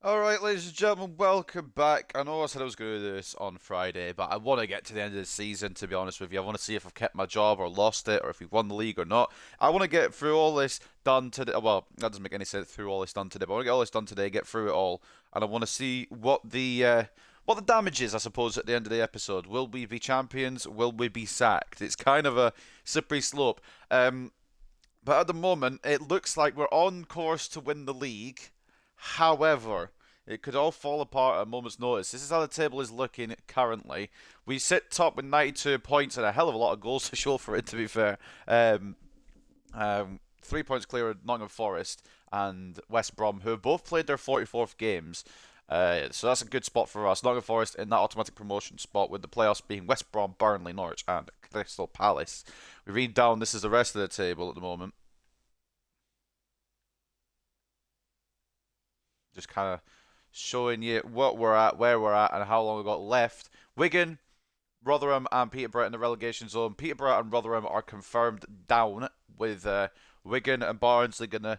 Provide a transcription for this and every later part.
Alright, ladies and gentlemen, welcome back. I know I said I was going to do this on Friday, but I want to get to the end of the season, to be honest with you. I want to see if I've kept my job or lost it, or if we've won the league or not. I want to get through all this done today. Well, that doesn't make any sense, through all this done today, but I want to get all this done today, get through it all, and I want to see what the damage is, I suppose, at the end of the episode. Will we be champions? Will we be sacked? It's kind of a slippery slope. But at the moment, it looks like we're on course to win the league. However, it could all fall apart at a moment's notice. This is how the table is looking currently. We sit top with 92 points and a hell of a lot of goals to show for it, to be fair. 3 points clear of Nottingham Forest and West Brom, who have both played their 44th games. So that's a good spot for us. Nottingham Forest in that automatic promotion spot, with the playoffs being West Brom, Burnley, Norwich, and Crystal Palace. We read down, this is the rest of the table at the moment. Just kind of showing you what we're at, where we're at, and how long we've got left. Wigan, Rotherham, and Peterborough in the relegation zone. Peterborough and Rotherham are confirmed down, with Wigan and Barnsley going to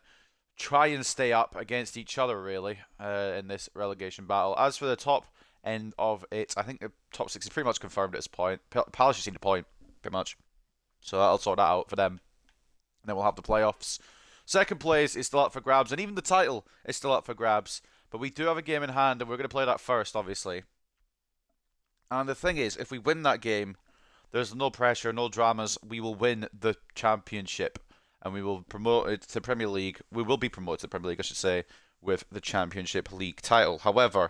try and stay up against each other, really, in this relegation battle. As for the top end of it, I think the top six is pretty much confirmed at this point. Palace just need a point, pretty much. So that'll sort that out for them. And then we'll have the playoffs. Second place is still up for grabs, and even the title is still up for grabs. But we do have a game in hand, and we're going to play that first, obviously. And the thing is, if we win that game, there's no pressure, no dramas. We will win the championship, and we will promote it to Premier League. We will be promoted to Premier League, I should say, with the Championship League title. However,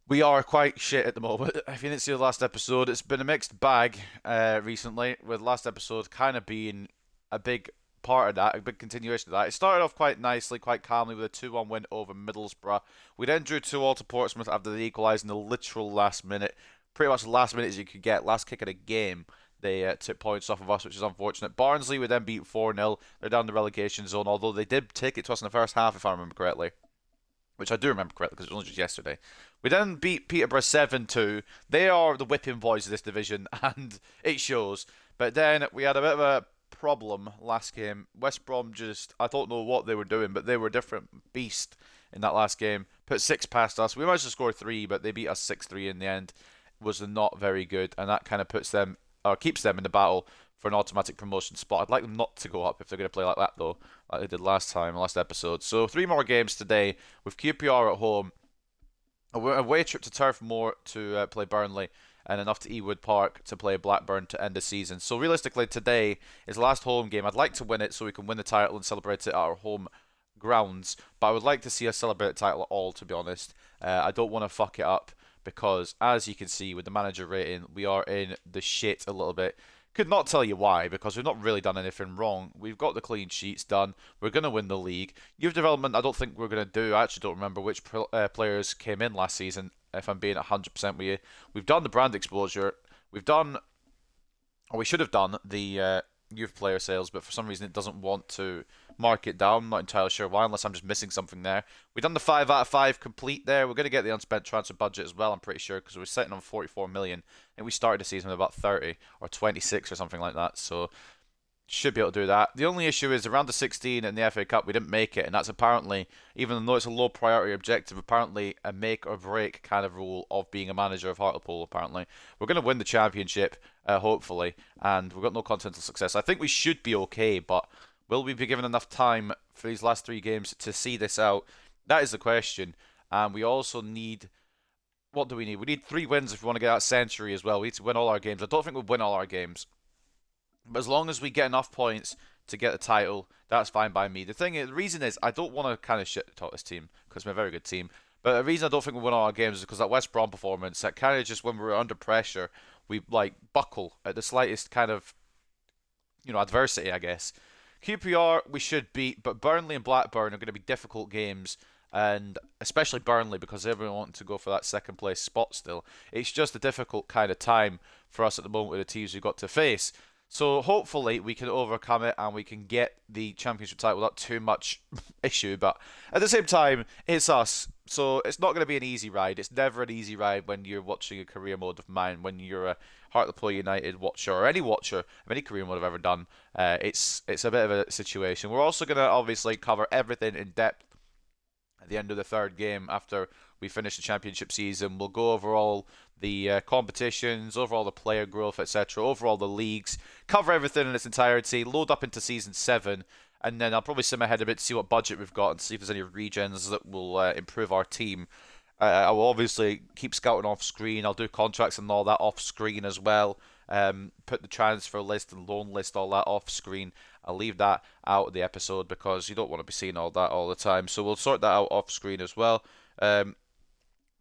we are quite shit at the moment. If you didn't see the last episode, it's been a mixed bag recently, with last episode kind of being a big part of that, a big continuation of that. It started off quite nicely, quite calmly, with a 2-1 win over Middlesbrough. We then drew 2-2 to Portsmouth after they equalised in the literal last minute. Pretty much the last minute as you could get. Last kick of the game, they took points off of us, which is unfortunate. Barnsley would then beat 4-0. They're down the relegation zone, although they did take it to us in the first half, if I remember correctly. Which I do remember correctly because it was only just yesterday. We then beat Peterborough 7-2. They are the whipping boys of this division, and it shows. But then we had a bit of a problem last game. West Brom just, I don't know what they were doing, but they were a different beast in that last game. Put six past us. We managed to score three, but they beat us 6-3 in the end. Was not very good, and that kind of puts them, or keeps them in the battle for an automatic promotion spot. I'd like them not to go up if they're going to play like that, though, like they did last episode. So 3 more games today with QPR at home, a away trip to Turf Moor to play Burnley, and enough to Ewood Park to play Blackburn to end the season. So realistically, today is the last home game. I'd like to win it so we can win the title and celebrate it at our home grounds, but I would like to see us celebrate the title at all, to be honest. I don't want to fuck it up, because as you can see with the manager rating, we are in the shit a little bit. Could not tell you why, because we've not really done anything wrong. We've got the clean sheets done. We're going to win the league. Youth development, I don't think we're going to do. I actually don't remember which players came in last season, if I'm being 100% with you. We've done the brand exposure. We've done, or we should have done, the youth player sales, but for some reason it doesn't want to mark it down. I'm not entirely sure why, unless I'm just missing something there. We've done the 5 out of 5 complete there. We're going to get the unspent transfer budget as well, I'm pretty sure, because we're sitting on 44 million, and we started the season with about 30 or 26 or something like that, so should be able to do that. The only issue is around the 16 in the FA Cup we didn't make it, and that's apparently, even though it's a low priority objective, apparently a make or break kind of rule of being a manager of Hartlepool. Apparently we're going to win the championship, hopefully, and we've got no continental success. I think we should be okay, but will we be given enough time for these last 3 games to see this out? That is the question. And we also need, what do we need? We need 3 wins if we want to get that century as well. We need to win all our games. I don't think we'll win all our games, but as long as we get enough points to get the title, that's fine by me. The reason is, I don't want to kind of shit talk this team, because we're a very good team. But the reason I don't think we'll win all our games is because that West Brom performance, that kind of just when we're under pressure, we like buckle at the slightest kind of, adversity, I guess. QPR we should beat, but Burnley and Blackburn are going to be difficult games, and especially Burnley, because everyone wants to go for that second place spot still. It's just a difficult kind of time for us at the moment with the teams we've got to face. So hopefully we can overcome it and we can get the championship title without too much issue. But at the same time, it's us. So it's not going to be an easy ride. It's never an easy ride when you're watching a career mode of mine, when you're a Hartlepool United watcher, or any watcher of any career mode I've ever done. It's a bit of a situation. We're also going to obviously cover everything in depth at the end of the third game after we finish the championship season. We'll go over all the competitions, over all the player growth, etc., over all the leagues, cover everything in its entirety, load up into Season 7, and then I'll probably sim ahead a bit to see what budget we've got and see if there's any regens that will improve our team. I will obviously keep scouting off screen. I'll do contracts and all that off screen as well. Put the transfer list and loan list, all that off screen. I'll leave that out of the episode because you don't want to be seeing all that all the time. So we'll sort that out off screen as well.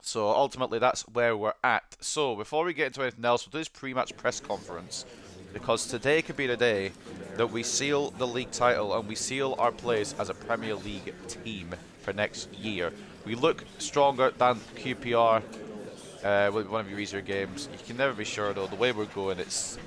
So ultimately, that's where we're at. So before we get into anything else, we'll do this pre-match press conference because today could be the day that we seal the league title and we seal our place as a Premier League team for next year. We look stronger than QPR with one of your easier games. You can never be sure though. The way we're going, it's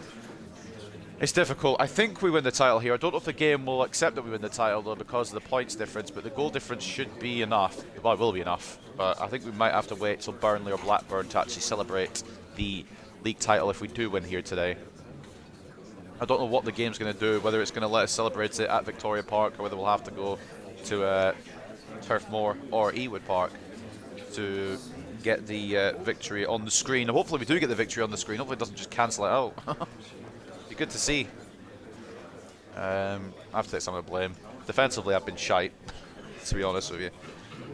difficult. I think we win the title here. I don't know if the game will accept that we win the title though because of the points difference, but the goal difference should be enough. Well, it will be enough, but I think we might have to wait till Burnley or Blackburn to actually celebrate the league title if we do win here today. I don't know what the game's going to do, whether it's going to let us celebrate it at Victoria Park or whether we'll have to go to Turf Moor or Ewood Park to get the victory on the screen. And hopefully we do get the victory on the screen. Hopefully it doesn't just cancel it out. Be good to see. I have to take some of the blame. Defensively, I've been shite, to be honest with you.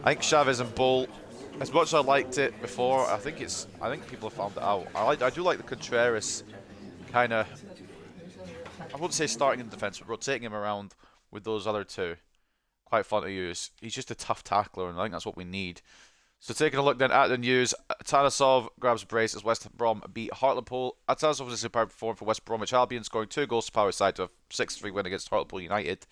I think Chavez and Bull, as much as I liked it before, I think people have found it out. I do like the Contreras kind of, I wouldn't say starting in defence, but rotating him around with those other two. Quite fun to use. He's just a tough tackler, and I think that's what we need. So taking a look then at the news, Atanasov grabs a brace as West Brom beat Hartlepool. Atanasov was a superb performance for West Bromwich Albion, scoring 2 goals to power side to a 6-3 win against Hartlepool United.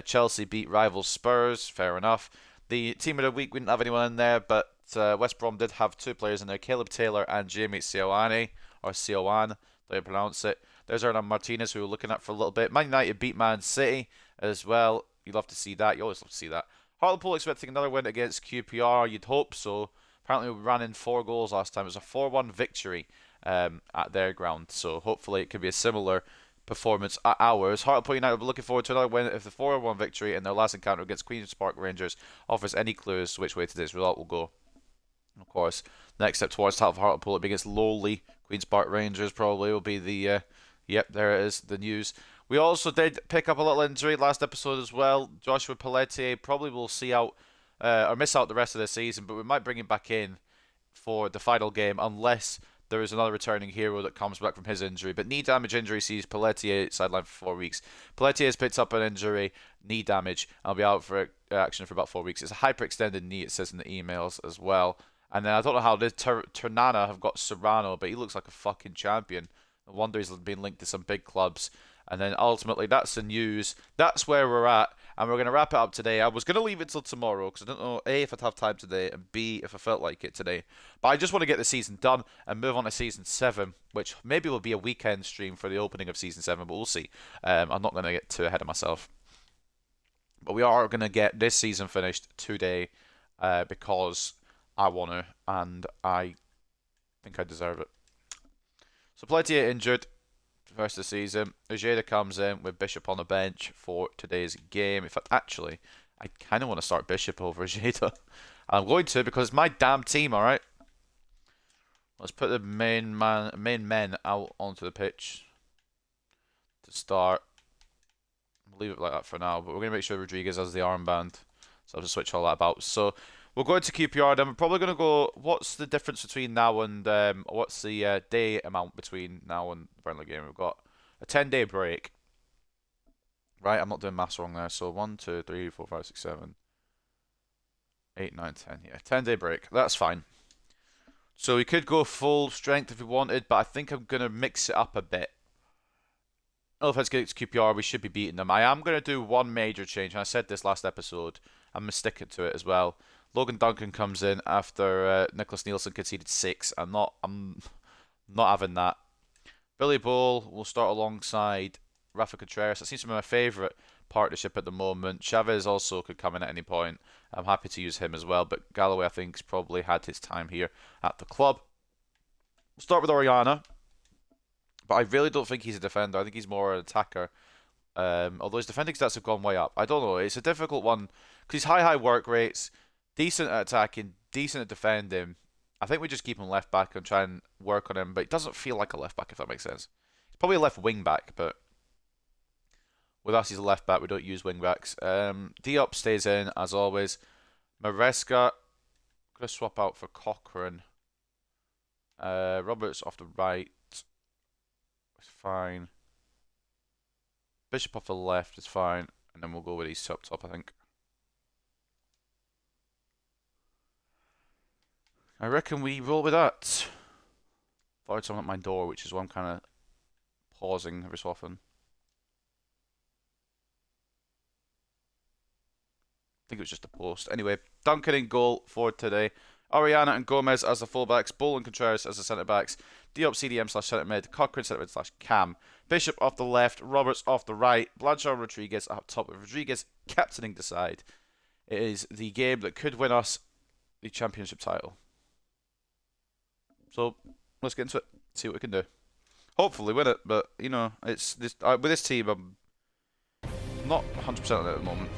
Chelsea beat rivals Spurs, fair enough. The team of the week, we didn't have anyone in there, but West Brom did have 2 players in there, Caleb Taylor and Jamie Sioane, or Sioane, how you pronounce it. There's Hernan Martinez, who we're looking at for a little bit. Man United beat Man City as well. You love to see that. You always love to see that. Hartlepool expecting another win against QPR. You'd hope so. Apparently we ran in 4 goals last time. It was a 4-1 victory at their ground. So hopefully it could be a similar performance at ours. Hartlepool United will be looking forward to another win if the 4-1 victory in their last encounter against Queen's Park Rangers offers any clues to which way today's result will go. Of course, next step towards title for Hartlepool will be against lowly Queen's Park Rangers. Probably will be the yep, there it is, the news. We also did pick up a little injury last episode as well. Joshua Pelletier probably will see out or miss out the rest of the season, but we might bring him back in for the final game unless there is another returning hero that comes back from his injury. But knee damage injury sees Pelletier sidelined for 4 weeks. Pelletier has picked up an injury, knee damage. I'll be out for action for about 4 weeks. It's a hyperextended knee, it says in the emails as well. And then I don't know how the Ternana have got Serrano, but he looks like a fucking champion. No wonder he's been linked to some big clubs. And then ultimately, that's the news. That's where we're at. And we're going to wrap it up today. I was going to leave it till tomorrow because I don't know, A, if I'd have time today, and B, if I felt like it today. But I just want to get the season done and move on to Season 7, which maybe will be a weekend stream for the opening of Season 7, but we'll see. I'm not going to get too ahead of myself. But we are going to get this season finished today because I want to, and I think I deserve it. So Pelletier injured first of the season. Ojeda comes in with Bishop on the bench for today's game. In fact, actually, I kind of want to start Bishop over Ojeda. I'm going to because it's my damn team, alright? Let's put the main men out onto the pitch to start. I'll leave it like that for now, but we're going to make sure Rodriguez has the armband. So I'll just switch all that about. So we'll go into QPR, then we're probably going to go, what's the difference between now and, what's the day amount between now and the Burnley game? We've got a 10-day break. Right, I'm not doing maths wrong there. So 1, 2, 3, 4, 5, 6, 7, 8, 9, 10. Yeah, 10-day break. That's fine. So we could go full strength if we wanted, but I think I'm going to mix it up a bit. Oh, if it's against QPR, we should be beating them. I am going to do one major change, and I said this last episode. I'm going to stick it to it as well. Logan Duncan comes in after Nicholas Nielsen conceded 6. I'm not having that. Billy Bull will start alongside Rafa Contreras. That seems to be my favourite partnership at the moment. Chavez also could come in at any point. I'm happy to use him as well, but Galloway I think has probably had his time here at the club. We'll start with Oriana, but I really don't think he's a defender. I think he's more an attacker. Although his defending stats have gone way up. I don't know. It's a difficult one because he's high work rates. Decent at attacking, decent at defending. I think we just keep him left back and try and work on him, but he doesn't feel like a left back, if that makes sense. He's probably a left wing back, but with us he's a left back. We don't use wing backs. Diop stays in as always. Maresca, gonna swap out for Cochrane. Roberts off the right. It's fine. Bishop off the left is fine, and then we'll go with these up top, I think. I reckon we roll with that. Thought I had someone at my door, which is why I'm kind of pausing every so often. I think it was just a post. Anyway, Duncan in goal for today. Oriana and Gomez as the fullbacks. Bowl and Contreras as the centre backs. Diop CDM / centre mid. Cochrane centre mid / cam. Bishop off the left. Roberts off the right. Blanchard Rodriguez up top with Rodriguez captaining the side. It is the game that could win us the championship title. So let's get into it. See what we can do. Hopefully win it, but you know, it's this with this team. I'm not 100% on it at the moment.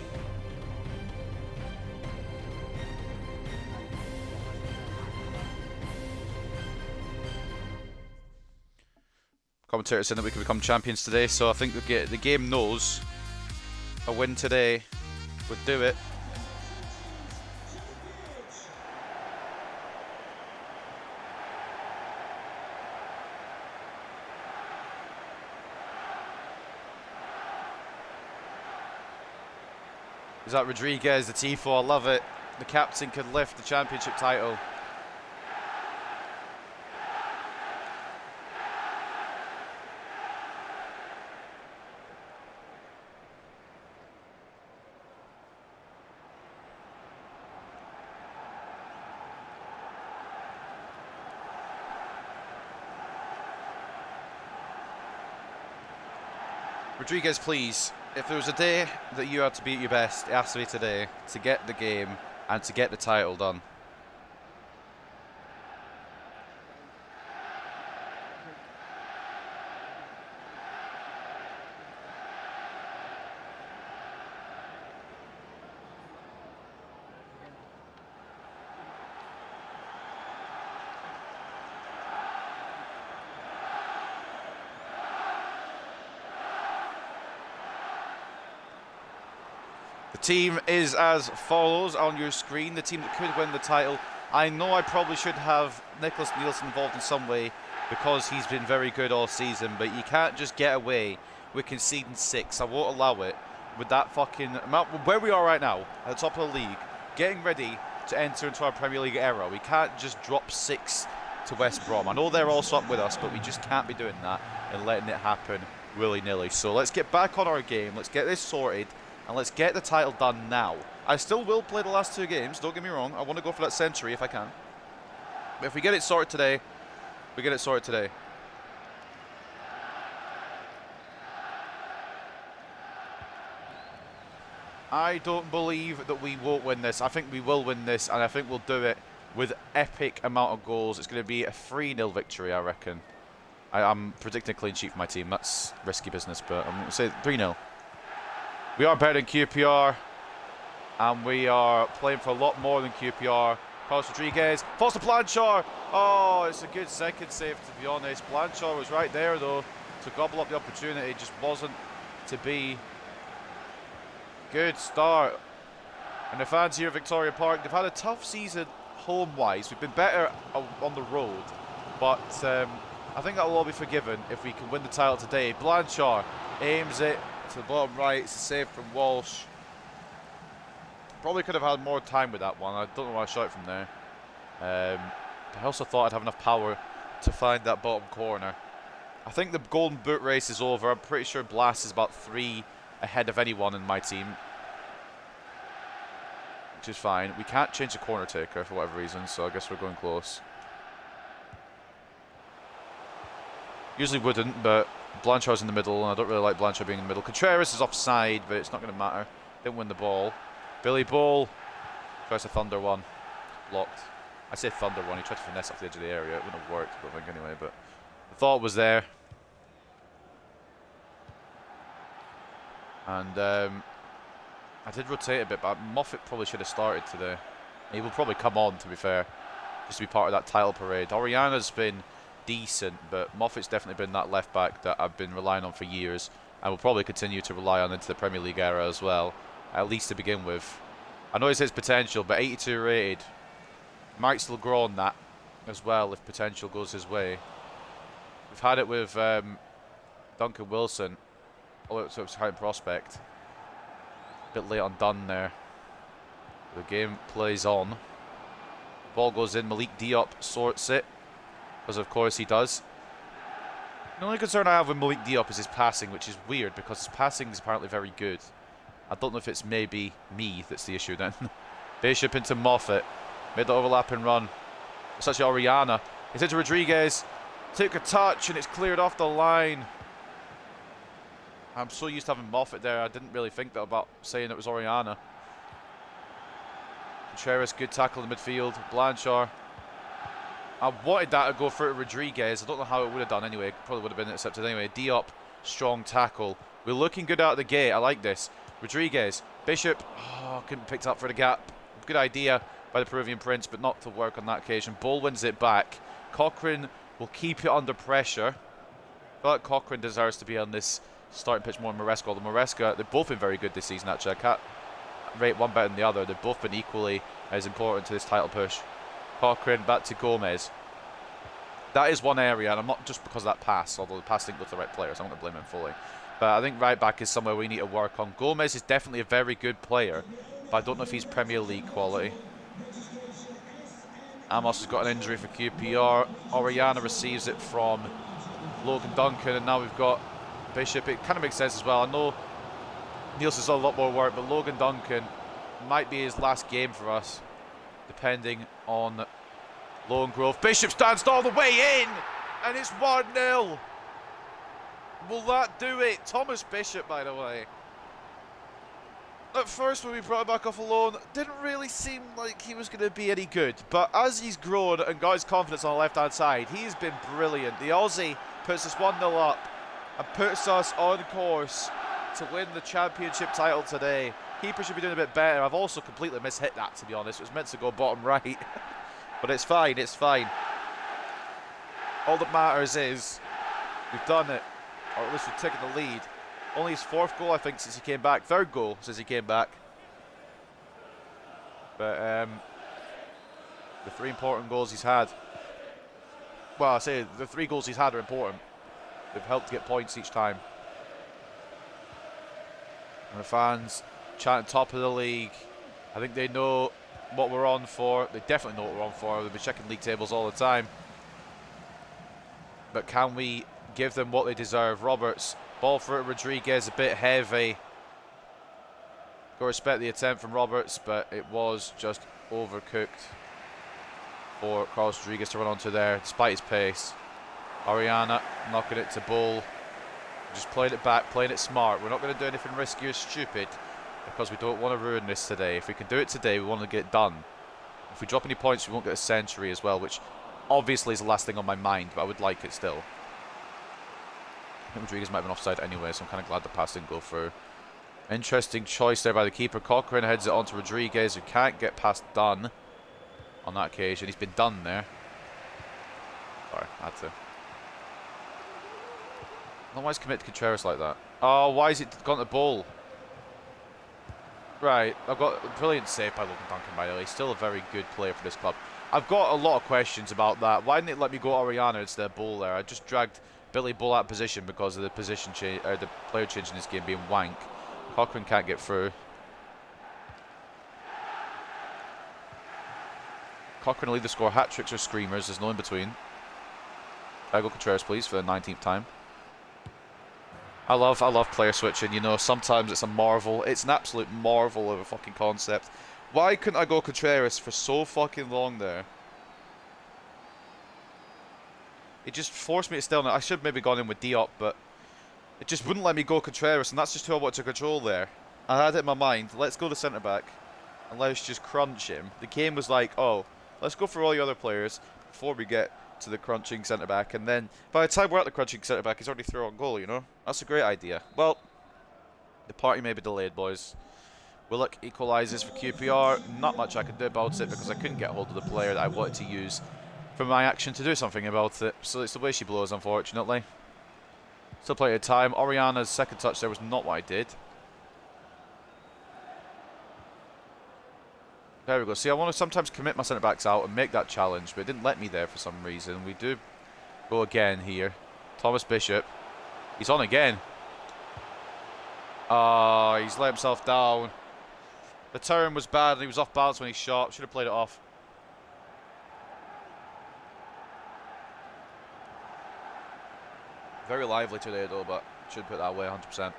Commentator saying that we can become champions today, so I think the game knows a win today would do it. Is that Rodriguez, the Tifo? I love it. The captain could lift the championship title. Rodriguez, please. If there was a day that you had to be at your best, it has to be today to get the game and to get the title done. The team is as follows on your screen. The team that could win the title. I know I probably should have Nicholas Nielsen involved in some way because he's been very good all season, but you can't just get away with conceding 6. I won't allow it with that fucking amount. Where we are right now, at the top of the league, getting ready to enter into our Premier League era. We can't just drop 6 to West Brom. I know they're also up with us, but we just can't be doing that and letting it happen willy-nilly. So let's get back on our game. Let's get this sorted. And let's get the title done now. I still will play the last 2 games, don't get me wrong. I want to go for that century if I can. But if we get it sorted today, we get it sorted today. I don't believe that we won't win this. I think we will win this, and I think we'll do it with epic amount of goals. It's going to be a 3-0 victory, I reckon. I'm predicting a clean sheet for my team. That's risky business, but I'm going to say 3-0. We are better than QPR, and we are playing for a lot more than QPR. Carlos Rodriguez, falls to Blanchard. Oh, it's a good second save, to be honest. Blanchard was right there, though, to gobble up the opportunity. It just wasn't to be. Good start. And the fans here at Victoria Park, they've had a tough season home-wise. We've been better on the road, but I think that will all be forgiven if we can win the title today. Blanchard aims it to the bottom right. It's a save from Walsh. Probably could have had more time with that one. I don't know why I shot it from there. I also thought I'd have enough power to find that bottom corner. I think the golden boot race is over. I'm pretty sure Blas is about 3 ahead of anyone in my team, which is fine. We can't change the corner taker for whatever reason, so I guess we're going close. Usually wouldn't, but Blanchard's in the middle, and I don't really like Blanchard being in the middle. Contreras is offside, but it's not going to matter. Didn't win the ball. Billy Ball tries a thunder one. Blocked. I say thunder one. He tried to finesse off the edge of the area. It wouldn't have worked, I don't think, anyway, but the thought was there. And I did rotate a bit, but Moffat probably should have started today. He will probably come on, to be fair, just to be part of that title parade. Oriana's been decent, but Moffat's definitely been that left back that I've been relying on for years, and will probably continue to rely on into the Premier League era as well, at least to begin with. I know it's his potential, but 82 rated, might still grow on that as well if potential goes his way. We've had it with Duncan Wilson, although it's a high prospect. A bit late on done there. The game plays on. Ball goes in, Malik Diop sorts it, because of course he does. The only concern I have with Malik Diop is his passing, which is weird because his passing is apparently very good. I don't know if it's maybe me that's the issue then. Bishop into Moffat. Made the overlap and run. It's actually Oriana. It's into Rodriguez. Took a touch and it's cleared off the line. I'm so used to having Moffat there, I didn't really think that about saying it was Oriana. Contreras, good tackle in the midfield. Blanchard. I wanted that to go for Rodriguez. I don't know how it would have done anyway. Probably would have been accepted anyway. Diop, strong tackle. We're looking good out of the gate. I like this. Rodriguez. Bishop. Oh, couldn't pick up for the gap. Good idea by the Peruvian Prince, but not to work on that occasion. Bull wins it back. Cochrane will keep it under pressure. I feel like Cochrane deserves to be on this starting pitch more than Maresca. Although Maresca, they've both been very good this season actually. I can't rate one better than the other. They've both been equally as important to this title push. Cochrane back to Gomez. That is one area, and I'm not just because of that pass, although the pass didn't go to the right players. I'm going to blame him fully. But I think right back is somewhere we need to work on. Gomez is definitely a very good player, but I don't know if he's Premier League quality. Amos has got an injury for QPR. Oriana receives it from Logan Duncan, and now we've got Bishop. It kind of makes sense as well. I know Nielsen's done a lot more work, but Logan Duncan might be his last game for us, depending on Lone Grove. Bishop stands all the way in, and it's 1-0. Will that do it? Thomas Bishop, by the way. At first, when we brought him back off a loan, didn't really seem like he was going to be any good. But as he's grown and got his confidence on the left-hand side, he's been brilliant. The Aussie puts us 1-0 up and puts us on course to win the championship title today. Keeper should be doing a bit better. I've also completely mishit that, to be honest. It was meant to go bottom right. But it's fine, it's fine. All that matters is we've done it. Or at least we've taken the lead. Only his 4th goal, I think, since he came back. 3rd goal since he came back. But the 3 important goals he's had. Well, I say the 3 goals he's had are important. They've helped to get points each time. And the fans chanting top of the league. I think they know what we're on for. They definitely know what we're on for. They've been checking league tables all the time. But can we give them what they deserve? Roberts, ball for Rodriguez, a bit heavy. Got to respect the attempt from Roberts, but it was just overcooked for Carlos Rodriguez to run onto there, despite his pace. Oriana knocking it to Bull. Just playing it back, playing it smart. We're not going to do anything risky or stupid because we don't want to ruin this today. If we can do it today, we want to get it done. If we drop any points, we won't get a century as well, which obviously is the last thing on my mind, but I would like it still. I think Rodriguez might have been offside anyway, so I'm kind of glad the pass didn't go through. Interesting choice there by the keeper. Cochrane heads it on to Rodriguez, who can't get past Dunn on that occasion. He's been done there. Sorry, I had to. I don't know why he's committed to Contreras like that. Oh, why is it gone to Bull? Right, I've got a brilliant save by Logan Duncan, by the way. He's still a very good player for this club. I've got a lot of questions about that. Why didn't it let me go Oriana instead of Bull there? I just dragged Billy Bull out of position because of the position change, or the player change in this game being wank. Cochrane can't get through. Cochrane will either score hat-tricks or screamers. There's no in between. I go Contreras, please, for the 19th time. I love player switching. You know, sometimes it's a marvel. It's an absolute marvel of a fucking concept. Why couldn't I go Contreras for so fucking long there? It just forced me to stay on it. I should have maybe gone in with Diop, but it just wouldn't let me go Contreras, and that's just who I want to control there. I had it in my mind, let's go to centre-back, and let's just crunch him. The game was like, oh, let's go for all the other players before we get to the crunching centre-back, and then by the time we're at the crunching centre-back, he's already through on goal, you know? That's a great idea. Well, the party may be delayed, boys. Willock equalises for QPR. Not much I could do about it because I couldn't get hold of the player that I wanted to use for my action to do something about it. So it's the way she blows, unfortunately. Still plenty of time. Oriana's second touch there was not what I did. There we go. See, I want to sometimes commit my centre-backs out and make that challenge, but it didn't let me there for some reason. We do go again here. Thomas Bishop. He's on again. He's let himself down. The turn was bad and he was off balance when he shot. Should have played it off. Very lively today though, but should put it that way 100%.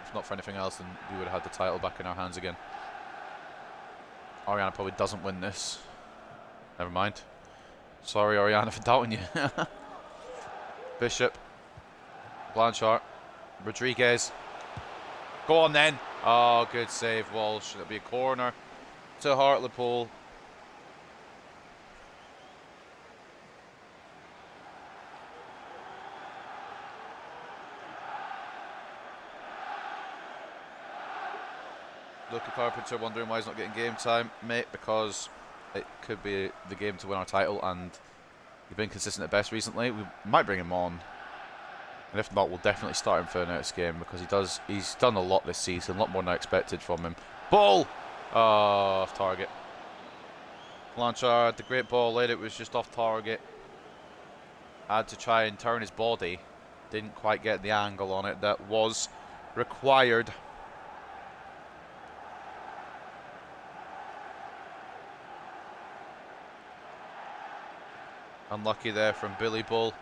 If not for anything else, then we would have had the title back in our hands again. Oriana probably doesn't win this. Never mind. Sorry, Oriana, for doubting you. Bishop. Blanchard. Rodriguez. Go on then. Oh, good save, Walsh. It'll be a corner to Hartlepool. Luca Carpenter wondering why he's not getting game time, mate, because it could be the game to win our title, and he's been consistent at best recently. We might bring him on, and if not, we'll definitely start him for the next game because he's done a lot this season, a lot more than I expected from him. Ball! Oh, off target. Blanchard, the great ball in, it was just off target. Had to try and turn his body. Didn't quite get the angle on it that was required. Unlucky there from Billy Bull.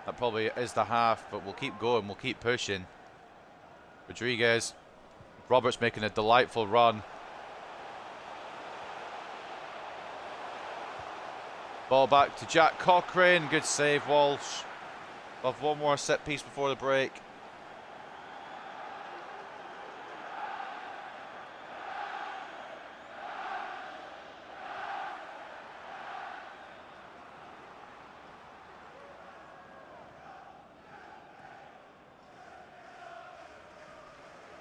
That probably is the half, but we'll keep going, we'll keep pushing. Rodriguez. Roberts making a delightful run. Ball back to Jack Cochrane. Good save, Walsh. We'll have one more set piece before the break.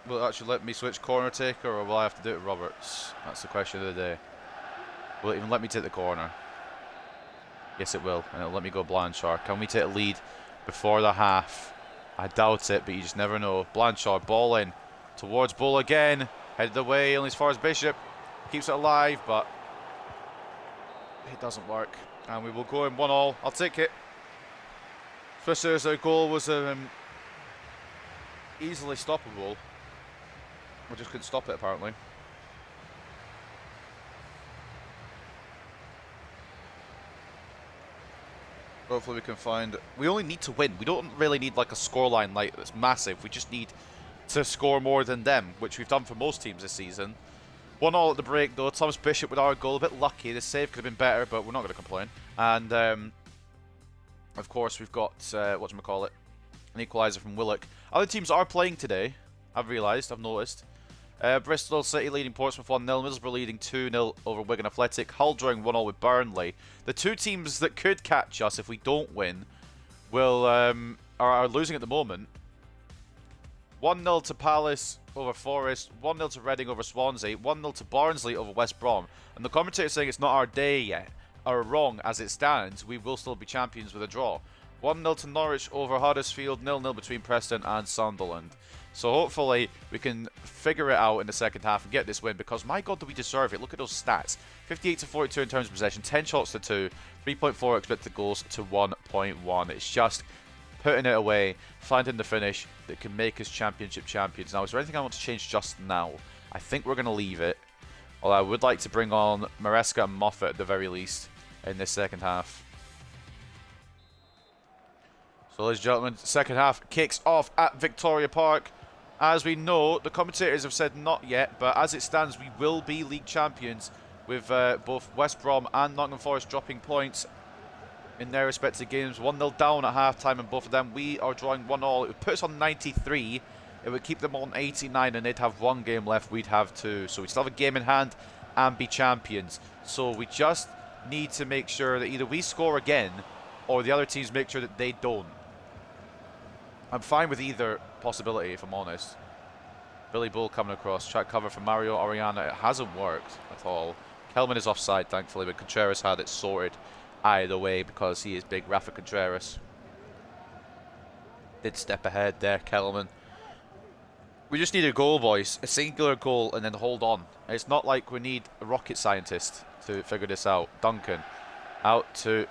Will it actually let me switch corner taker, or will I have to do it with Roberts? That's the question of the day. Will it even let me take the corner? Yes, it will. And it'll let me go Blanchard. Can we take a lead before the half? I doubt it, but you just never know. Blanchard, ball in. Towards Bull again. Headed away, only as far as Bishop. Keeps it alive, but it doesn't work. And we will go in 1-1. I'll take it. Especially as our goal was easily stoppable. We just couldn't stop it, apparently. Hopefully we can find... We only need to win. We don't really need like a scoreline like that's massive. We just need to score more than them, which we've done for most teams this season. 1-1 at the break, though. Thomas Bishop with our goal. A bit lucky. The save could have been better, but we're not going to complain. And, of course, we've got, whatchamacallit, an equaliser from Willock. Other teams are playing today. I've realised. I've noticed. Bristol City leading Portsmouth 1-0, Middlesbrough leading 2-0 over Wigan Athletic, Hull drawing 1-0 with Burnley. The two teams that could catch us if we don't win will are losing at the moment. 1-0 to Palace over Forest, 1-0 to Reading over Swansea, 1-0 to Barnsley over West Brom. And the commentator saying it's not our day yet, are wrong. As it stands, we will still be champions with a draw. 1-0 to Norwich over Huddersfield, 0-0 between Preston and Sunderland. So hopefully we can figure it out in the second half and get this win, because my God, do we deserve it. Look at those stats. 58 to 42 in terms of possession, 10 shots to 2, 3.4 expected goals to 1.1. It's just putting it away, finding the finish that can make us championship champions. Now, is there anything I want to change just now? I think we're going to leave it. Although I would like to bring on Maresca and Moffat at the very least in this second half. So, ladies and gentlemen, second half kicks off at Victoria Park. As we know, the commentators have said not yet, but as it stands, we will be league champions with both West Brom and Nottingham Forest dropping points in their respective games. 1-0 down at half-time in both of them. We are drawing 1-1. It would put us on 93. It would keep them on 89, and they'd have one game left. We'd have two. So we still have a game in hand and be champions. So we just need to make sure that either we score again or the other teams make sure that they don't. I'm fine with either possibility, if I'm honest. Billy Bull coming across. Try to cover for Mario Oriana. It hasn't worked at all. Kelman is offside, thankfully, but Contreras had it sorted either way because he is big Rafa Contreras. Did step ahead there, Kelman. We just need a goal, boys. A singular goal and then hold on. It's not like we need a rocket scientist to figure this out. Duncan out to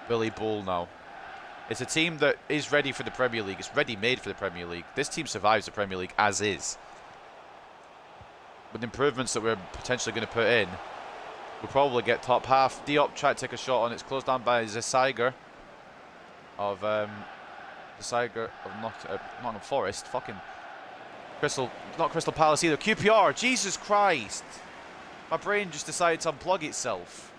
Billy Bull now. It's a team that is ready for the Premier League. It's ready-made for the Premier League. This team survives the Premier League as is. With the improvements that we're potentially going to put in, we'll probably get top half. Diop tried to take a shot on it. It's closed down by Zesiger of Nottingham Forest. Fucking not Crystal Palace either. QPR. Jesus Christ. My brain just decided to unplug itself.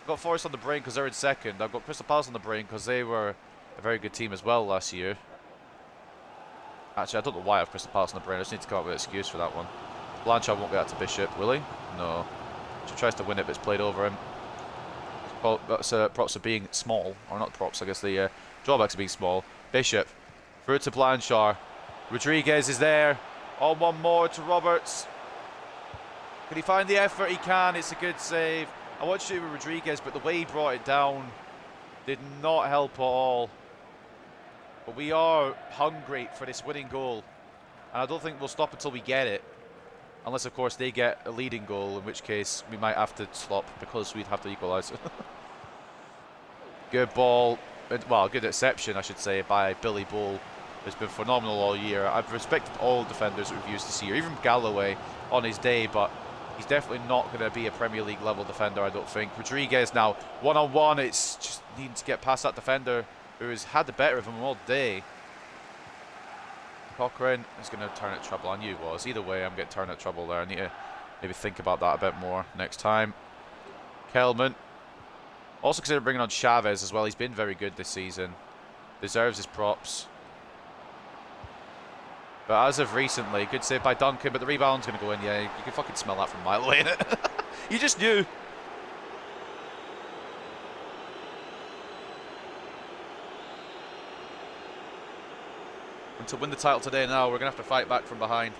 I've got Forest on the brain because they're in second. I've got Crystal Palace on the brain because they were a very good team as well last year. Actually, I don't know why I have Crystal Palace on the brain. I just need to come up with an excuse for that one. Blanchard won't get that to Bishop, will he? No. He tries to win it, but it's played over him. That's props of being small. Or not props, I guess the drawbacks of being small. Bishop. Through to Blanchard. Rodriguez is there. On one more to Roberts. Can he find the effort? He can. It's a good save. I watched it with Rodriguez, but the way he brought it down did not help at all. But we are hungry for this winning goal. And I don't think we'll stop until we get it. Unless, of course, they get a leading goal, in which case we might have to stop because we'd have to equalise. Good ball. Well, good exception, I should say, by Billy Bull. It's been phenomenal all year. I've respected all defenders that we've used this year. Even Galloway on his day, but he's definitely not going to be a Premier League level defender, I don't think. Rodriguez now, one-on-one. It's just needing to get past that defender who has had the better of him all day. Cochrane is going to turn at trouble. I knew he was. Either way, I'm getting turned at trouble there. I need to maybe think about that a bit more next time. Kelman. Also consider bringing on Chavez as well. He's been very good this season. Deserves his props. But as of recently, good save by Duncan, but the rebound's going to go in. Yeah, you can fucking smell that from a mile away, innit? You just knew. And to win the title today now, we're going to have to fight back from behind.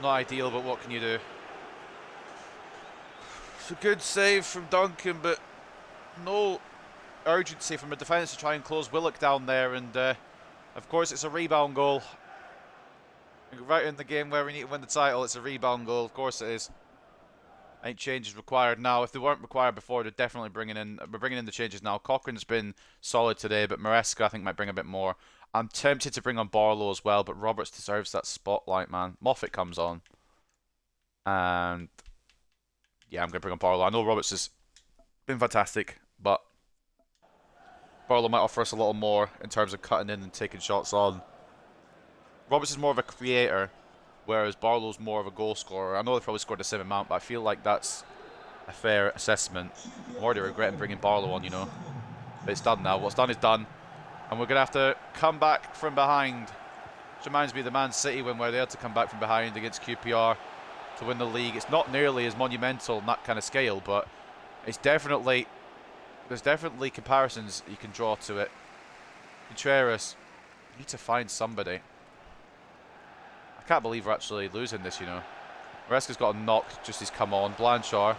Not ideal, but what can you do? It's a good save from Duncan, but no urgency from the defence to try and close Willock down there, and of course it's a rebound goal. Right in the game where we need to win the title, it's a rebound goal. Of course it is. Ain't changes required now. If they weren't required before, they're definitely bringing in. We're bringing in the changes now. Cochrane's been solid today, but Maresca I think might bring a bit more. I'm tempted to bring on Barlow as well, but Roberts deserves that spotlight, man. Moffat comes on, and yeah, I'm going to bring on Barlow. I know Roberts has been fantastic, but Barlow might offer us a little more in terms of cutting in and taking shots on. Roberts is more of a creator, whereas Barlow's more of a goal scorer. I know they've probably scored the same amount, but I feel like that's a fair assessment. I'm already regretting bringing Barlow on, you know. But it's done now. What's done is done. And we're going to have to come back from behind. Which reminds me of the Man City win where they had to come back from behind against QPR to win the league. It's not nearly as monumental on that kind of scale, but it's definitely... There's definitely comparisons you can draw to it. Contreras, you need to find somebody. I can't believe we're actually losing this, you know. Maresca's got a knock, just as come on. Blanchard,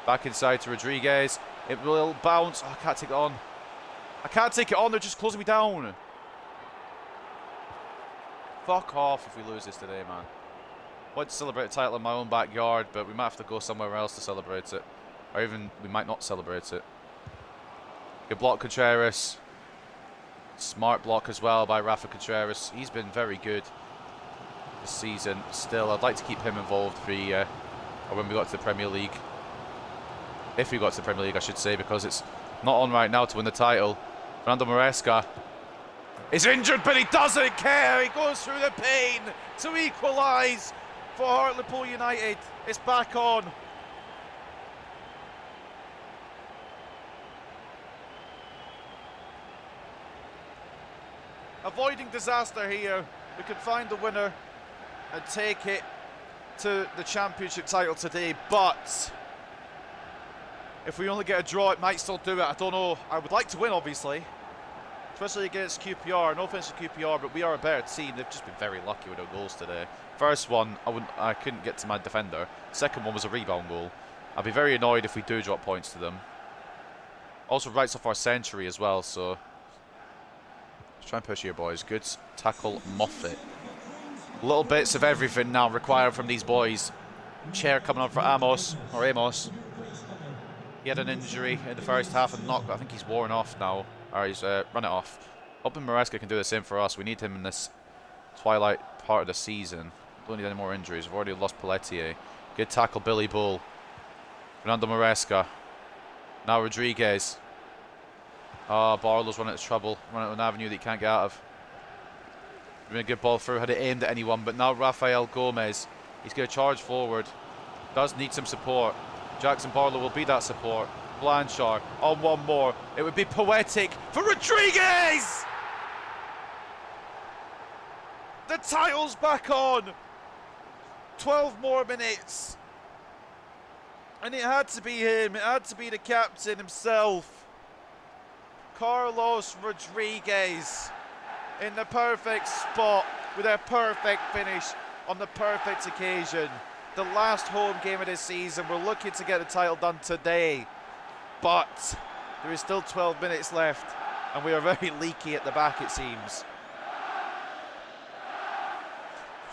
back inside to Rodriguez. It will bounce. Oh, I can't take it on. I can't take it on, they're just closing me down. Fuck off if we lose this today, man. I want to celebrate a title in my own backyard, but we might have to go somewhere else to celebrate it. Or even, we might not celebrate it. Good block, Contreras. Smart block as well by Rafa Contreras. He's been very good this season. Still, I'd like to keep him involved for or when we got to the Premier League. If we got to the Premier League, I should say, because it's not on right now to win the title. Fernando Maresca is injured, but he doesn't care. He goes through the pain to equalise for Hartlepool United. It's back on. Avoiding disaster here. We could find the winner and take it to the championship title today, but if we only get a draw, it might still do it. I don't know. I would like to win, obviously. especially against QPR. No offense to QPR, but we are a better team. They've just been very lucky with their goals today. First one, I couldn't get to my defender. Second one was a rebound goal. I'd be very annoyed if we do drop points to them. Also writes off our century as well, so let's try and push here, boys. Good tackle, Moffat. Little bits of everything now required from these boys. Chair coming on for Amos. He had an injury in the first half and knock, but I think he's worn off now. Or he's run it off. Hoping Maresca can do the same for us. We need him in this twilight part of the season. Don't need any more injuries. We've already lost Pelletier. Good tackle, Billy Bull. Fernando Maresca. Now Rodriguez. Oh, Barlow's running into trouble. Running into an avenue that he can't get out of. Been a good ball through. Had it aimed at anyone, but now Rafael Gomez. He's going to charge forward. Does need some support. Jackson Barlow will be that support. Blanchard on one more. It would be poetic for Rodriguez! The title's back on. 12 more minutes. And it had to be him. It had to be the captain himself. Carlos Rodriguez in the perfect spot with a perfect finish on the perfect occasion. The last home game of this season. We're looking to get the title done today. But there is still 12 minutes left. And we are very leaky at the back, it seems.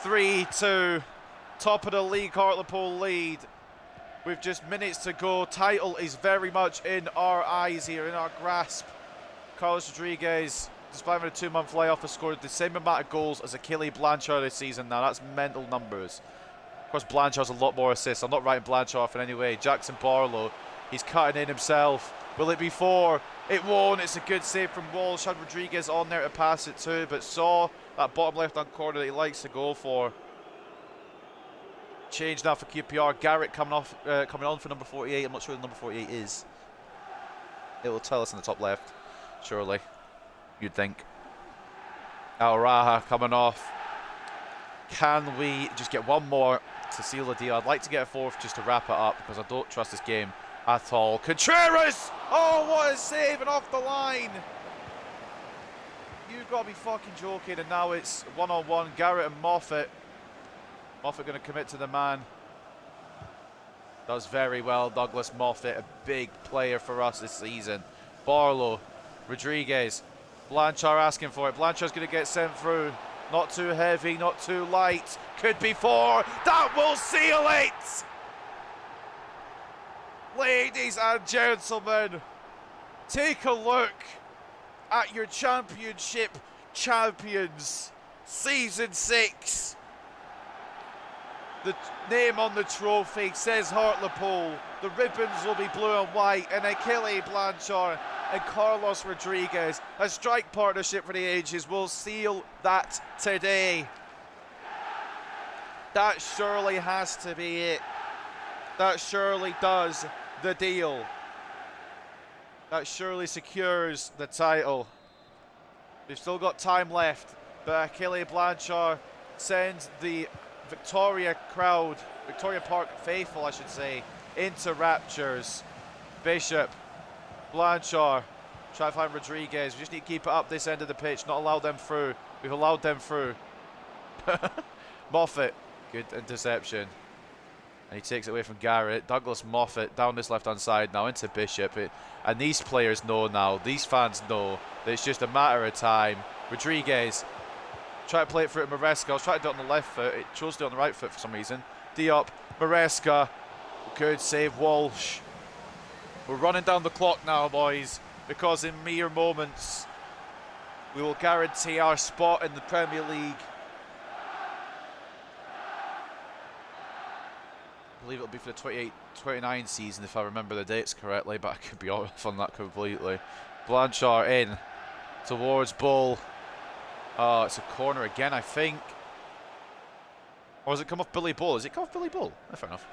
3-2. Top of the league, Hartlepool lead. With just minutes to go. Title is very much in our eyes here, in our grasp. Carlos Rodriguez, despite having a 2-month layoff, has scored the same amount of goals as Achille Blanchard this season now. That's mental numbers. Of course, Blanchard has a lot more assists. I'm not writing Blanchard off in any way. Jackson Barlow, he's cutting in himself. Will it be 4? It won't. It's a good save from Walsh. Had Rodriguez on there to pass it to, but saw that bottom left-hand corner that he likes to go for. Change now for QPR. Garrett coming on for number 48. I'm not sure who number 48 is. It will tell us in the top left, surely. You'd think. Al Raha coming off. Can we just get one more to seal the deal? I'd like to get a fourth just to wrap it up because I don't trust this game at all. Contreras! Oh, what a save and off the line! You've got to be fucking joking. And now it's one-on-one. Garrett and Moffat. Moffat going to commit to the man. Does very well. Douglas Moffat, a big player for us this season. Barlow, Rodriguez, Blanchard asking for it. Blanchard's going to get sent through. Not too heavy, not too light. Could be 4. That will seal it! Ladies and gentlemen, take a look at your championship champions. Season 6. The name on the trophy says Hartlepool. The ribbons will be blue and white, and Achille Blanchard and Carlos Rodriguez, a strike partnership for the ages, will seal that today. That surely has to be it. That surely does the deal. That surely secures the title. We've still got time left, but Achille Blanchard sends the Victoria crowd, Victoria Park faithful I should say, into raptures. Bishop, Blanchard, try to find Rodriguez. We just need to keep it up this end of the pitch, not allow them through. We've allowed them through. Moffat, good interception. And he takes it away from Garrett. Douglas Moffat down this left-hand side now into Bishop. And these players know now, these fans know, that it's just a matter of time. Rodriguez, try to play it through to Maresca. I was trying to do it on the left foot. It chose to do it on the right foot for some reason. Diop, Maresca. Good save, Walsh. We're running down the clock now, boys, because in mere moments we will guarantee our spot in the Premier League. I believe it'll be for the 28-29 season if I remember the dates correctly, but I could be off on that completely. Blanchard in towards Bull. Oh, it's a corner again, I think. Or has it come off Billy Bull? Has it come off Billy Bull? Oh, fair enough.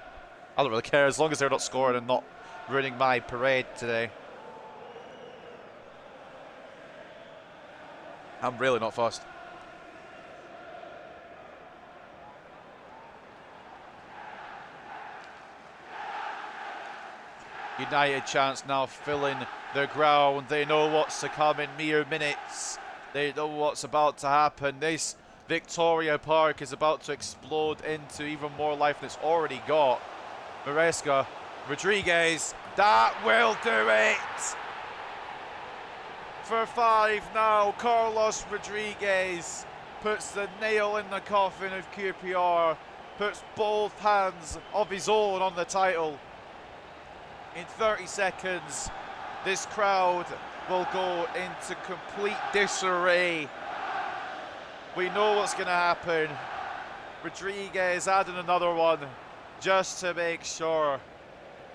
I don't really care as long as they're not scoring and not ruining my parade today. I'm really not fussed. United chance now filling the ground. They know what's to come in mere minutes. They know what's about to happen. This Victoria Park is about to explode into even more life than it's already got. Maresca, Rodriguez, that will do it! For 5 now, Carlos Rodriguez puts the nail in the coffin of QPR, puts both hands of his own on the title. In 30 seconds, this crowd will go into complete disarray. We know what's going to happen. Rodriguez adding another one just to make sure.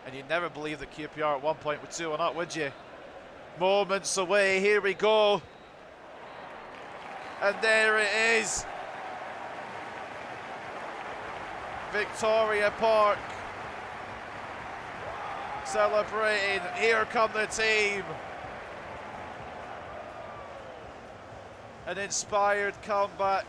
And you'd never believe that QPR at one point were 2-1 up, would you? Moments away, here we go. And there it is. Victoria Park celebrating. Here come the team. An inspired comeback.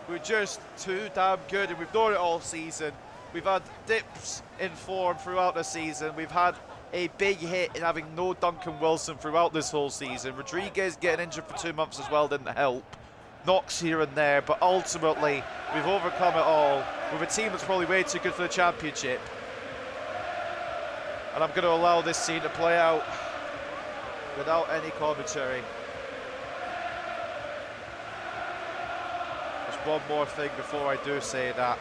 We're just too damn good, and we've known it all season. We've had dips in form throughout the season. We've had a big hit in having no Duncan Wilson throughout this whole season. Rodriguez getting injured for 2 months as well didn't help. Knocks here and there, but ultimately we've overcome it all with a team that's probably way too good for the championship. And I'm going to allow this scene to play out without any commentary. Just one more thing before I do say that.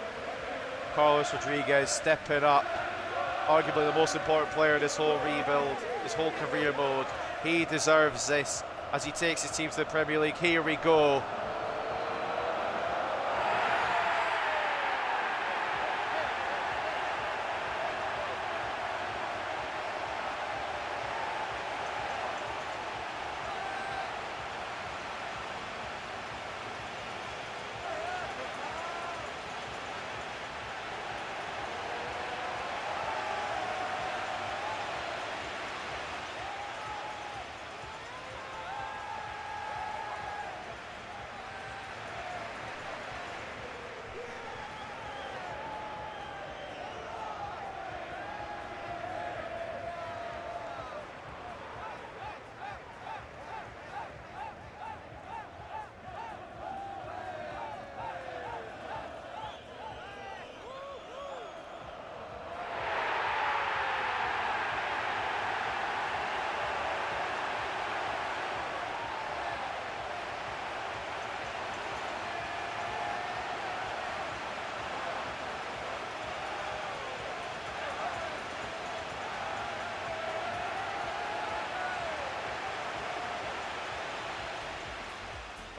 Carlos Rodriguez stepping up, arguably the most important player in this whole rebuild, this whole career mode. He deserves this as he takes his team to the Premier League. Here we go.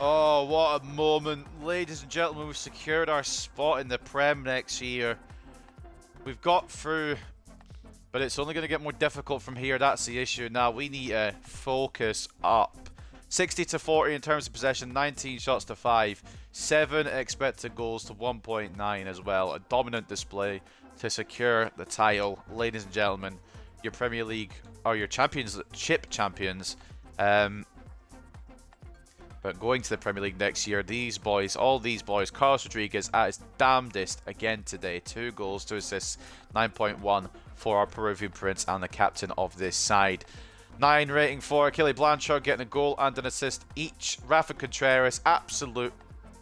Oh, what a moment. Ladies and gentlemen, we've secured our spot in the Prem next year. We've got through, but it's only going to get more difficult from here. That's the issue. Now, we need to focus up. 60-40 in terms of possession, 19 shots to 5, 7 expected goals to 1.9 as well. A dominant display to secure the title. Ladies and gentlemen, your Premier League, or your Championship champions. But going to the Premier League next year, these boys, all these boys, Carlos Rodriguez at his damnedest again today. 2 goals, 2 assists, 9.1 for our Peruvian Prince and the captain of this side. 9 rating for Achille Blanchard getting a goal and an assist each. Rafa Contreras, absolute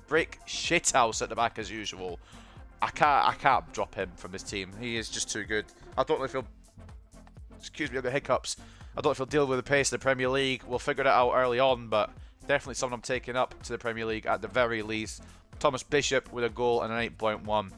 brick shithouse at the back as usual. I can't drop him from this team. He is just too good. I don't know if he'll, excuse me, I've got hiccups. I don't know if he'll deal with the pace of the Premier League. We'll figure that out early on, but definitely someone I'm taking up to the Premier League at the very least. Thomas Bishop with a goal and an 8.1.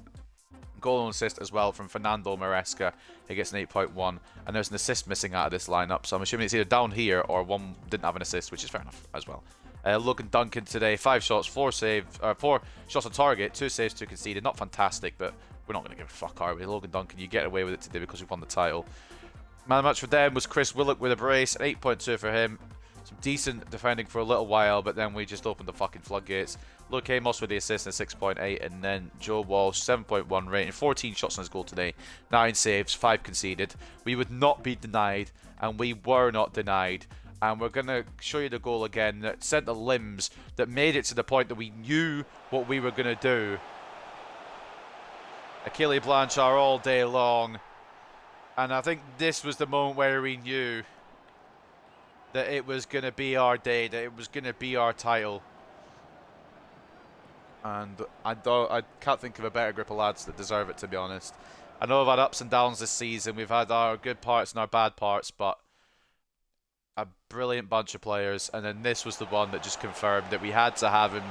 Goal and assist as well from Fernando Maresca. He gets an 8.1. And there's an assist missing out of this lineup. So I'm assuming it's either down here or one didn't have an assist, which is fair enough as well. Logan Duncan today, 5 shots, 4 saves, 4 shots on target, 2 saves, 2 conceded. Not fantastic, but we're not going to give a fuck, are we? Logan Duncan, you get away with it today because we've won the title. Man of the match for them was Chris Willock with a brace, an 8.2 for him. Some decent defending for a little while, but then we just opened the fucking floodgates. Luke Amos with the assist and 6.8, and then Joe Walsh, 7.1 rating, 14 shots on his goal today, 9 saves, 5 conceded. We would not be denied, and we were not denied. And we're going to show you the goal again that sent the limbs, that made it to the point that we knew what we were going to do. Achille Blanchard all day long. And I think this was the moment where we knew that it was going to be our day, that it was going to be our title. And I can't think of a better group of lads that deserve it, to be honest. I know we've had ups and downs this season. We've had our good parts and our bad parts, but a brilliant bunch of players. And then this was the one that just confirmed that we had to have him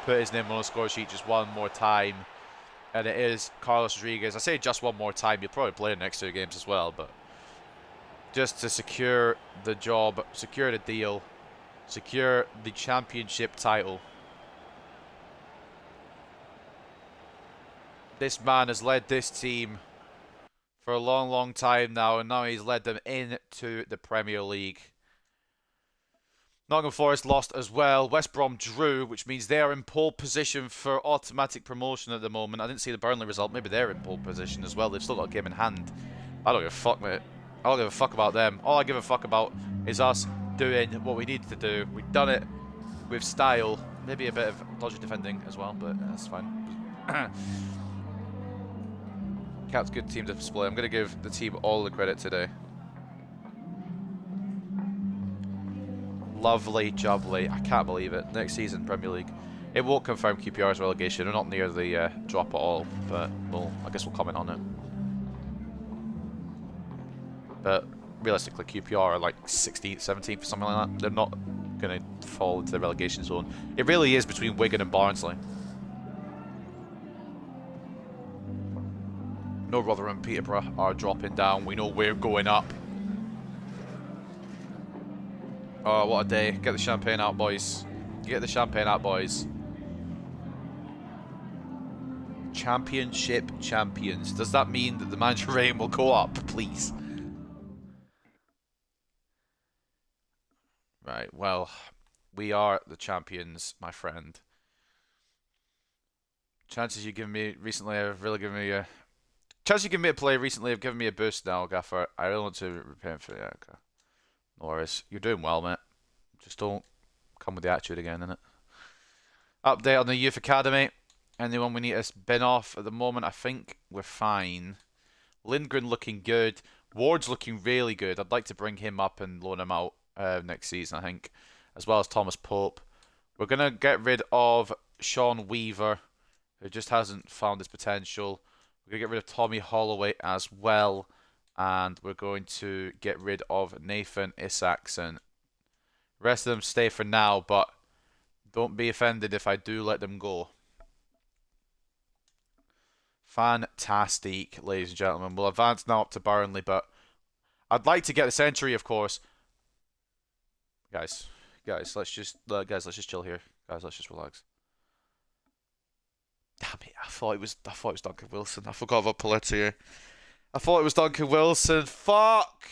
put his name on the score sheet just one more time. And it is Carlos Rodriguez. I say just one more time. You'll probably play the next 2 games as well, but just to secure the job, secure the deal, secure the championship title. This man has led this team for a long, long time now, and now he's led them into the Premier League. Nottingham Forest lost as well. West Brom drew, which means they are in pole position for automatic promotion at the moment. I didn't see the Burnley result. Maybe they're in pole position as well. They've still got a game in hand. I don't give a fuck, mate. I don't give a fuck about them. All I give a fuck about is us doing what we need to do. We've done it with style. Maybe a bit of dodgy defending as well, but that's fine. Cat's good team display. I'm going to give the team all the credit today. Lovely jubbly. I can't believe it. Next season, Premier League. It won't confirm QPR's relegation. We're not near the drop at all, but I guess we'll comment on it. But realistically, QPR are like 16th, 17th, something like that. They're not going to fall into the relegation zone. It really is between Wigan and Barnsley. No, Rotherham, Peterborough are dropping down. We know we're going up. Oh, what a day. Get the champagne out, boys. Get the champagne out, boys. Championship champions. Does that mean that the manager reign will go up, please? Right, well, we are the champions, my friend. Chances you give me recently have really given me a... Chances you give me a play recently have given me a boost now, Gaffer. I really want to repay for it. Yeah, okay. No worries. You're doing well, mate. Just don't come with the attitude again, innit? Update on the Youth Academy. Anyone we need to bin off at the moment? I think we're fine. Lindgren looking good. Ward's looking really good. I'd like to bring him up and loan him out next season, I think. As well as Thomas Pope. We're going to get rid of Sean Weaver, who just hasn't found his potential. We're going to get rid of Tommy Holloway as well. And we're going to get rid of Nathan Isaacson. The rest of them stay for now, but don't be offended if I do let them go. Fantastic, ladies and gentlemen. We'll advance now up to Burnley, but I'd like to get the century, of course. Guys, let's just chill here. Guys, let's just relax. Damn it! I thought it was Duncan Wilson. I forgot about Pelletier. I thought it was Duncan Wilson. Fuck!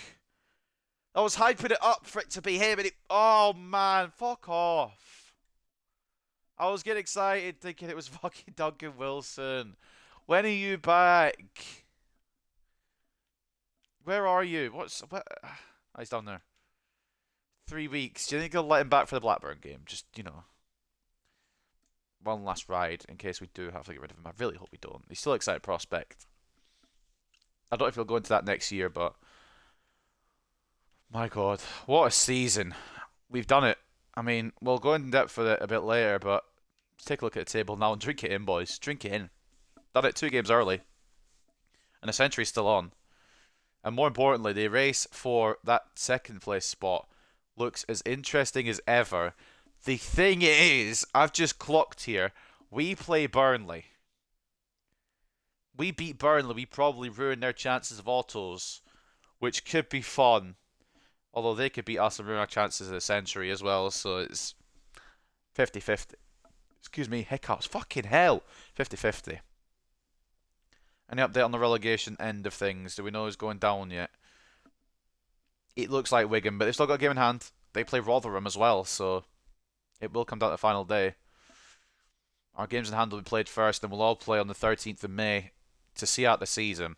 I was hyping it up for it to be him, and oh man, fuck off! I was getting excited thinking it was fucking Duncan Wilson. When are you back? Where are you? What? Oh, he's down there. 3 weeks. Do you think they'll let him back for the Blackburn game? Just, you know, one last ride in case we do have to get rid of him. I really hope we don't. He's still an exciting prospect. I don't know if he'll go into that next year, but my God, what a season. We've done it. I mean, we'll go in depth for it a bit later, but let's take a look at the table now and drink it in, boys. Drink it in. Done it 2 games early. And the century's still on. And more importantly, the race for that second place spot looks as interesting as ever. The thing is, I've just clocked here, we play Burnley. We beat Burnley, we probably ruin their chances of autos, which could be fun. Although they could beat us and ruin our chances of the century as well, so it's 50-50. Excuse me, hiccups. Fucking hell. 50-50. Any update on the relegation end of things? Do we know who's going down yet? It looks like Wigan, but they've still got a game in hand. They play Rotherham as well, so it will come down to the final day. Our games in hand will be played first, and we'll all play on the 13th of May to see out the season.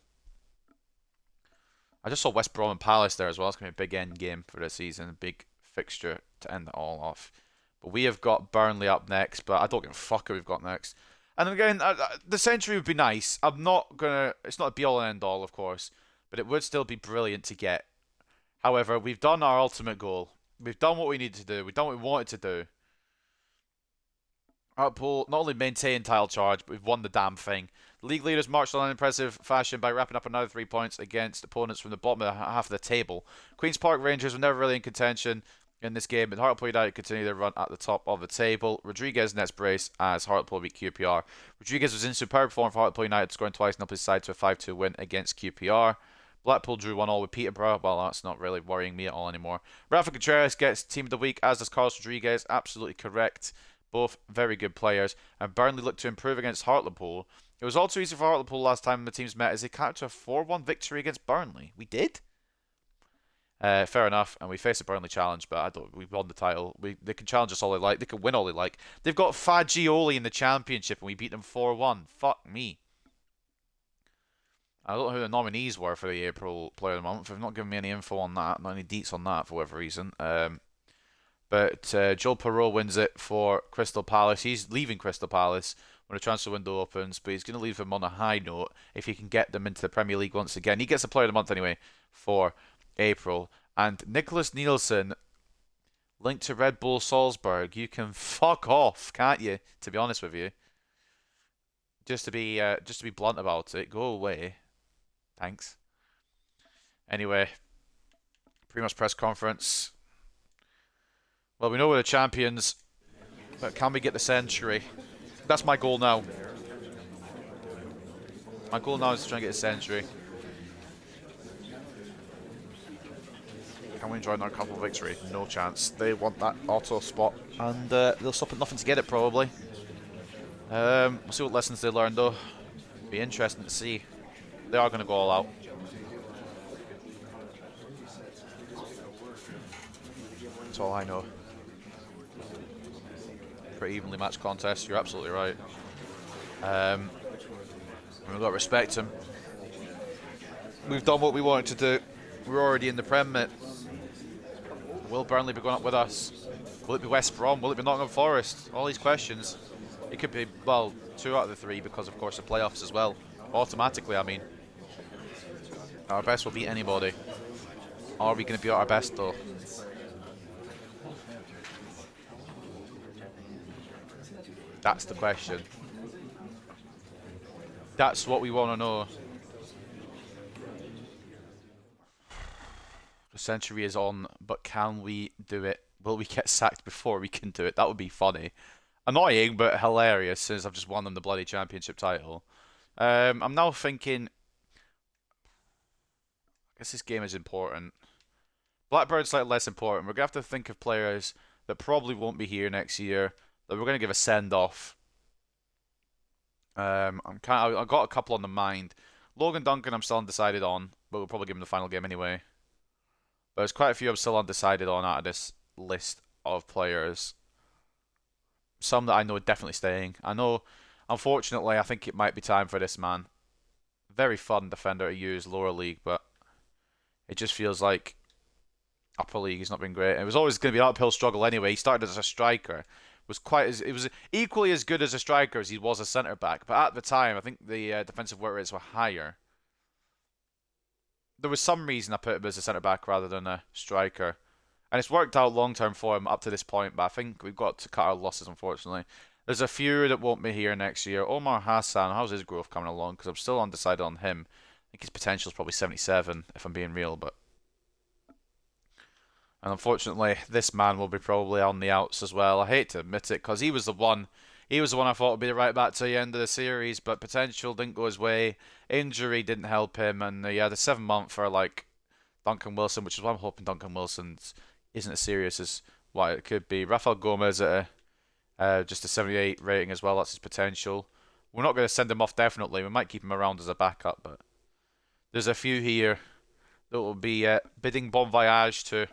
I just saw West Brom and Palace there as well. It's going to be a big end game for the season, a big fixture to end it all off. But we have got Burnley up next, but I don't give a fuck who we've got next. And again, the century would be nice. I'm not gonna. It's not a be all and end all, of course, but it would still be brilliant to get. However, we've done our ultimate goal. We've done what we needed to do. We've done what we wanted to do. Hartlepool not only maintained title charge, but we've won the damn thing. The league leaders marched on in impressive fashion by wrapping up another 3 points against opponents from the bottom of half of the table. Queen's Park Rangers were never really in contention in this game, but Hartlepool United continue their run at the top of the table. Rodriguez nets brace as Hartlepool beat QPR. Rodriguez was in superb form for Hartlepool United, scoring twice and up his side to a 5-2 win against QPR. Blackpool drew 1-1 with Peterborough. Well, that's not really worrying me at all anymore. Rafa Contreras gets Team of the Week, as does Carlos Rodriguez. Absolutely correct. Both very good players. And Burnley looked to improve against Hartlepool. It was all too easy for Hartlepool last time the teams met as they captured a 4-1 victory against Burnley. We did? Fair enough. And we faced a Burnley challenge, but we won the title. They can challenge us all they like. They can win all they like. They've got Fagioli in the championship and we beat them 4-1. Fuck me. I don't know who the nominees were for the April Player of the Month. They've not given me any info on that. Not any deets on that for whatever reason. But Joel Perreault wins it for Crystal Palace. He's leaving Crystal Palace when the transfer window opens, but he's going to leave them on a high note if he can get them into the Premier League once again. He gets the Player of the Month anyway for April. And Nicholas Nielsen, linked to Red Bull Salzburg. You can fuck off, can't you? To be honest with you, just to be blunt about it, go away. Thanks. Anyway, Primo's press conference. Well, we know we're the champions, but can we get the century? That's my goal now. My goal now is to try and get a century. Can we enjoy another couple victory? No chance. They want that auto spot, and they'll stop at nothing to get it, probably. We'll see what lessons they learn, though. Be interesting to see. They are going to go all out. That's all I know. Pretty evenly matched contest. You're absolutely right. We've got to respect him. We've done what we wanted to do. We're already in the Prem, mate. Will Burnley be going up with us? Will it be West Brom? Will it be Nottingham Forest? All these questions. It could be, well, 2 out of the 3 because, of course, the playoffs as well. Automatically, I mean. Our best will beat anybody. Are we going to be at our best, though? That's the question. That's what we want to know. The century is on, but can we do it? Will we get sacked before we can do it? That would be funny. Annoying, but hilarious, since I've just won them the bloody championship title. I'm now thinking... I guess this game is important. Blackburn's slightly less important. We're going to have to think of players that probably won't be here next year, that we're going to give a send-off. I've got a couple on the mind. Logan Duncan I'm still undecided on, but we'll probably give him the final game anyway. But there's quite a few I'm still undecided on out of this list of players. Some that I know are definitely staying. I know, unfortunately, I think it might be time for this man. Very fun defender to use, lower league, but it just feels like upper league has not been great. It was always going to be an uphill struggle anyway. He started as a striker. It was equally as good as a striker as he was a centre back, but at the time I think the defensive work rates were higher. There was some reason I put him as a centre back rather than a striker, and it's worked out long term for him up to this point. But I think we've got to cut our losses, unfortunately. There's a few that won't be here next year. Omar Hassan, how's his growth coming along? Because I'm still undecided on him. I think his potential is probably 77 if I'm being real, but. And unfortunately, this man will be probably on the outs as well. I hate to admit it, because he was the one I thought would be the right back to the end of the series, but potential didn't go his way. Injury didn't help him, and he had a 7-month for like Duncan Wilson, which is why I'm hoping Duncan Wilson isn't as serious as what it could be. Rafael Gomez at just a 78 rating as well. That's his potential. We're not going to send him off definitely. We might keep him around as a backup, but there's a few here that will be bidding bon voyage to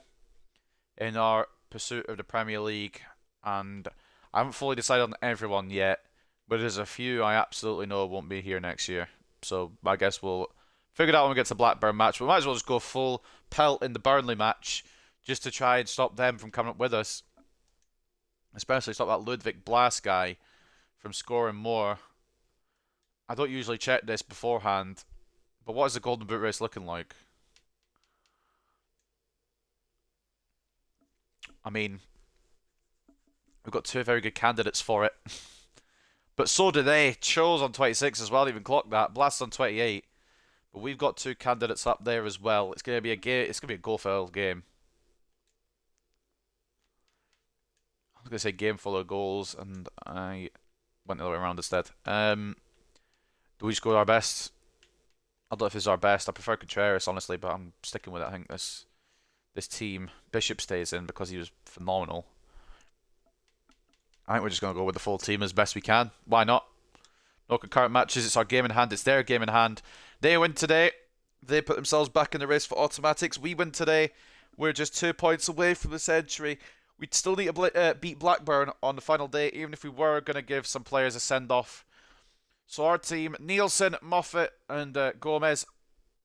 in our pursuit of the Premier League, and I haven't fully decided on everyone yet, but there's a few I absolutely know won't be here next year. So I guess we'll figure it out when we get to the Blackburn match. We might as well just go full pelt in the Burnley match, just to try and stop them from coming up with us. Especially stop that Ludwig Blas guy from scoring more. I don't usually check this beforehand, but what is the Golden Boot race looking like? I mean, we've got two very good candidates for it. But so do they. Cho's on 26 as well, even clocked that. Blast on 28. But we've got two candidates up there as well. It's gonna be a game. It's gonna be a goal-full game. I was gonna say game full of goals, and I went the other way around instead. Do we just go with our best? I don't know if this is our best. I prefer Contreras, honestly, but I'm sticking with it. I think this team, Bishop stays in because he was phenomenal. I think we're just going to go with the full team as best we can. Why not? No concurrent matches. It's our game in hand. It's their game in hand. They win today. They put themselves back in the race for automatics. We win today. We're just 2 points away from the century. We'd still need to beat Blackburn on the final day, even if we were going to give some players a send-off. So our team, Nielsen, Moffat, and Gomez.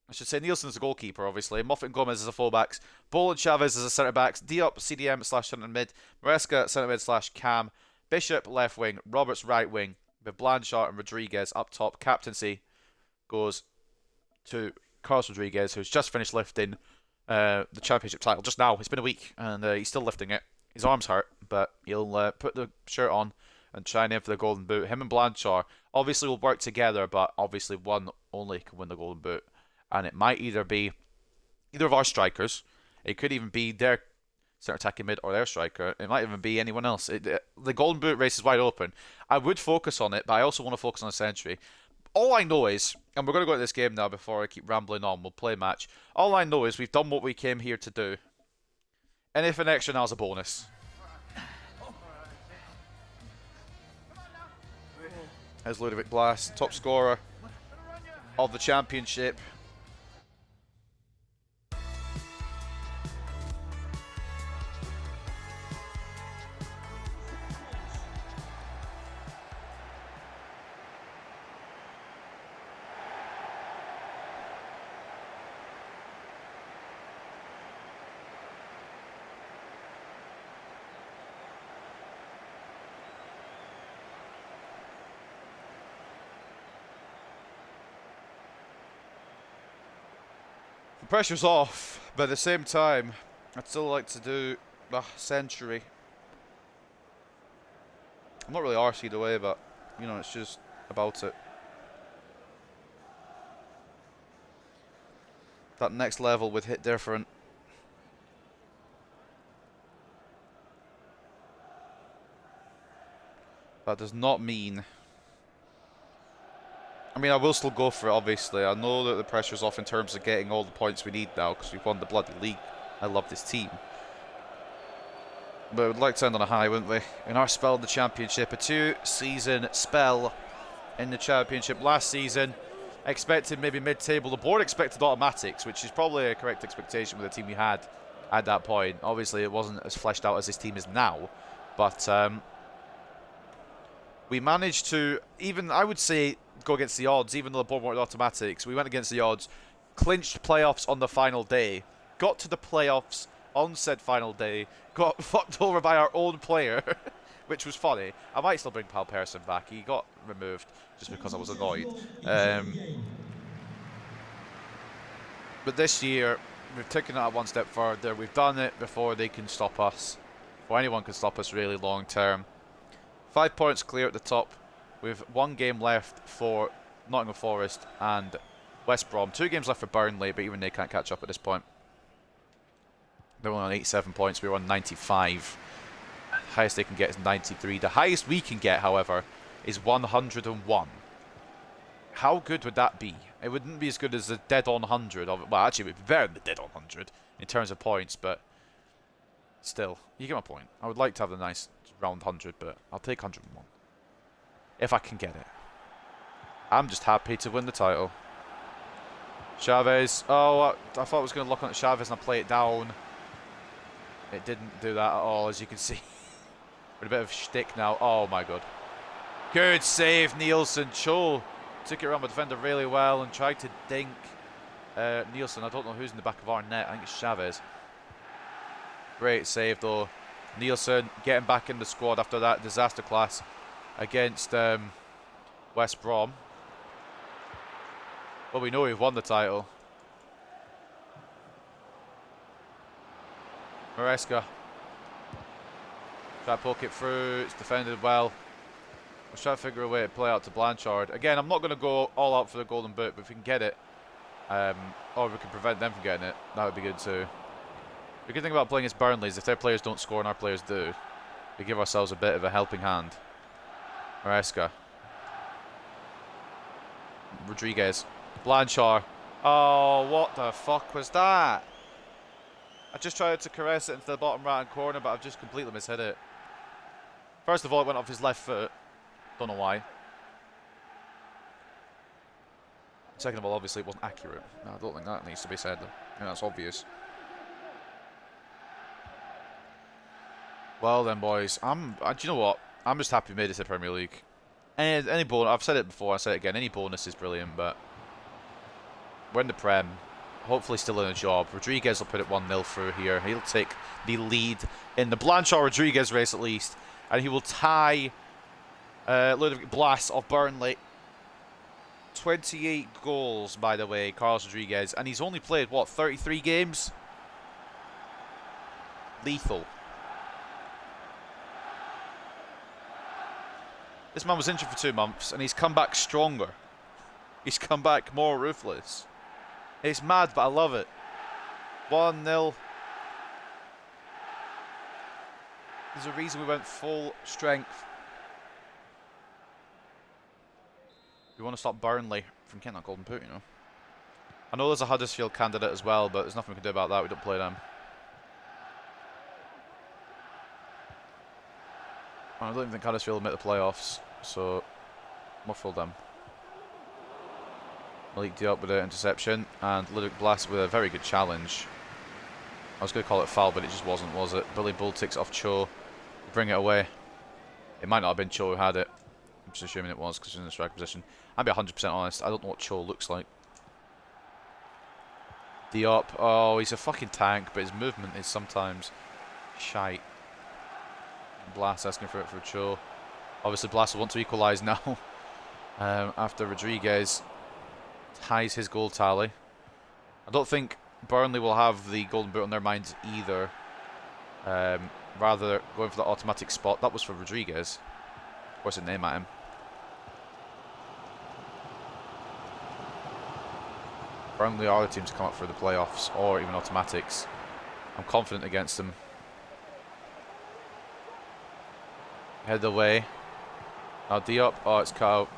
I should say Nielsen is the goalkeeper, obviously. Moffat and Gomez as the fullbacks. Bol and Chavez as the centre-backs. Diop, CDM / centre mid. Maresca, centre mid / cam. Bishop, left wing. Roberts, right wing. With Blanchard and Rodriguez up top. Captaincy goes to Carlos Rodriguez, who's just finished lifting the championship title just now. It's been a week, and he's still lifting it. His arm's hurt, but he'll put the shirt on and try and aim for the golden boot. Him and Blanchard obviously will work together, but obviously one only can win the golden boot. And it might either be either of our strikers. It could even be their centre attacking mid or their striker. It might even be anyone else. The golden boot race is wide open. I would focus on it, but I also want to focus on the century. All I know is, and we're going to go to this game now before I keep rambling on, we'll play a match. All I know is we've done what we came here to do. Anything extra now is a bonus. There's Ludovic Blas, top scorer of the championship. The pressure's off, but at the same time, I'd still like to do the century. I'm not really arsed either way, but, you know, it's just about it. That next level would hit different. That does not mean... I mean, I will still go for it, obviously. I know that the pressure's off in terms of getting all the points we need now, because we've won the bloody league. I love this team. But we'd like to end on a high, wouldn't we? In our spell in the championship, a 2-season spell in the championship. Last season, expected maybe mid-table. The board expected automatics, which is probably a correct expectation with the team we had at that point. Obviously, it wasn't as fleshed out as this team is now. But we managed to, even, I would say, go against the odds, even though the board weren't automatics. We went against the odds, clinched playoffs on the final day, got to the playoffs on said final day, got fucked over by our own player, which was funny. I might still bring Pal Person back. He got removed just because I was annoyed. But this year, we've taken it one step further. We've done it before they can stop us, before anyone can stop us really long term. 5 points clear at the top, with one game left for Nottingham Forest and West Brom. 2 games left for Burnley, but even they can't catch up at this point. They're only on 87 points. We're on 95. Highest they can get is 93. The highest we can get, however, is 101. How good would that be? It wouldn't be as good as the dead-on 100. Well, actually, it would be better than the dead-on 100 in terms of points, but still, you get my point. I would like to have the nice round 100, but I'll take 101. If I can get it. I'm just happy to win the title. Chavez. Oh, I thought I was going to lock on Chavez and I play it down. It didn't do that at all, as you can see. With a bit of shtick now. Oh my god. Good save, Nielsen. Cho took it around the defender really well and tried to dink Nielsen. I don't know who's in the back of our net. I think it's Chavez. Great save though. Nielsen getting back in the squad after that disaster class against West Brom. Well, we know we've won the title. Maresca. Try to poke it through. It's defended well. Let's try to figure a way to play out to Blanchard. Again, I'm not going to go all out for the golden boot, but if we can get it, or we can prevent them from getting it, that would be good too. The good thing about playing against Burnley is if their players don't score and our players do, we give ourselves a bit of a helping hand. Maresca. Rodriguez. Blanchard. Oh, what the fuck was that? I just tried to caress it into the bottom right hand corner, but I've just completely mishit it. First of all, it went off his left foot. Don't know why. Second of all, obviously it wasn't accurate. No, I don't think that needs to be said. I think that's obvious. Well then, boys. Do you know what? I'm just happy we made it to the Premier League. Any bonus, I've said it before, I'll say it again. Any bonus is brilliant, but we're in the Prem. Hopefully still in a job. Rodriguez will put it 1-0 through here. He'll take the lead in the Blanchard-Rodriguez race at least. And he will tie Ludovic Blas of Burnley. 28 goals, by the way, Carlos Rodriguez. And he's only played, what, 33 games? Lethal. This man was injured for 2 months, and he's come back stronger. He's come back more ruthless. It's mad, but I love it. 1-0. There's a reason we went full strength. We want to stop Burnley from getting that golden boot, you know. I know there's a Huddersfield candidate as well, but there's nothing we can do about that. We don't play them. I don't even think Huddersfield will make the playoffs, so muffle them. Malik Diop with an interception, and Ludovic Blas with a very good challenge. I was going to call it a foul, but it just wasn't, was it? Billy Bull takes it off Cho. Bring it away. It might not have been Cho who had it. I'm just assuming it was because he's in the strike position. I'll be 100% honest. I don't know what Cho looks like. Diop. Oh, he's a fucking tank, but his movement is sometimes shite. Blas asking for it for Cho. Obviously, Blas will want to equalise now. After Rodriguez ties his goal tally. I don't think Burnley will have the golden boot on their minds either. Rather going for the automatic spot. That was for Rodriguez. Of course, a name at him. Burnley are the team to come up for the playoffs or even automatics. I'm confident against them. Head away. Now Diop. Oh, it's cut out.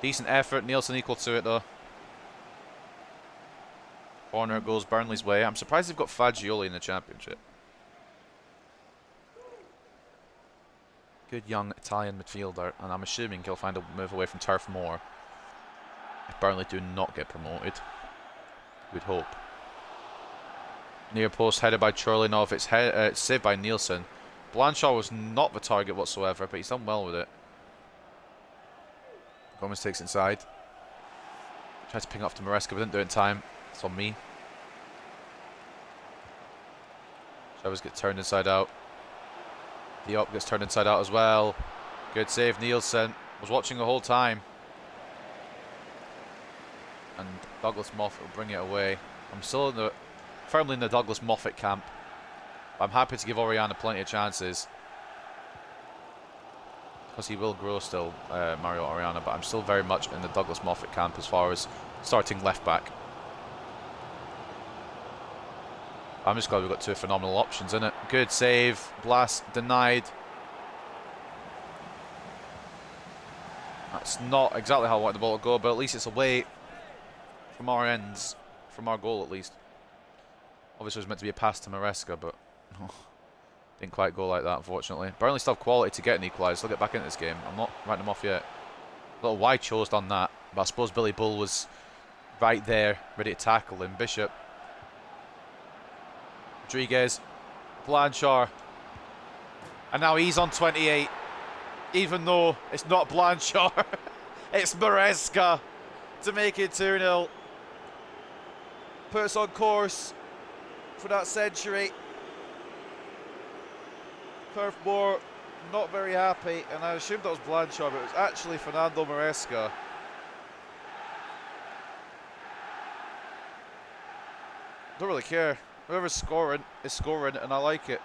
Decent effort. Nielsen equal to it though. Corner goes Burnley's way. I'm surprised they've got Fagioli in the Championship. Good young Italian midfielder, and I'm assuming he'll find a move away from Turf Moor if Burnley do not get promoted. We'd hope. Near post headed by Chorlinov. It's saved by Nielsen. Blanchard was not the target whatsoever, but he's done well with it. Gomez takes it inside. Tries to ping off to Maresca, but didn't do it in time. It's on me. Chavez gets turned inside out. Diop gets turned inside out as well. Good save, Nielsen. Was watching the whole time. And Douglas Moffat will bring it away. I'm still firmly in the Douglas Moffat camp. I'm happy to give Oriana plenty of chances. Because he will grow still, Mario Oriana. But I'm still very much in the Douglas Moffat camp as far as starting left back. I'm just glad we've got 2 phenomenal options in it. Good save. Blast denied. That's not exactly how I wanted the ball to go, but at least it's away from our ends. From our goal, at least. Obviously, it was meant to be a pass to Maresca, but didn't quite go like that, unfortunately. Burnley still have quality to get an equaliser. They'll get back into this game. I'm not writing them off yet. I don't know why Cho's done that, but I suppose Billy Bull was right there, ready to tackle him. Bishop. Rodriguez, Blanchard, and now he's on 28, even though it's not Blanchard, it's Maresca to make it 2-0. Put us on course for that century. Turf Moor not very happy, and I assumed that was Blanchard, but it was actually Fernando Maresca. Don't really care. Whoever's scoring is scoring, and I like it.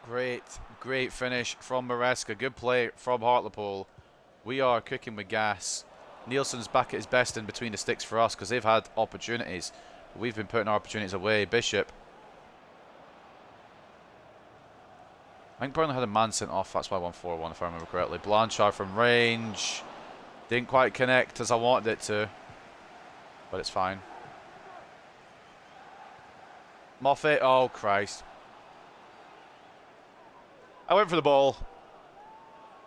Great finish from Maresca. Good play from Hartlepool. We are cooking with gas. Nielsen's back at his best in between the sticks for us because they've had opportunities. But we've been putting our opportunities away. Bishop. I think Burnley had a man sent off. That's why I won 4-1 if I remember correctly. Blanchard from range. Didn't quite connect as I wanted it to. But it's fine. Moffat. Oh, Christ. I went for the ball.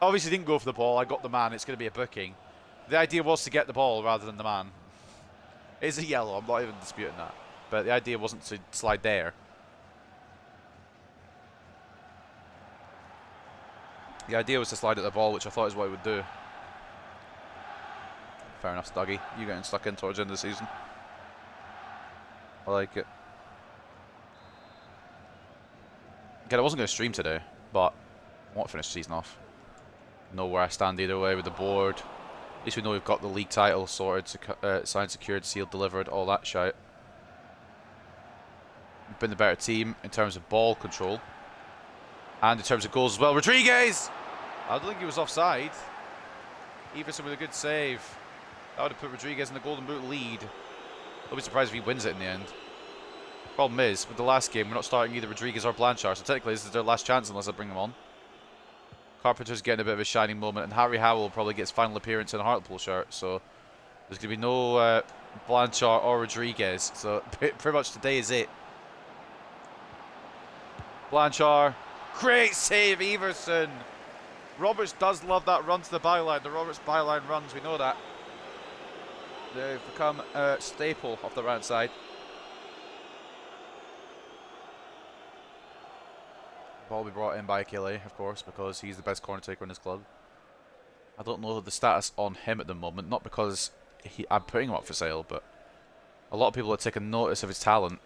Obviously didn't go for the ball. I got the man. It's going to be a booking. The idea was to get the ball rather than the man. It's a yellow. I'm not even disputing that. But the idea wasn't to slide there. The idea was to slide at the ball, which I thought is what it would do. Fair enough, Dougie. You getting stuck in towards the end of the season. I like it. Again, I wasn't going to stream today, but I want to finish the season off. Know where I stand either way with the board. At least we know we've got the league title sorted, signed, secured, sealed, delivered, all that shit. We've been the better team in terms of ball control. And in terms of goals as well. Rodriguez! I don't think he was offside. Everson with a good save. That would have put Rodriguez in the Golden Boot lead. I'll be surprised if he wins it in the end. Problem is, with the last game, we're not starting either Rodriguez or Blanchard, so technically this is their last chance unless I bring them on. Carpenter's getting a bit of a shining moment, and Harry Howell will probably get his final appearance in a Hartlepool shirt, so there's going to be no Blanchard or Rodriguez, so pretty much today is it. Blanchard, great save, Everson. Roberts does love that run to the byline, the Roberts byline runs, we know that. They've become a staple off the right side. Ball will be brought in by Kelly, of course, because he's the best corner taker in this club. I don't know the status on him at the moment, not because I'm putting him up for sale, but a lot of people are taking notice of his talent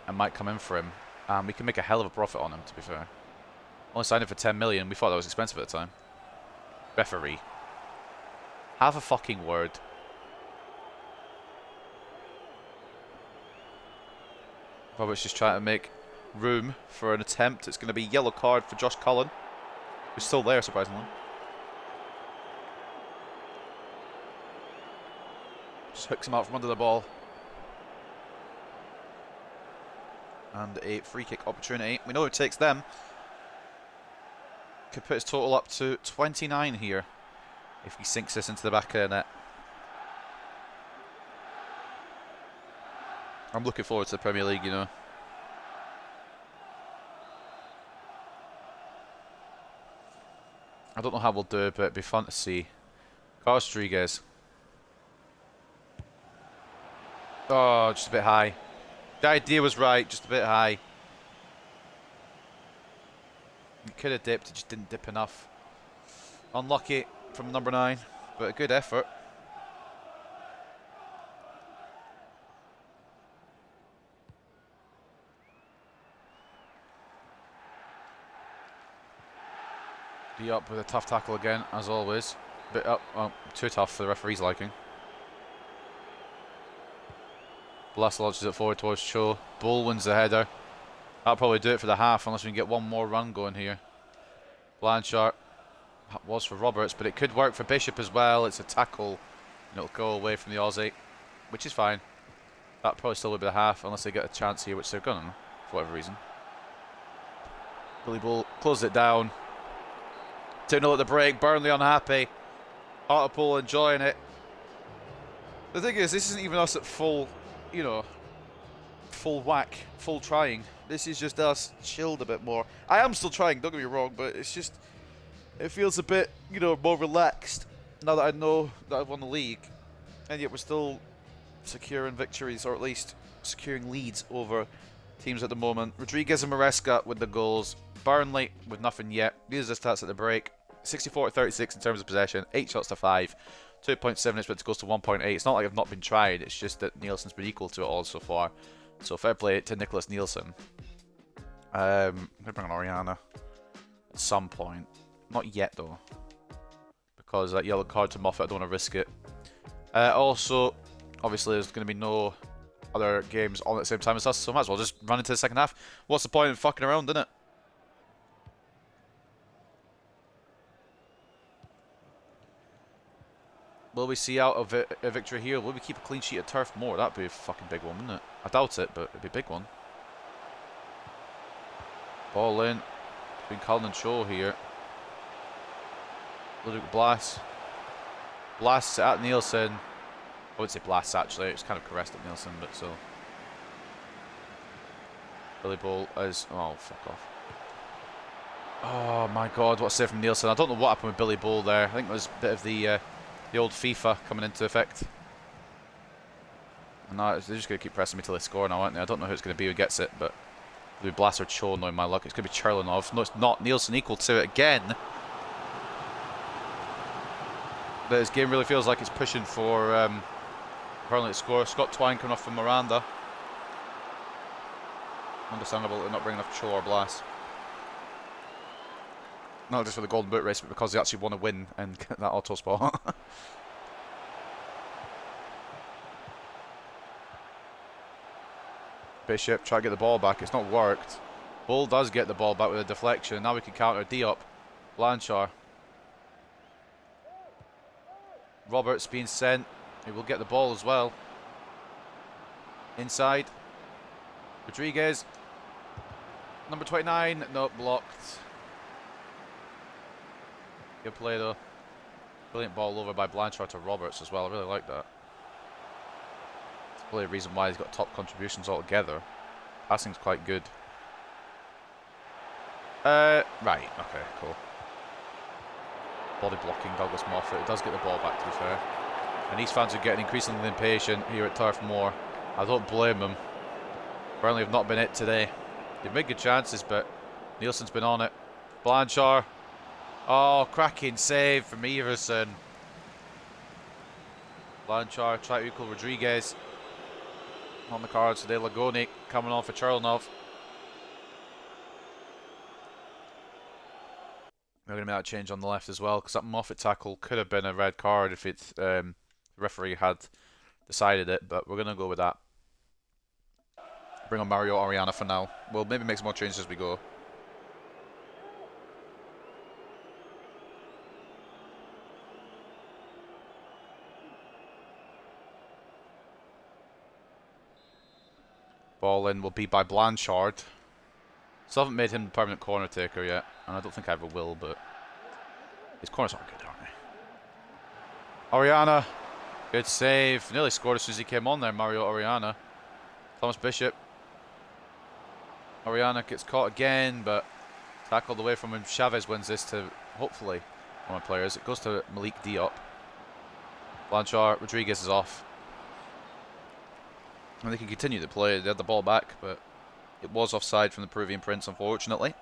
and might come in for him. And we can make a hell of a profit on him, to be fair. Only signed him for 10 million. We thought that was expensive at the time. Referee. Have a fucking word. Robert's just trying to make room for an attempt. It's going to be yellow card for Josh Cullen, who's still there, surprisingly. Just hooks him out from under the ball. And a free kick opportunity. We know who takes them. Could put his total up to 29 here if he sinks this into the back of the net. I'm looking forward to the Premier League, you know. I don't know how we'll do it, but it'd be fun to see. Carlos Rodriguez. Oh, just a bit high. The idea was right, just a bit high. It could have dipped, it just didn't dip enough. Unlucky from number 9, but a good effort. Be up with a tough tackle again, as always. Bit up, too tough for the referee's liking. Blast launches it forward towards Cho. Bull wins the header. That'll probably do it for the half, unless we can get one more run going here. Blanchard was for Roberts, but it could work for Bishop as well. It's a tackle, and it'll go away from the Aussie, which is fine. That probably still would be the half, unless they get a chance here, which they're gonna, for whatever reason. Billy Bull closes it down. 2-0 at the break. Burnley unhappy. Hartlepool enjoying it. The thing is, this isn't even us at full, you know, full whack, full trying. This is just us chilled a bit more. I am still trying, don't get me wrong, but it's just, it feels a bit, you know, more relaxed now that I know that I've won the league. And yet we're still securing victories, or at least securing leads over teams at the moment. Rodriguez and Maresca with the goals. Burnley with nothing yet. These are the stats at the break. 64-36 in terms of possession. 8 shots to 5. 2.7 expected goals to 1.8. It's not like I've not been trying. It's just that Nielsen's been equal to it all so far. So fair play to Nicholas Nielsen. I'm going to bring on Oriana at some point. Not yet though. Because that yellow card to Moffat, I don't want to risk it. Also, obviously there's going to be no other games on at the same time as us, so I might as well just run into the second half. What's the point in fucking around, isn't it? Will we see out of a victory here? Will we keep a clean sheet at Turf Moor? That'd be a fucking big one, wouldn't it? I doubt it, but it'd be a big one. Ball in between Cullen and Shaw here. Ludwig Blas. Blasts at Nielsen. I would say blasts actually. It's kind of caressed at Nielsen, but still. Billy Ball is. Oh, fuck off. Oh my god, what a save from Nielsen. I don't know what happened with Billy Ball there. I think it was a bit of the old FIFA coming into effect. And now they're just going to keep pressing me till they score now, aren't they? I don't know who it's going to be who gets it, but it'll be Blass or Cho, knowing my luck. It's going to be Cherlinov. No, it's not. Nielsen equal to it again. But this game really feels like it's pushing for Burnley to score. Scott Twine coming off from Miranda. Understandable they're not bringing enough Cho or Blass. Not just for the Golden Boot race, but because they actually want to win and get that auto spot. Bishop try to get the ball back. It's not worked. Bull does get the ball back with a deflection. Now we can counter Diop. Blanchard. Roberts being sent. He will get the ball as well. Inside. Rodriguez. Number 29. Nope, blocked. Good play though. Brilliant ball over by Blanchard to Roberts as well. I really like that. It's probably a reason why he's got top contributions altogether. Passing's quite good. Right, okay, cool. Body blocking Douglas Moffat. It does get the ball back, to be fair. And these fans are getting increasingly impatient here at Turf Moor. I don't blame them. Burnley have not been it today. They've made good chances, but Nielsen's been on it. Blanchard. Oh, cracking save from Everson. Blanchard try to equal Rodriguez. On the cards today, Lagoni coming on for Cherlinov. We're going to make that change on the left as well, because that Moffat tackle could have been a red card if the referee had decided it, but we're going to go with that. Bring on Mario Oriana for now. We'll maybe make some more changes as we go. Ball in will be by Blanchard. Still haven't made him the permanent corner taker yet, and I don't think I ever will, but his corners aren't good, aren't they? Oriana, good save. Nearly scored as soon as he came on there, Mario Oriana. Thomas Bishop. Oriana gets caught again, but tackled away from him. Chavez wins this to, hopefully, one of my players. It goes to Malik Diop. Blanchard, Rodriguez is off. And they can continue to play. They had the ball back, but it was offside from the Peruvian Prince, unfortunately.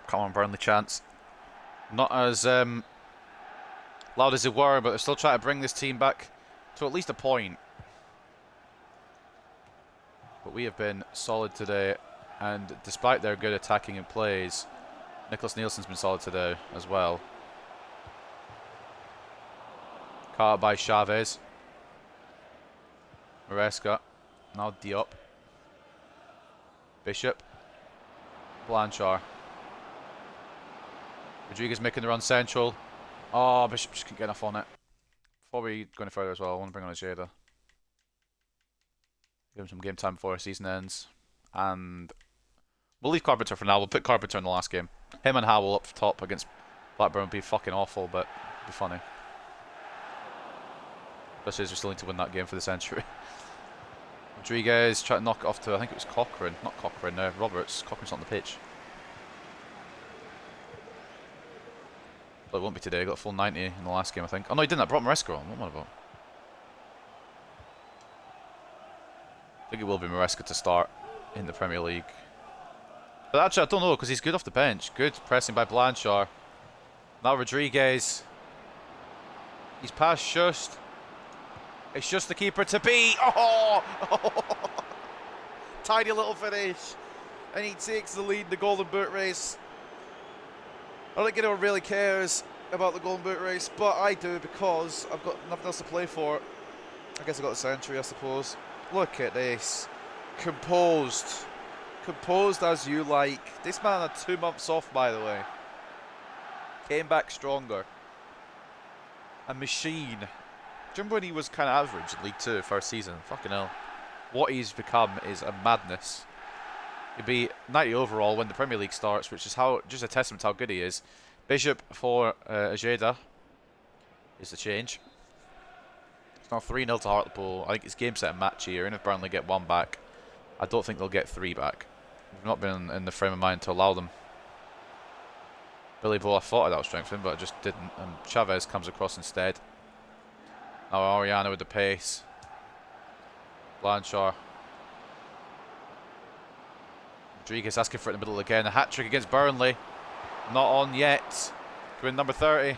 Come on, Burnley chance. Not as loud as they were, but they're still trying to bring this team back to at least a point. But we have been solid today, and despite their good attacking and plays, Nicholas Nielsen's been solid today as well. Caught by Chavez. Maresca. Now Diop. Bishop. Blanchard. Rodriguez making the run central. Oh, Bishop just couldn't get enough on it. Before we go any further as well, I want to bring on Ajeda. Give him some game time before our season ends. And we'll leave Carpenter for now. We'll put Carpenter in the last game. Him and Howell up top against Blackburn would be fucking awful, but it'd be funny. Especially as we still need to win that game for the century. Rodriguez trying to knock it off to, I think it was Cochrane. Not Cochrane, Roberts. Cochrane's on the pitch. But it won't be today. He got a full 90 in the last game, I think. Oh no, he didn't. I brought Maresca on. What am I about? I think it will be Maresca to start in the Premier League. But actually, I don't know, because he's good off the bench. Good pressing by Blanchard. Now Rodriguez. He's past Just. It's just the keeper to beat. Oh! Tiny little finish. And he takes the lead in the Golden Boot race. I don't think anyone really cares about the Golden Boot race, but I do because I've got nothing else to play for. I guess I got the century, I suppose. Look at this. Composed. composed as you like. This man had 2 months off, by the way. Came back stronger. A machine. Do you remember when he was kind of average in League 2 first season? Fucking hell. What he's become is a madness. He'd be 90 overall when the Premier League starts, which is just a testament to how good he is. Bishop for Ojeda is the change. It's now 3-0 to Hartlepool. I think it's game, set and match here, and if Burnley get 1 back, I don't think they'll get 3 back. We've not been in the frame of mind to allow them. Billy Bull, I thought that was strengthened, but I just didn't. And Chavez comes across instead. Now Ariana with the pace. Blanchard. Rodriguez asking for it in the middle again. A hat-trick against Burnley. Not on yet. Win number 30.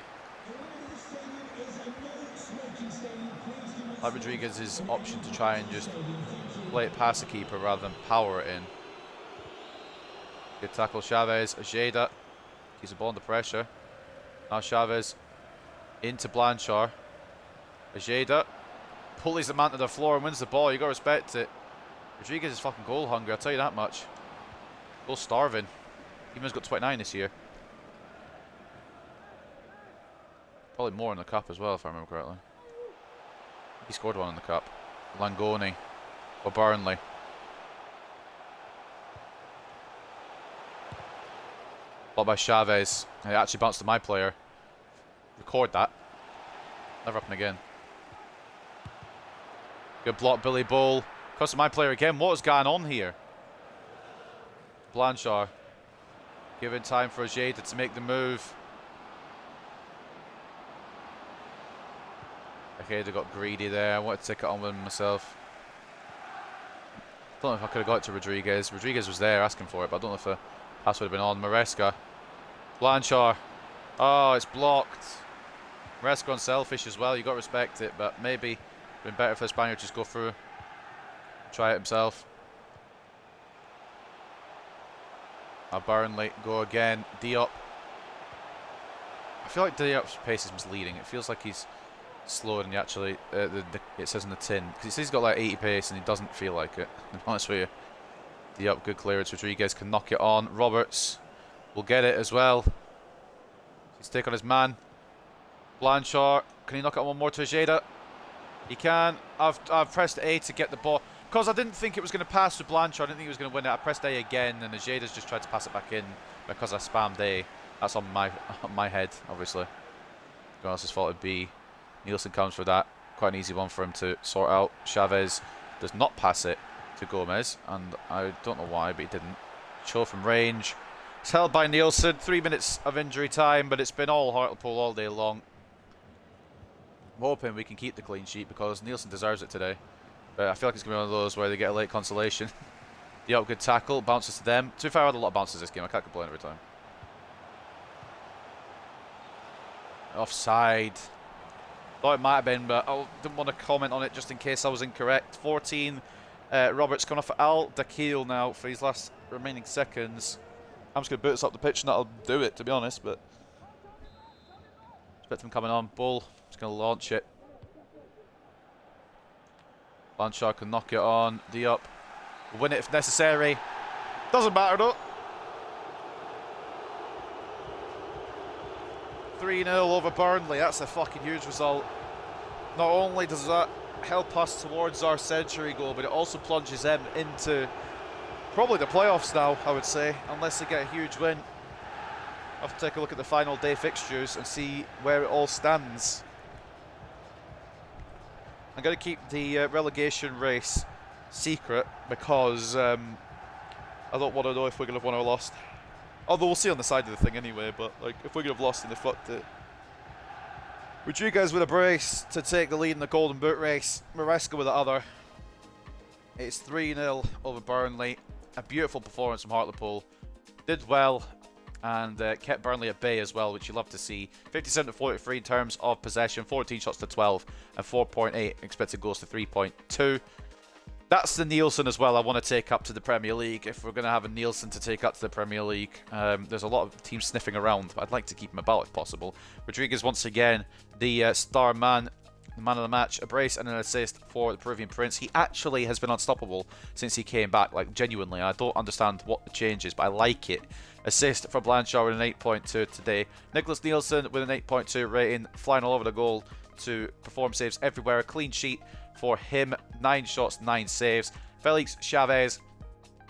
Like Rodriguez's option to try and just play it past the keeper rather than power it in. Good tackle, Chavez. Ojeda keeps the ball under pressure. Now Chavez into Blanchard. Ojeda pulleys the man to the floor and wins the ball. You got to respect it. Rodriguez is fucking goal hungry, I'll tell you that much. Goal starving. Even has got 29 this year. Probably more in the cup as well, if I remember correctly. He scored 1 in the cup. Langoni for Burnley. Ball by Chavez. It actually bounced to my player. Record that. Never happen again. Good block, Billy Bull. Cross to my player again. What is going on here? Blanchard. Giving time for Ojeda to make the move. Okay, they got greedy there. I wanted to take it on with him myself. Don't know if I could have got it to Rodriguez. Rodriguez was there asking for it, but I don't know if the pass would have been on. Maresca. Blanchard. Oh, it's blocked. Maresca unselfish as well. You got to respect it, but maybe been better for the Spaniard to just go through. Try it himself. Now Burnley go again. Diop. I feel like Diop's pace is misleading. It feels like he's slower than he actually it says in the tin, because he says he's got like 80 pace and he doesn't feel like it. To be honest with you. Diop, good clearance. Rodriguez can knock it on. Roberts will get it as well. He's taking on his man. Blanchard, can he knock it on one more to Ojeda? He can. I've pressed A to get the ball because I didn't think it was going to pass to Blanchard. I didn't think he was going to win it. I pressed A again, and Ojeda's just tried to pass it back in because I spammed A. That's on my head, obviously. Everyone else's fault would be. Nielsen comes for that. Quite an easy one for him to sort out. Chavez does not pass it to Gomez, and I don't know why, but he didn't. Show from range. It's held by Nielsen. 3 minutes of injury time, but it's been all Hartlepool all day long. I'm hoping we can keep the clean sheet because Nielsen deserves it today. But I feel like it's going to be one of those where they get a late consolation. The good tackle. Bounces to them. To be fair, I had a lot of bounces this game. I can't complain every time. Offside. Thought it might have been, but I didn't want to comment on it just in case I was incorrect. 14. Roberts coming off for Al Dakil now for his last remaining seconds. I'm just going to boot us up the pitch and that'll do it, to be honest. But expect him coming on. Bull just going to launch it. Blanchard can knock it on. Diop will win it if necessary. Doesn't matter though. 3-0 over Burnley. That's a fucking huge result. Not only does that help us towards our century goal, but it also plunges them into probably the playoffs now, I would say, unless they get a huge win. I'll have to take a look at the final day fixtures and see where it all stands. I'm going to keep the relegation race secret because I don't want to know if we're going to have won or lost. Although we'll see on the side of the thing anyway, but like if we're going to have lost, then they fucked it. Rodriguez with a brace to take the lead in the Golden Boot race. Maresca with the other. It's 3-0 over Burnley. A beautiful performance from Hartlepool. Did well and kept Burnley at bay as well, which you love to see. 57 to 43 in terms of possession, 14 shots to 12, and 4.8 expected goals to 3.2. That's the Nielsen as well I want to take up to the Premier League. If we're going to have a Nielsen to take up to the Premier League, there's a lot of teams sniffing around, but I'd like to keep him about if possible. Rodriguez once again, the star man. the man of the match, a brace and an assist for the Peruvian Prince. He actually has been unstoppable since he came back, like genuinely. I don't understand what the change is, but I like it. Assist for Blanchard with an 8.2 today. Nicholas Nielsen with an 8.2 rating, flying all over the goal to perform saves everywhere. A clean sheet for him, 9 shots, 9 saves. Felix Chavez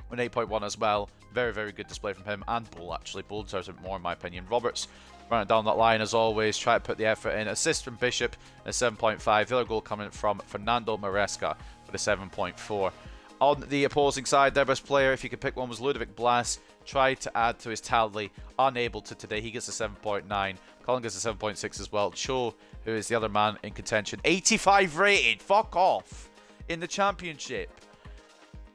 with an 8.1 as well. Very, very good display from him, and Bull actually. Bull deserves it more in my opinion. Roberts running down that line as always, try to put the effort in. Assist from Bishop, a 7.5. The other goal coming from Fernando Maresca with a 7.4. On the opposing side, their best player, if you could pick one, was Ludovic Blas. Tried to add to his tally, unable to today. He gets a 7.9. Colin gets a 7.6 as well. Cho, who is the other man in contention, 85 rated. Fuck off in the championship.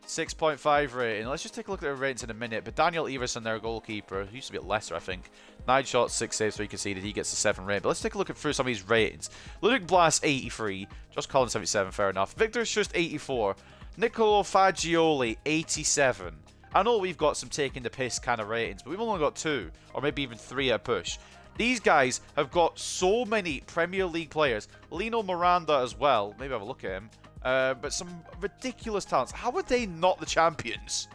6.5 rating. Let's just take a look at their ratings in a minute. But Daniel Everson, their goalkeeper, who used to be at Leicester, I think. 9 shots, 6 saves, 3 conceded. He gets a 7 rating. But let's take a look at through some of these ratings. Ludwig Blas, 83. Josh Collins, 77. Fair enough. Victor Schust, 84. Nicolo Fagioli, 87. I know we've got some taking the piss kind of ratings, but we've only got 2, or maybe even 3 at a push. These guys have got so many Premier League players. Lino Miranda as well. Maybe have a look at him. But some ridiculous talents. How are they not the champions?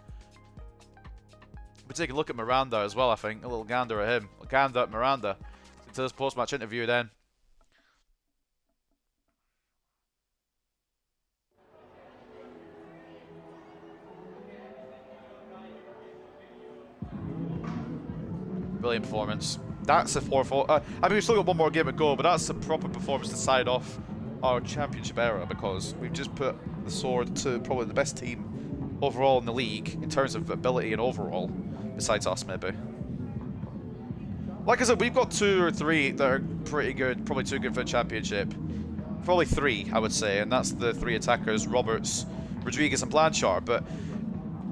We'll take a look at Miranda as well, I think. A little gander at him. A gander at Miranda. Into this post-match interview then. Brilliant performance. That's a 4-4. I mean, we've still got one more game to go, but that's a proper performance to side off our championship era, because we've just put the sword to probably the best team overall in the league in terms of ability and overall, besides us maybe. Like I said, we've got 2 or 3 that are pretty good, probably too good for the championship. Probably 3, I would say, and that's the 3 attackers, Roberts, Rodriguez and Blanchard. But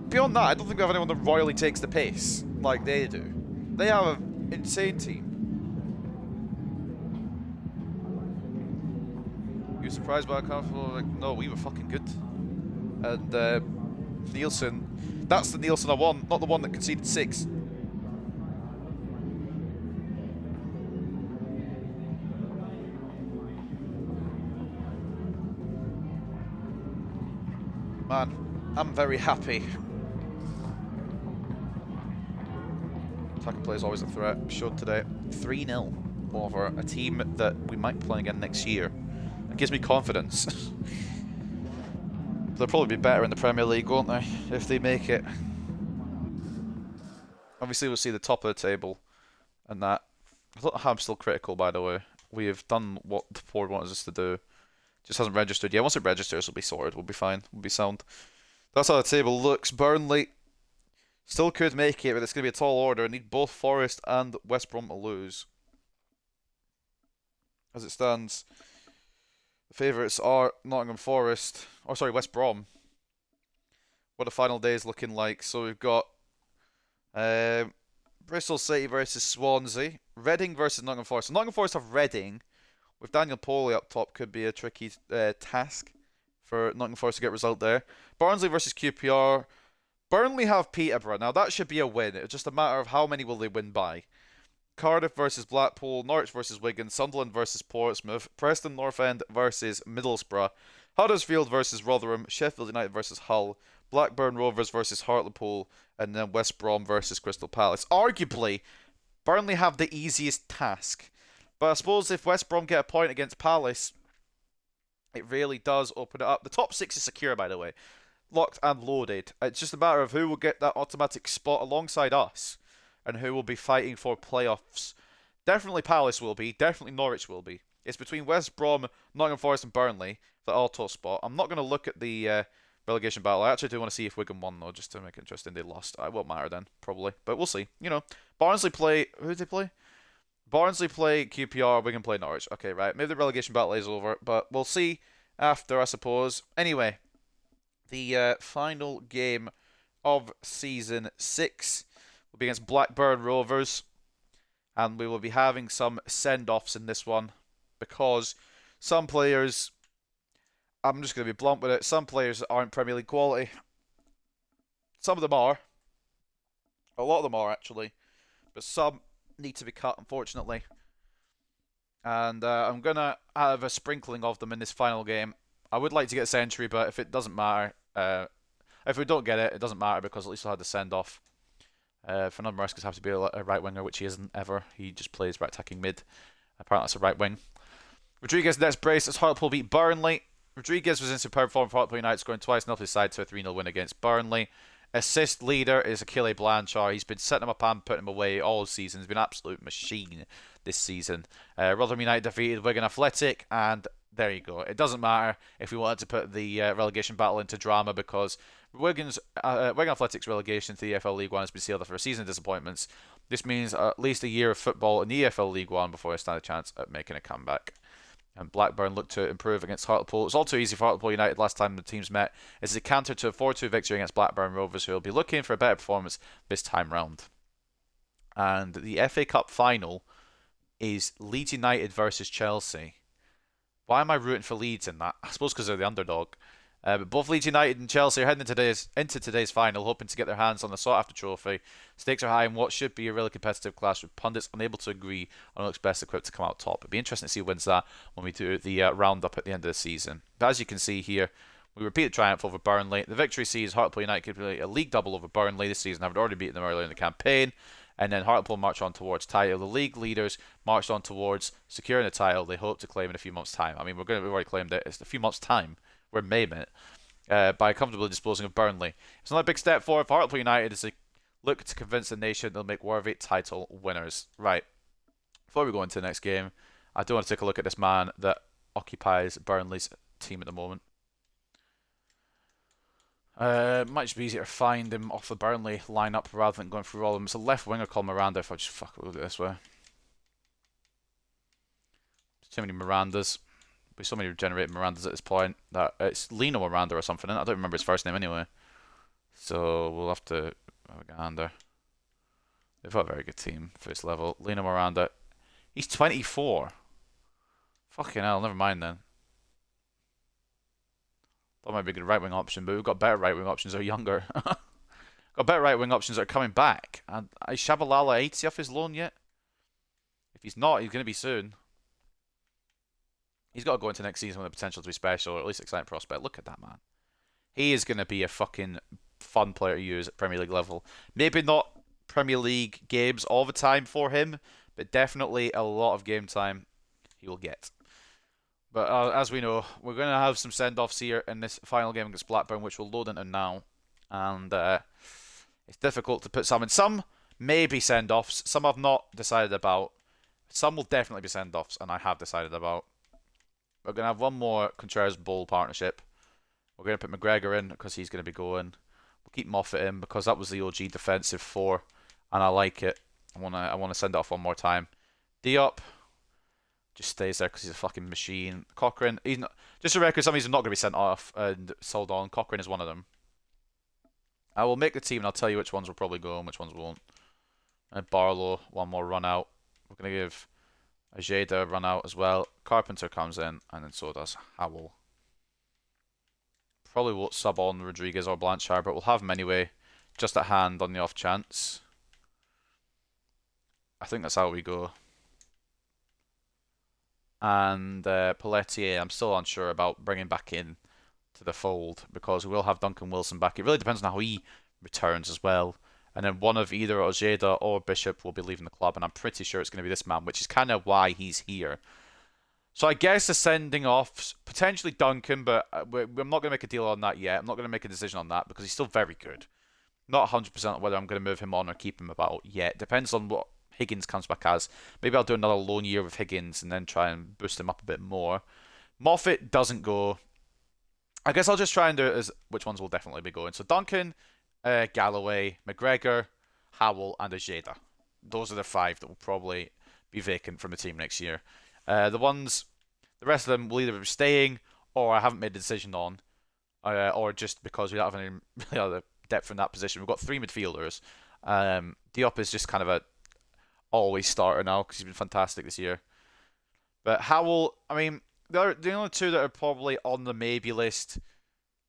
beyond that, I don't think we have anyone that royally takes the piss like they do. They have an insane team. You were surprised by how comfortable? Like, no, we were fucking good. And Nielsen, that's the Nielsen I want, not the one that conceded 6. Man, I'm very happy. Attacking play is always a threat. Showed today. 3-0 over a team that we might be playing again next year. It gives me confidence. They'll probably be better in the Premier League, won't they, if they make it. Obviously, we'll see the top of the table and that. I don't know how I'm still critical, by the way. We have done what the board wanted us to do. Just hasn't registered yet. Once it registers, it'll be sorted. We'll be fine. We'll be sound. That's how the table looks. Burnley still could make it, but it's going to be a tall order. I need both Forest and West Brom to lose. As it stands, the favourites are Nottingham Forest. Or sorry, West Brom. What the final day is looking like. So we've got Bristol City versus Swansea. Reading versus Nottingham Forest. So Nottingham Forest have Reading. With Daniel Poley up top could be a tricky task for Nottingham Forest to get a result there. Barnsley versus QPR. Burnley have Peterborough. Now that should be a win. It's just a matter of how many will they win by. Cardiff versus Blackpool. Norwich versus Wigan. Sunderland versus Portsmouth. Preston North End versus Middlesbrough. Huddersfield versus Rotherham. Sheffield United versus Hull. Blackburn Rovers versus Hartlepool. And then West Brom versus Crystal Palace. Arguably, Burnley have the easiest task. But I suppose if West Brom get a point against Palace, it really does open it up. The top 6 is secure, by the way. Locked and loaded. It's just a matter of who will get that automatic spot alongside us and who will be fighting for playoffs. Definitely Palace will be. Definitely Norwich will be. It's between West Brom, Nottingham Forest and Burnley for the auto spot. I'm not going to look at the relegation battle. I actually do want to see if Wigan won, though, just to make it interesting. They lost. It won't matter then, probably. But we'll see. You know, Barnsley play... Who did they play? Barnsley play QPR, Wigan play Norwich. Okay, right. Maybe the relegation battle is over, but we'll see after, I suppose. Anyway, the final game of Season 6 will be against Blackburn Rovers, and we will be having some send-offs in this one, because some players, I'm just going to be blunt with it, some players aren't Premier League quality. Some of them are. A lot of them are, actually. But some need to be cut, unfortunately. And I'm going to have a sprinkling of them in this final game. I would like to get a century, but if it doesn't matter, if we don't get it, it doesn't matter because at least I'll have the send off. Fernando Maresca's have to be a right winger, which he isn't ever. He just plays right attacking mid. Apparently, that's a right wing. Rodriguez next brace as Hartlepool beat Burnley. Rodriguez was in superb form for Hartlepool United, scoring twice and helped his side to a 3-0 win against Burnley. Assist leader is Achille Blanchard. He's been setting him up and putting him away all season. He's been an absolute machine this season. Rotherham United defeated Wigan Athletic, and there you go. It doesn't matter if we wanted to put the relegation battle into drama because Wigan Athletic's relegation to the EFL League One has been sealed after a season of disappointments. This means at least a year of football in the EFL League One before they stand a chance at making a comeback. And Blackburn looked to improve against Hartlepool. It was all too easy for Hartlepool United last time the teams met as they countered to a 4-2 victory against Blackburn Rovers, who will be looking for a better performance this time round. And the FA Cup final is Leeds United versus Chelsea. Why am I rooting for Leeds in that? I suppose because they're the underdog. But both Leeds United and Chelsea are heading into today's final, hoping to get their hands on the sought-after trophy. Stakes are high in what should be a really competitive clash, with pundits unable to agree on who looks best equipped to come out top. It'd be interesting to see who wins that when we do the roundup at the end of the season. But as you can see here, we repeat the triumph over Burnley. The victory sees Hartlepool United complete a league double over Burnley this season, having already beaten them earlier in the campaign. And then Hartlepool march on towards title. The league leaders marched on towards securing the title they hope to claim in a few months' time. I mean, we've already claimed it. It's a few months' time. We're in May, mate. By comfortably disposing of Burnley. It's another big step forward for Hartlepool United as they look to convince the nation they'll make worthy title winners. Right. Before we go into the next game, I do want to take a look at this man that occupies Burnley's team at the moment. Might just be easier to find him off the Burnley lineup rather than going through all of them. It's a left winger called Miranda. If I just look at it this way. There's too many Mirandas. There's so many regenerated Mirandas at this point that it's Lino Miranda or something. I don't remember his first name anyway. So we'll have to have a gander. They've got a very good team for this level. Lino Miranda. He's 24. Fucking hell, never mind then. That might be a good right wing option, but we've got better right wing options that are younger. Got better right wing options that are coming back. And is Shabalala 80 off his loan yet? If he's not, he's going to be soon. He's got to go into next season with the potential to be special, or at least exciting prospect. Look at that man. He is going to be a fucking fun player to use at Premier League level. Maybe not Premier League games all the time for him, but definitely a lot of game time he will get. But as we know, we're going to have some send-offs here in this final game against Blackburn, which we'll load into now. And it's difficult to put some in. Some may be send-offs. Some I've not decided about. Some will definitely be send-offs, and I have decided about. We're going to have one more Contreras-Bull partnership. We're going to put McGregor in because he's going to be going. We'll keep Moffat in because that was the OG defensive four, and I like it. I want to send it off one more time. Diop just stays there because he's a fucking machine. Cochrane, he's not, just a record, some of these are not going to be sent off and sold on. Cochrane is one of them. I will make the team and I'll tell you which ones will probably go and which ones won't. And Barlow, one more run out. We're going to give Ajeda a run out as well. Carpenter comes in and then so does Howell. Probably won't sub on Rodriguez or Blanchard, but we'll have them anyway, just at hand on the off chance. I think that's how we go. And Pelletier, I'm still unsure about bringing back in to the fold because we will have Duncan Wilson back. It really depends on how he returns as well. And then one of either Ojeda or Bishop will be leaving the club, and I'm pretty sure it's going to be this man, which is kind of why he's here. So I guess the sending off, potentially Duncan, but I'm not going to make a deal on that yet. I'm not going to make a decision on that because he's still very good. Not 100% on whether I'm going to move him on or keep him about yet. Depends on what Higgins comes back as. Maybe I'll do another loan year with Higgins and then try and boost him up a bit more. Moffat doesn't go. I guess I'll just try and do it as which ones will definitely be going. So Duncan, Galloway, McGregor, Howell, and Ojeda. Those are the 5 that will probably be vacant from the team next year. The rest of them will either be staying or I haven't made a decision on, or just because we don't have any really other depth in that position. We've got 3 midfielders. Diop is just kind of a always starter now because he's been fantastic this year. But Howell, I mean, the only 2 that are probably on the maybe list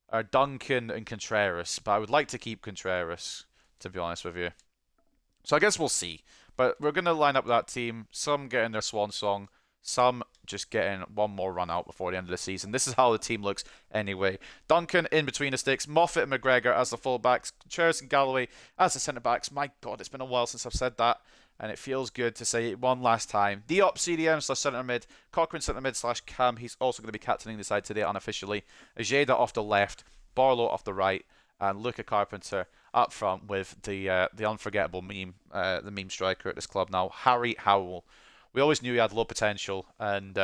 are Duncan and Contreras, but I would like to keep Contreras, to be honest with you. So I guess we'll see. But we're going to line up that team. Some getting their swan song, Some just getting one more run out before the end of the season. This is how the team looks anyway. Duncan in between the sticks, Moffat and McGregor as the fullbacks, Cheris and Galloway as the centre backs. My God, it's been a while since I've said that, and it feels good to say it one last time. Diop CDM slash centre mid, Cochrane centre mid slash Cam. He's also going to be captaining the side today unofficially. Ajeda off the left, Barlow off the right, and Luca Carpenter up front with the unforgettable meme, the meme striker at this club now, Harry Howell. We always knew he had low potential, and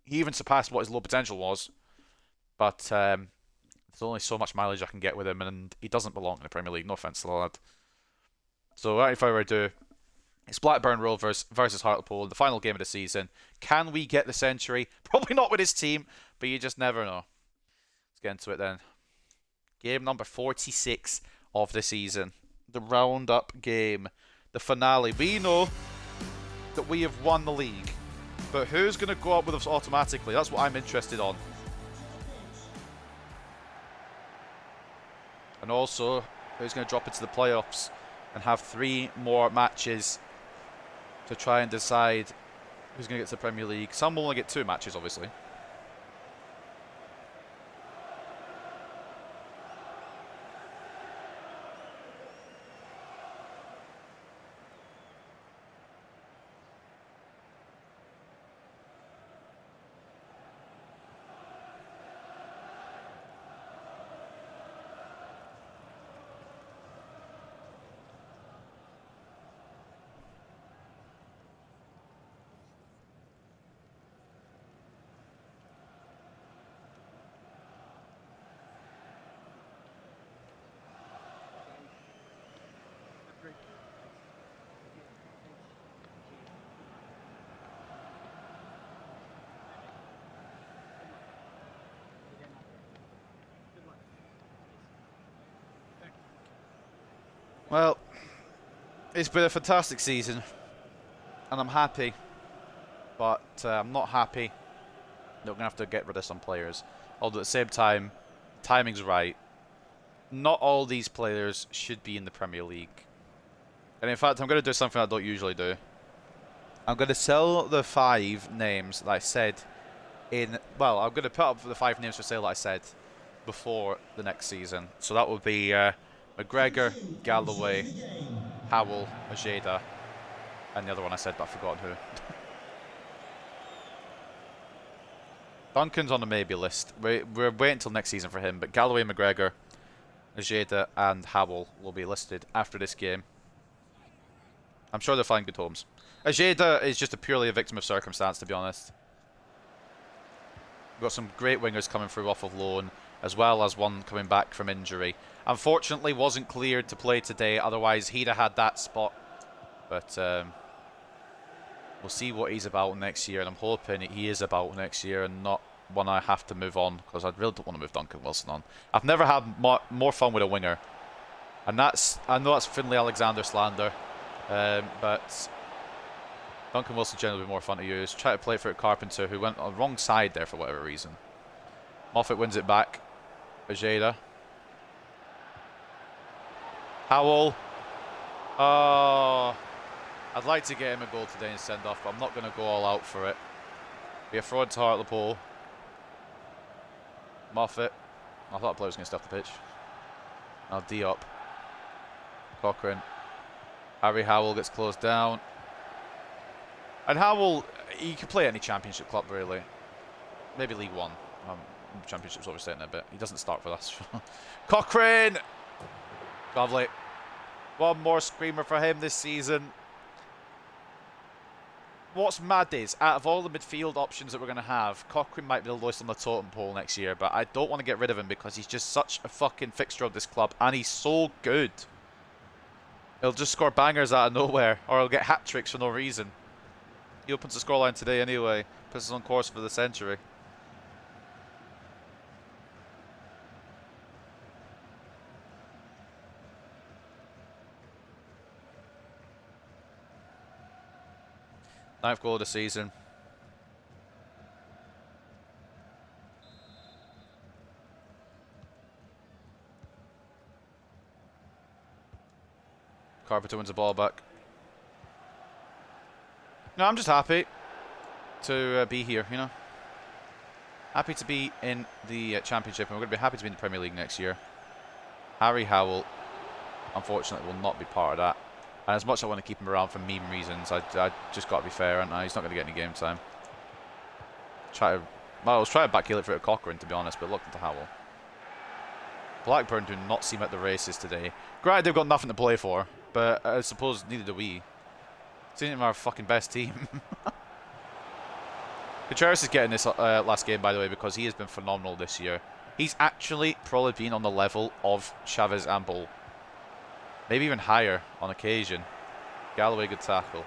he even surpassed what his low potential was. But there's only so much mileage I can get with him, and he doesn't belong in the Premier League. No offense to the lad. So without further ado, it's Blackburn Rovers versus Hartlepool, the final game of the season. Can we get the century? Probably not with his team, but you just never know. Let's get into it then. Game number 46 of the season. The round-up game. The finale. We know that we have won the league, but who's going to go up with us automatically? That's what I'm interested on. And also, who's going to drop into the playoffs and have 3 more matches to try and decide who's going to get to the Premier League. Some will only get 2 matches, obviously. Well, it's been a fantastic season, and I'm happy, but I'm not happy that we're going to have to get rid of some players. Although at the same time, timing's right. Not all these players should be in the Premier League. And in fact, I'm going to do something I don't usually do. I'm going to sell the 5 names that I said in... Well, I'm going to put up the 5 names for sale that I said before the next season. So that would be McGregor, Galloway, Howell, Ajeda, and the other one I said, but I've forgotten who. Duncan's on the maybe list. We're waiting until next season for him, but Galloway, McGregor, Ajeda, and Howell will be listed after this game. I'm sure they'll find good homes. Ajeda is just purely a victim of circumstance, to be honest. We've got some great wingers coming through off of loan, as well as one coming back from injury. Unfortunately, wasn't cleared to play today, otherwise he'd have had that spot. But we'll see what he's about next year, and I'm hoping he is about next year and not one I have to move on, because I really don't want to move Duncan Wilson on. I've never had more fun with a winger. And I know that's Finlay Alexander slander, but Duncan Wilson generally would be more fun to use. Try to play for Carpenter, who went on the wrong side there for whatever reason. Moffat wins it back. Ajeda. Howell. Oh, I'd like to get him a goal today and send off, but I'm not going to go all out for it. Be a fraud to Hartlepool. Moffat. I thought the player was going to stop the pitch. Now Diop. Cochrane. Harry Howell gets closed down. And Howell, he could play any championship club, really. Maybe League One. Championship's overstating it a bit. He doesn't start for us. Cochrane! Lovely. One more screamer for him this season. What's mad is, out of all the midfield options that we're going to have, Cochrane might be the lowest on the totem pole next year, but I don't want to get rid of him because he's just such a fucking fixture of this club, and he's so good. He'll just score bangers out of nowhere, or he'll get hat-tricks for no reason. He opens the scoreline today anyway, puts us on course for the century. Ninth goal of the season. Carpenter wins the ball back. No, I'm just happy. to be here, you know. Happy to be in the Championship, and we're going to be happy to be in the Premier League next year. Harry Howell, unfortunately, will not be part of that. And as much as I want to keep him around for meme reasons, I just got to be fair, aren't I? He's not going to get any game time. I was trying to backheel it for Cochrane, to be honest, but looked into Howell. Blackburn do not seem at the races today. Granted, they've got nothing to play for, but I suppose neither do we. It's not even our fucking best team. Contreras is getting this last game, by the way, because he has been phenomenal this year. He's actually probably been on the level of Chavez and Bull. Maybe even higher on occasion. Galloway, good tackle.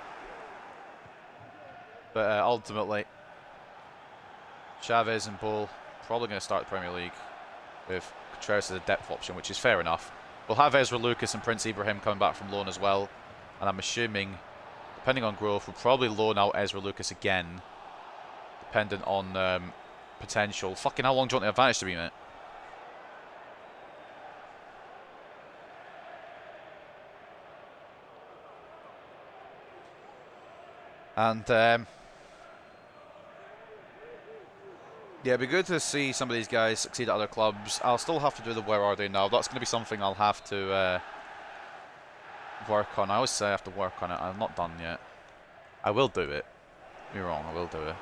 But ultimately, Chavez and Bull probably going to start the Premier League with Contreras as a depth option, which is fair enough. We'll have Ezra Lucas and Prince Ibrahim coming back from loan as well. And I'm assuming, depending on growth, we'll probably loan out Ezra Lucas again. Dependent on potential. Fucking how long do you want the advantage to be, mate? And yeah, it'd be good to see some of these guys succeed at other clubs. I'll still have to do the where are they now. That's going to be something I'll have to work on. I always say I have to work on it. I'm not done yet. I will do it. You're wrong. I will do it.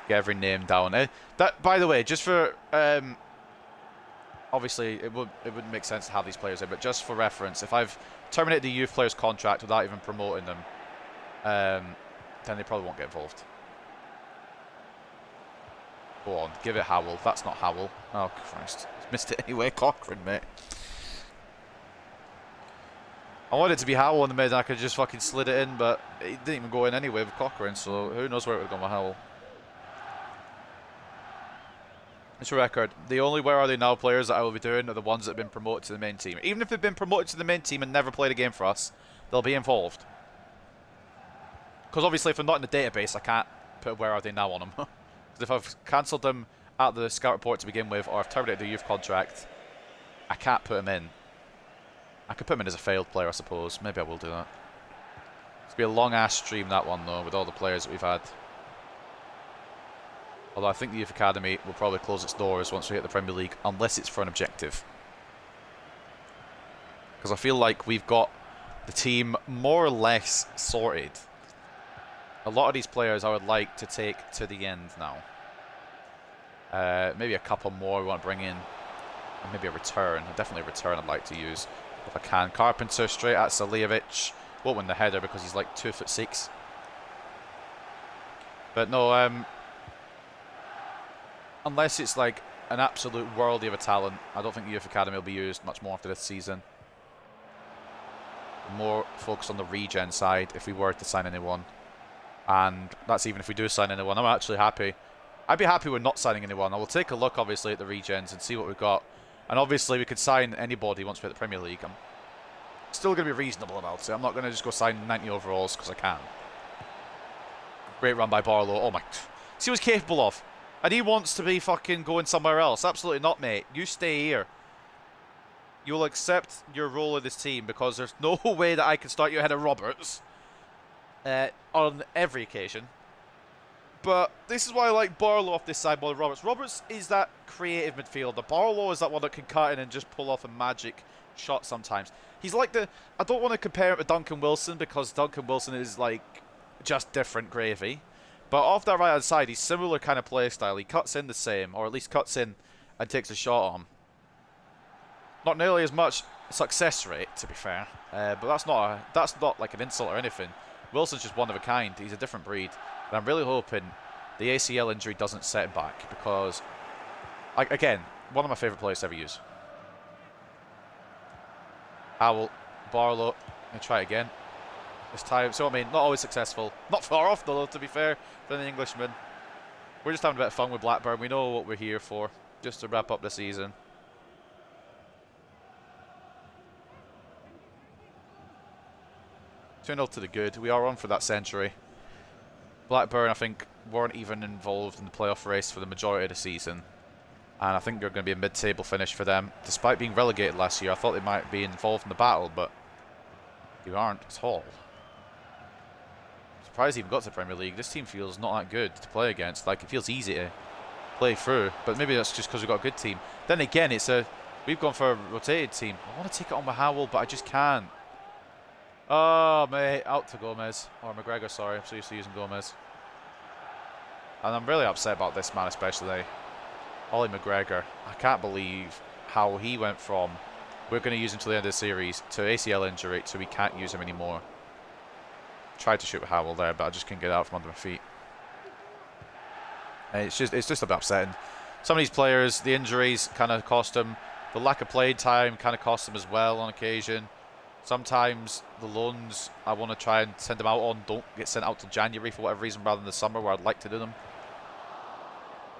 Get every name down. That, by the way, just for obviously it wouldn't make sense to have these players in, but just for reference, if I've terminated the youth player's contract without even promoting them, then they probably won't get involved. Go on, give it Howell. That's not Howell. Oh Christ, missed it anyway. Cochrane, mate. I wanted it to be Howell in the mid, and I could just fucking slid it in, but it didn't even go in anyway with Cochrane, so who knows where it would have gone with Howell. It's a record. The only where are they now players that I will be doing are the ones that have been promoted to the main team. Even if they've been promoted to the main team and never played a game for us, they'll be involved. Because obviously if they're not in the database, I can't put where are they now on them. Because if I've cancelled them at the scout report to begin with, or I've terminated the youth contract, I can't put them in. I could put them in as a failed player, I suppose. Maybe I will do that. It's going to be a long-ass stream, that one, though, with all the players that we've had. Although I think the Youth Academy will probably close its doors once we hit the Premier League, unless it's for an objective. Because I feel like we've got the team more or less sorted. A lot of these players I would like to take to the end now. Maybe a couple more we want to bring in. And maybe a return. Definitely a return I'd like to use if I can. Carpenter straight at Saliovic. Won't win the header because he's like 2'6". But no, unless it's like an absolute worldie of a talent, I don't think the Youth Academy will be used much more after this season. More focused on the regen side if we were to sign anyone. And that's even if we do sign anyone. I'm actually happy. I'd be happy with not signing anyone. I will take a look, obviously, at the regens and see what we've got. And obviously, we could sign anybody once we hit the Premier League. I'm still going to be reasonable about it. I'm not going to just go sign 90 overalls because I can. Great run by Barlow. Oh my. See what he's capable of. And he wants to be fucking going somewhere else. Absolutely not, mate. You stay here. You will accept your role in this team because there's no way that I can start you ahead of Roberts on every occasion. But this is why I like Barlow off this side more than Roberts. Roberts is that creative midfielder. Barlow is that one that can cut in and just pull off a magic shot sometimes. He's like the... I don't want to compare him to Duncan Wilson because Duncan Wilson is like just different gravy. But off that right-hand side, he's similar kind of play style. He cuts in the same, or at least cuts in and takes a shot on. Not nearly as much success rate, to be fair. But that's not like an insult or anything. Wilson's just one of a kind. He's a different breed. And I'm really hoping the ACL injury doesn't set him back because, again, one of my favourite players to ever use. Howell, Barlow, and try it again. This time, so I mean, not always successful. Not far off though, to be fair, for an Englishman. We're just having a bit of fun with Blackburn. We know what we're here for, just to wrap up the season. Two-0 to the good. We are on for that century. Blackburn, I think, weren't even involved in the playoff race for the majority of the season. And I think they're going to be a mid-table finish for them. Despite being relegated last year, I thought they might be involved in the battle, but they aren't at all. surprised he even got to the Premier League. This team feels not that good to play against. Like, it feels easy to play through, but maybe that's just because we've got a good team. Then again, we've gone for a rotated team. I want to take it on with Howell, but I just can't. Oh, mate, out to Gomez. Or McGregor, sorry. I'm so used to using Gomez. And I'm really upset about this man, especially Ollie McGregor. I can't believe how he went from we're going to use him till the end of the series to ACL injury so we can't use him anymore. Tried to shoot with Howell there, but I just couldn't get it out from under my feet. And it's just a bit upsetting. Some of these players, the injuries kind of cost them. The lack of play time kind of cost them as well on occasion. Sometimes the loans I want to try and send them out on don't get sent out to January for whatever reason rather than the summer where I'd like to do them.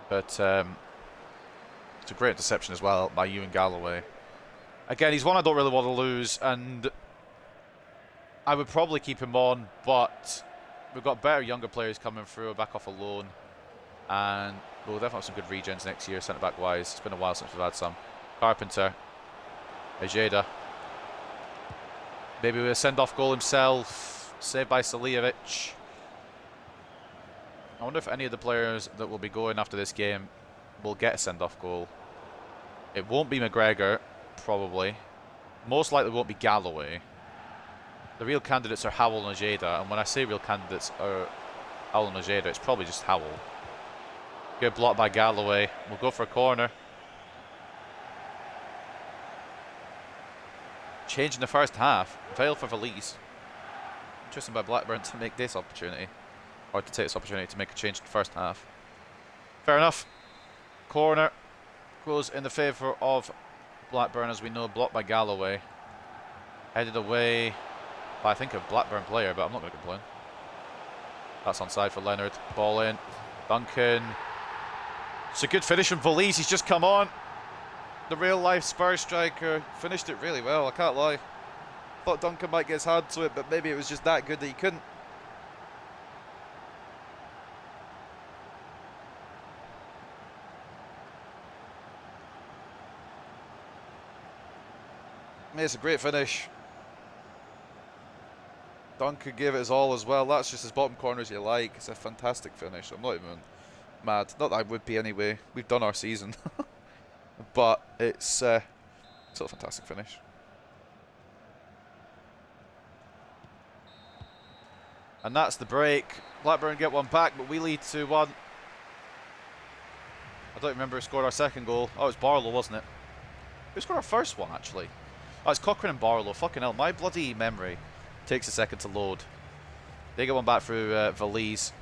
But it's a great interception as well by Ewan Galloway. Again, he's one I don't really want to lose, and I would probably keep him on, but we've got better younger players coming through, back off a loan, and we'll definitely have some good regens next year, centre-back wise. It's been a while since we've had some. Carpenter, Ejeda. Maybe with a send-off goal himself, saved by Salijevic. I wonder if any of the players that will be going after this game will get a send-off goal. It won't be McGregor, probably. Most likely won't be Galloway. The real candidates are Howell and Ojeda, and when I say real candidates are Howell and Ojeda, it's probably just Howell. Good block by Galloway. We'll go for a corner. Change in the first half. Veil for Valise. Interesting by Blackburn to make this opportunity. Or to take this opportunity to make a change in the first half. Fair enough. Corner goes in the favour of Blackburn, as we know, blocked by Galloway. Headed away by, I think, a Blackburn player, but I'm not going to complain. That's onside for Leonard. Ball in. Duncan. It's a good finish from Valise. He's just come on. The real-life Spurs striker finished it really well, I can't lie. Thought Duncan might get his hand to it, but maybe it was just that good that he couldn't. It's a great finish. Duncan gave it his all as well. That's just as bottom corners you like. It's a fantastic finish. I'm not even mad. Not that I would be anyway. We've done our season. But it's still a fantastic finish. And that's the break. Blackburn get one back, but we lead 2-1. I don't remember who scored our second goal. Oh, it was Barlow, wasn't it? Who scored our first one, actually? Oh, it's Cochrane and Barlow. Fucking hell, my bloody memory takes a second to load. They get one back through Valise.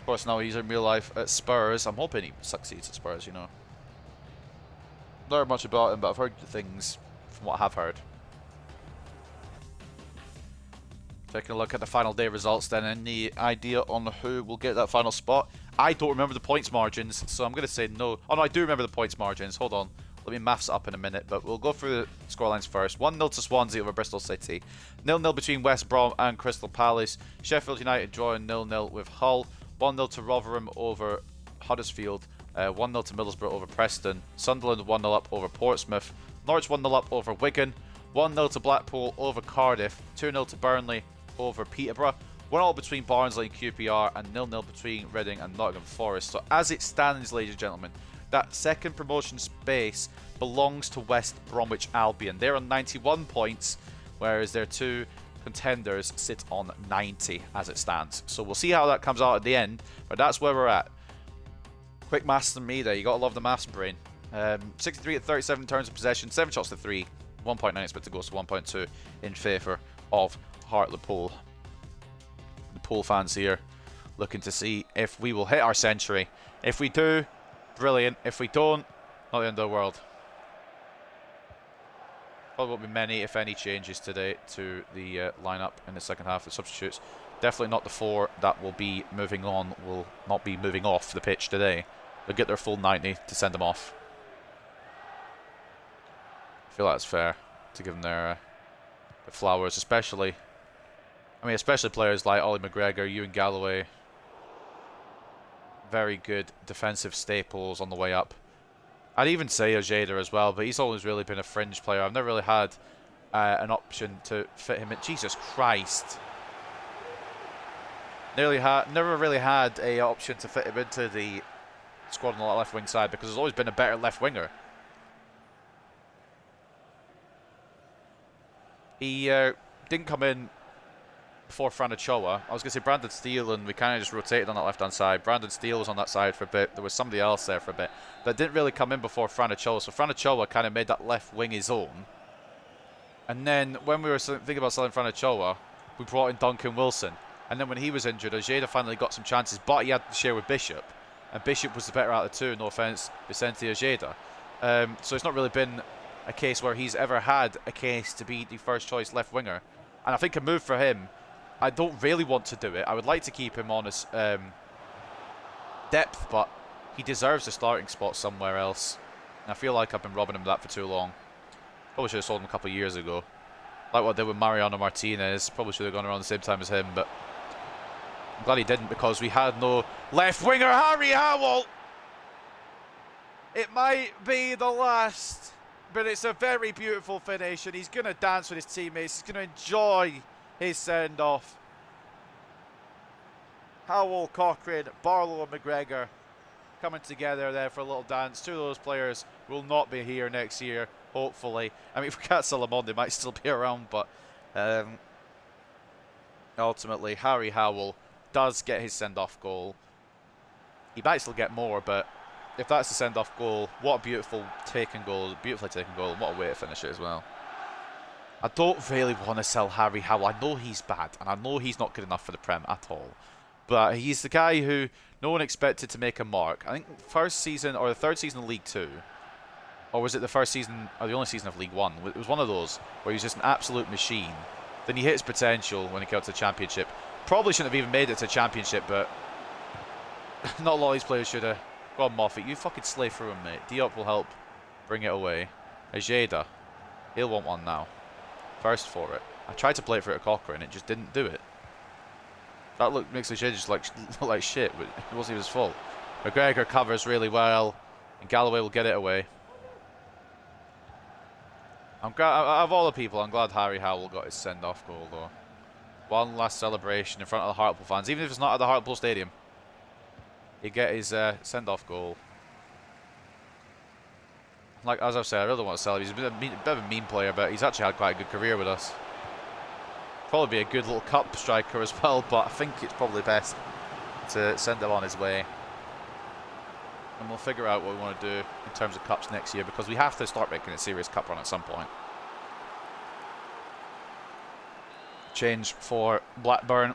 Of course, now he's in real life at Spurs. I'm hoping he succeeds at Spurs, you know. Not heard much about him, but I've heard good things from what I have heard. Taking a look at the final day results then. Any idea on who will get that final spot? I don't remember the points margins, so I'm going to say no. Oh no, I do remember the points margins. Hold on. Let me maths it up in a minute, but we'll go through the scorelines first. 1-0 to Swansea over Bristol City. 0-0 between West Brom and Crystal Palace. Sheffield United drawing 0-0 with Hull. 1-0 to Rotherham over Huddersfield. 1-0 to Middlesbrough over Preston. Sunderland 1-0 up over Portsmouth. Norwich 1-0 up over Wigan. 1-0 to Blackpool over Cardiff. 2-0 to Burnley over Peterborough. 1-0 between Barnsley and QPR, and 0-0 between Reading and Nottingham Forest. So as it stands, ladies and gentlemen, that second promotion space belongs to West Bromwich Albion. They're on 91 points, whereas their two contenders sit on 90 as it stands. So we'll see how that comes out at the end, but that's where we're at. Quick maths than me there. You gotta love the maths brain. 63 at 37 turns of possession, 7 shots to 3, 1.9 expected goals to 1.2 in favour of Hartlepool. The Pool fans here looking to see if we will hit our century. If we do, brilliant. If we don't, not the end of the world. Probably won't be many, if any, changes today to the lineup in the second half. The substitutes, definitely not the 4 that will be moving on, will not be moving off the pitch today. They'll get their full 90 to send them off. I feel that's fair to give them their flowers, especially. I mean, especially players like Ollie McGregor, Ewan Galloway. Very good defensive staples on the way up. I'd even say Ojeda as well, but he's always really been a fringe player. I've never really had an option to fit him in. Jesus Christ. Never really had a option to fit him into the squad on the left wing side because there's always been a better left winger. He didn't come in before Fran Ochoa. I was going to say Brandon Steele, and we kind of just rotated on that left-hand side. Brandon Steele was on that side for a bit. There was somebody else there for a bit. That didn't really come in before Fran Ochoa, so Fran Ochoa kind of made that left wing his own. And then when we were thinking about selling Fran Ochoa, we brought in Duncan Wilson. And then when he was injured, Ojeda finally got some chances, but he had to share with Bishop. And Bishop was the better out of the two, no offence, Vicente Ojeda. So it's not really been a case where he's ever had a case to be the first choice left winger. And I think a move for him, I don't really want to do it. I would like to keep him on his depth, but he deserves a starting spot somewhere else. And I feel like I've been robbing him of that for too long. Probably should have sold him a couple of years ago. Like what I did with Mariano Martinez. Probably should have gone around the same time as him, but I'm glad he didn't because we had no left winger. Harry Howell! It might be the last, but it's a very beautiful finish, and he's going to dance with his teammates. He's going to enjoy his send-off. Howell, Cochrane, Barlow and McGregor coming together there for a little dance. Two of those players will not be here next year, hopefully. I mean, if we can't sell them on, they might still be around, but ultimately, Harry Howell does get his send-off goal. He might still get more, but if that's the send-off goal, what a beautifully taken goal, and what a way to finish it as well. I don't really want to sell Harry Howell. I know he's bad, and I know he's not good enough for the Prem at all. But he's the guy who no one expected to make a mark. I think first season, or the third season of League 2, or was it the first season, or the only season of League 1? It was one of those where he was just an absolute machine. Then he hit his potential when he got to the Championship. Probably shouldn't have even made it to the Championship, but not a lot of these players should have. Go on, Moffat, you fucking slay through him, mate. Diop will help bring it away. Ojeda, he'll want one now. First for it. I tried to play it for it at Cochrane, it just didn't do it. That look makes Ojeda just look like shit, but it wasn't even his fault. McGregor covers really well, and Galloway will get it away. I'm glad, out of all the people, I'm glad Harry Howell got his send-off goal, though. One last celebration in front of the Hartlepool fans, even if it's not at the Hartlepool Stadium. He get his send-off goal. Like, as I've said, I really don't want to sell him. He's been a bit of a mean player, but he's actually had quite a good career with us. Probably be a good little cup striker as well, but I think it's probably best to send him on his way. And we'll figure out what we want to do in terms of cups next year, because we have to start making a serious cup run at some point. Change for Blackburn.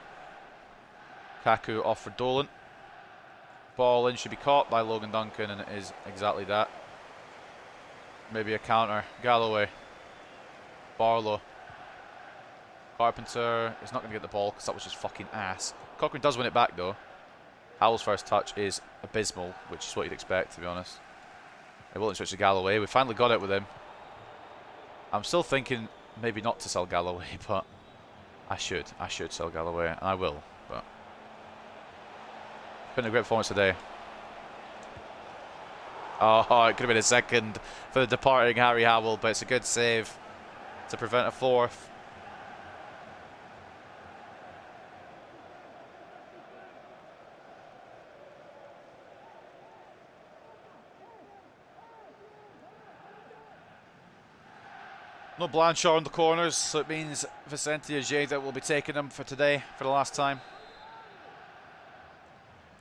Kaku off for Dolan. Ball in should be caught by Logan Duncan, and it is exactly that. Maybe a counter. Galloway. Barlow. Carpenter is not going to get the ball because that was just fucking ass. Cochrane does win it back though. Howell's first touch is abysmal, which is what you'd expect, to be honest. They won't switch to Galloway. We finally got it with him. I'm still thinking maybe not to sell Galloway, but I should sell Galloway, and I will. But been a great performance today. Oh, it could have been a second for the departing Harry Howell, but it's a good save to prevent a fourth. No Blanchard on the corners, so it means Vicente Ojeda will be taking them for today for the last time.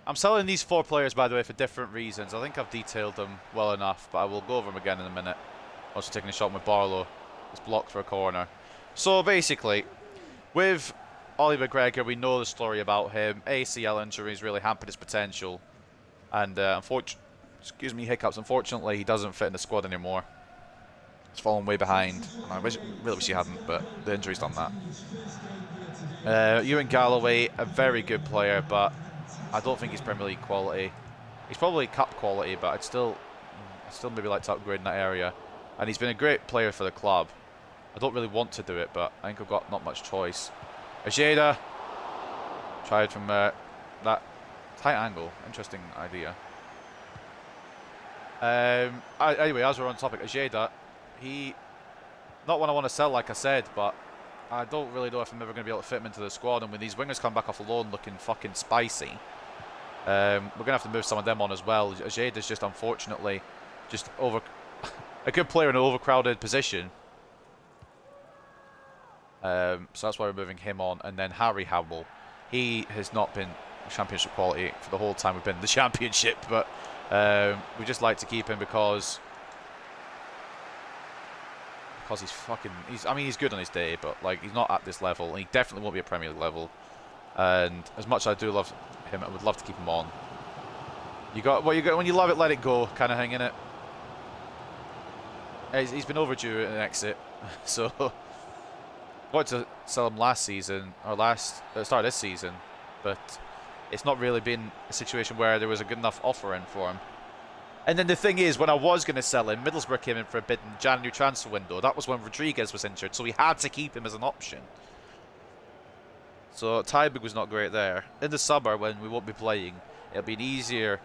I'm selling these four players, by the way, for different reasons. I think I've detailed them well enough, but I will go over them again in a minute. Also taking a shot with Barlow. It's blocked for a corner. So basically, with Ollie McGregor, we know the story about him. ACL injuries really hampered his potential. And unfortunately, unfortunately, he doesn't fit in the squad anymore. He's fallen way behind. I really wish he hadn't, but the injury's done that. Ewan Galloway, a very good player, but I don't think he's Premier League quality. He's probably cup quality, but I'd still maybe like to upgrade in that area. And he's been a great player for the club. I don't really want to do it, but I think I've got not much choice. Ojeda tried from that tight angle. Interesting idea. Anyway, as we're on topic, Ojeda, he not one I want to sell, like I said, but I don't really know if I'm ever going to be able to fit him into the squad. And when these wingers come back off loan looking fucking spicy, we're going to have to move some of them on as well. Jade is just unfortunately just a good player in an overcrowded position. So that's why we're moving him on. And then Harry Howell. He has not been championship quality for the whole time we've been in the championship, but we just like to keep him because I mean, he's good on his day, but like he's not at this level, and he definitely won't be at Premier League level. And as much as I do love him, I would love to keep him on. You got what you got when you love it, let it go, kind of thing, innit? He's been overdue an exit, so I wanted to sell him last season or start of this season, but it's not really been a situation where there was a good enough offer in for him. And then the thing is, when I was going to sell him, Middlesbrough came in for a bid in January transfer window. That was when Rodriguez was injured, so we had to keep him as an option. So timing was not great there. In the summer, when we won't be playing, it'll be an easier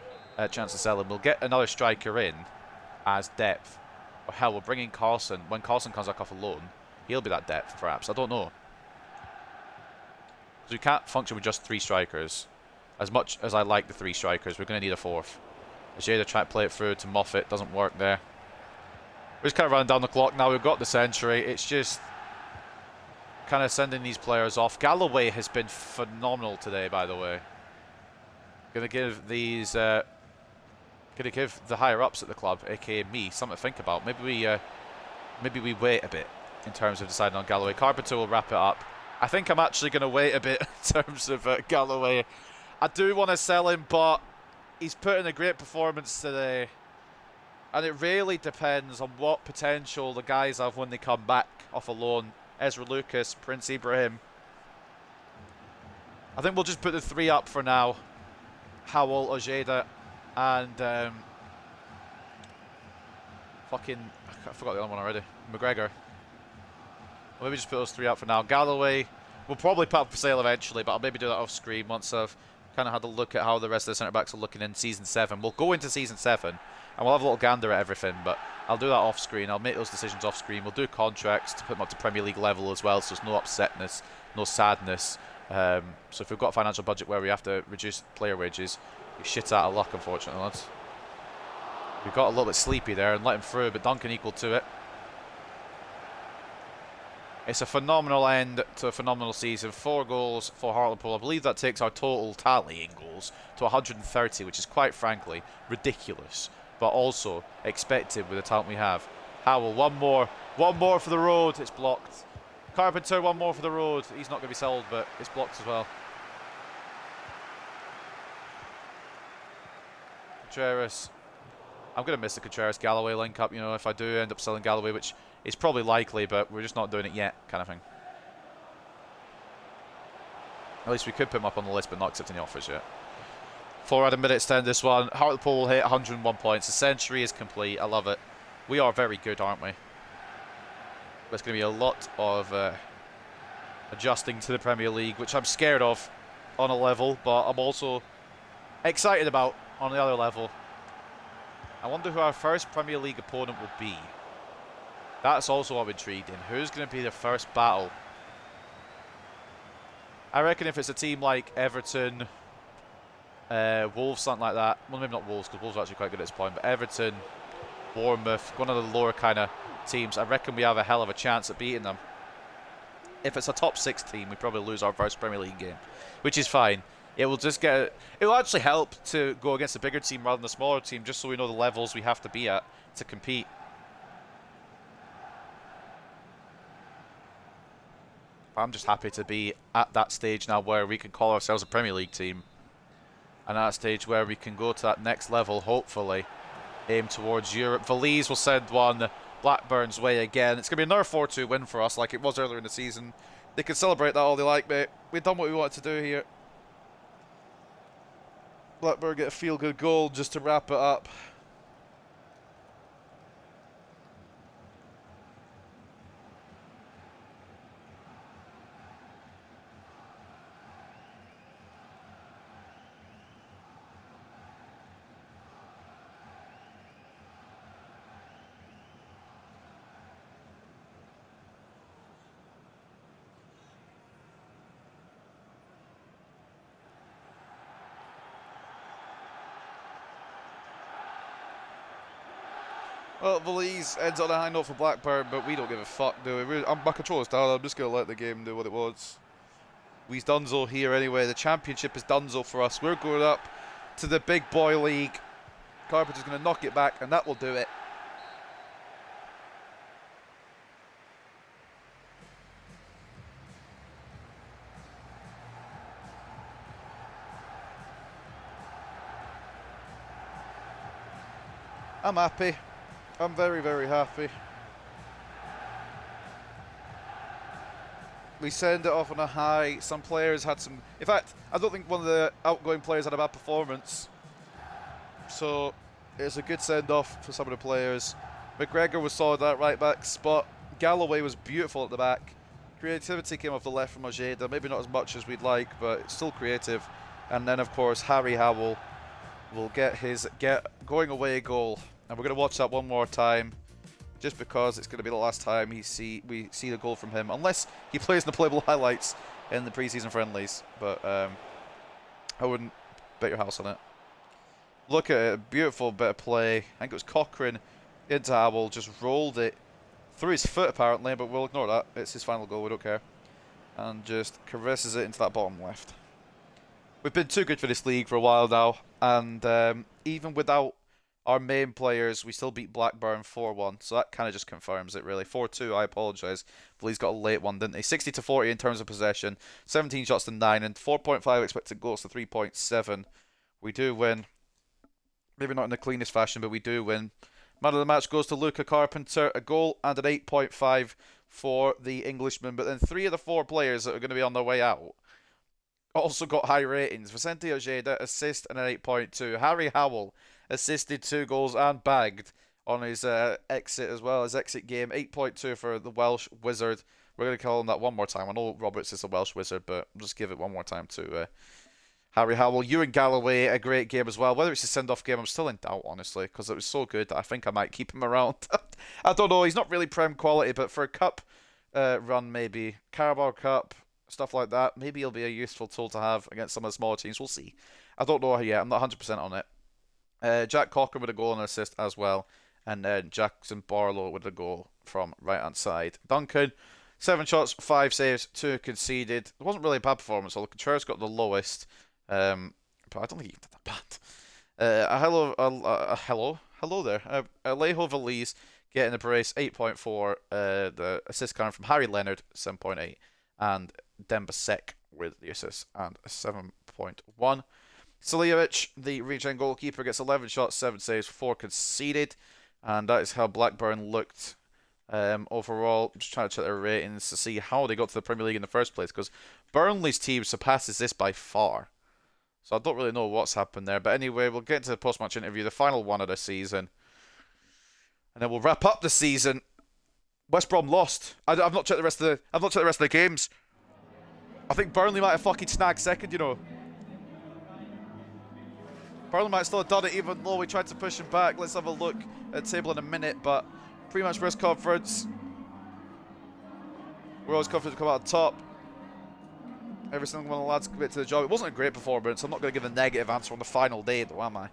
chance to sell him. We'll get another striker in as depth. Or hell, we'll bring in Carlson. When Carlson comes back off a loan, he'll be that depth, perhaps. I don't know. Because we can't function with just 3 strikers. As much as I like the 3 strikers, we're going to need a 4th. Jada tried to play it through to Moffat, doesn't work there. We're just kind of running down the clock now. We've got the century. It's just kind of sending these players off. Galloway has been phenomenal today, by the way. Gonna give these, gonna give the higher ups at the club, aka me, something to think about. Maybe we wait a bit in terms of deciding on Galloway. Carpenter will wrap it up. I think I'm actually gonna wait a bit in terms of Galloway. I do want to sell him, but he's put in a great performance today, and it really depends on what potential the guys have when they come back off a loan. Ezra Lucas, Prince Ibrahim. I think we'll just put the 3 up for now. Howell, Ojeda, and I forgot the other one already. McGregor. Maybe just put those 3 up for now. Galloway, we'll probably put up for sale eventually, but I'll maybe do that off screen once I've kind of had a look at how the rest of the centre-backs are looking in Season 7. We'll go into Season 7, and we'll have a little gander at everything, but I'll do that off screen. I'll make those decisions off screen. We'll do contracts to put them up to Premier League level as well, so there's no upsetness, no sadness. So if we've got a financial budget where we have to reduce player wages, we shit out of luck, unfortunately, lads. We got a little bit sleepy there and let him through, but Duncan equal to it. It's a phenomenal end to a phenomenal season. 4 goals for Hartlepool. I believe that takes our total tally in goals to 130, which is quite frankly ridiculous, but also expected with the talent we have. Howell, one more for the road. It's blocked. Carpenter, one more for the road. He's not going to be sold, but it's blocked as well. Contreras. I'm going to miss the Contreras-Galloway link-up, you know, if I do end up selling Galloway, which is probably likely, but we're just not doing it yet, kind of thing. At least we could put him up on the list, but not accepting the offers yet. 4 out of minutes to end this one. Hartlepool will hit 101 points. The century is complete. I love it. We are very good, aren't we? There's going to be a lot of adjusting to the Premier League, which I'm scared of on a level, but I'm also excited about on the other level. I wonder who our first Premier League opponent will be. That's also I'm intrigued in. Who's going to be the first battle? I reckon if it's a team like Everton, Wolves, something like that. Well, maybe not Wolves, because Wolves are actually quite good at this point, but Everton, Bournemouth, one of the lower kind of teams, I reckon we have a hell of a chance at beating them. If it's a top 6 team, we probably lose our first Premier League game, which is fine. It will actually help to go against a bigger team rather than a smaller team, just so we know the levels we have to be at to compete. I'm just happy to be at that stage now where we can call ourselves a Premier League team. And at that stage where we can go to that next level, hopefully, aim towards Europe. Valise will send one Blackburn's way again. It's going to be another 4-2 win for us like it was earlier in the season. They can celebrate that all they like, mate. We've done what we wanted to do here. Blackburn get a feel-good goal just to wrap it up. Well, Valise ends on a high note for Blackburn, but we don't give a fuck, do we? My controller's down. I'm just going to let the game do what it wants. We's donezo here anyway. The championship is donezo for us. We're going up to the big boy league. Carpenter's going to knock it back, and that will do it. I'm happy. I'm very, very happy. We send it off on a high. Some players had some... In fact, I don't think one of the outgoing players had a bad performance. So, it's a good send-off for some of the players. McGregor was solid at right back spot. Galloway was beautiful at the back. Creativity came off the left from Ojeda. Maybe not as much as we'd like, but it's still creative. And then, of course, Harry Howell will get his going away goal. And we're going to watch that one more time, just because it's going to be the last time we see the goal from him, unless he plays in the playable highlights in the preseason friendlies. But I wouldn't bet your house on it. Look at it, a beautiful bit of play. I think it was Cochrane into Howell, just rolled it through his foot apparently, but we'll ignore that. It's his final goal, we don't care. And just caresses it into that bottom left. We've been too good for this league for a while now, and even without our main players, we still beat Blackburn 4-1, so that kind of just confirms it, really. 4-2, I apologise. He's got a late one, didn't he? 60-40 in terms of possession, 17 shots to 9, and 4.5 expected goals to 3.7. We do win. Maybe not in the cleanest fashion, but we do win. Man of the match goes to Luca Carpenter, a goal and an 8.5 for the Englishman. But then 3 of the 4 players that are going to be on their way out also got high ratings. Vicente Ojeda, assist and an 8.2. Harry Howell assisted 2 goals and bagged on his exit as well. His exit game, 8.2 for the Welsh Wizard. We're going to call him that one more time. I know Roberts is a Welsh Wizard, but I'll just give it one more time to Harry Howell. Ewan Galloway, a great game as well. Whether it's a send-off game, I'm still in doubt, honestly, because it was so good that I think I might keep him around. I don't know. He's not really Prem quality, but for a cup run, maybe. Carabao Cup, stuff like that, maybe he'll be a useful tool to have against some of the smaller teams. We'll see. I don't know yet. I'm not 100% on it. Jack Cocker with a goal and an assist as well. And then Jackson Barlow with a goal from right-hand side. Duncan, 7 shots, 5 saves, 2 conceded. It wasn't really a bad performance, although Contreras got the lowest. But I don't think he did that bad. Hello there. Alejo Valise getting the brace, 8.4. The assist coming from Harry Leonard, 7.8. And Dembasek with the assist and a 7.1. Salijovic, the regen goalkeeper, gets 11 shots, 7 saves, 4 conceded. And that is how Blackburn looked overall. I'm just trying to check their ratings to see how they got to the Premier League in the first place, because Burnley's team surpasses this by far. So I don't really know what's happened there. But anyway, we'll get into the post-match interview, the final one of the season. And then we'll wrap up the season. West Brom lost. I've not checked the rest of the games. I think Burnley might have fucking snagged second, you know. Burnley might still have done it, even though we tried to push him back. Let's have a look at the table in a minute. But pre-match press conference, we're always confident to come out on top. Every single one of the lads commit to the job. It wasn't a great performance. I'm not going to give a negative answer on the final day, though, am I?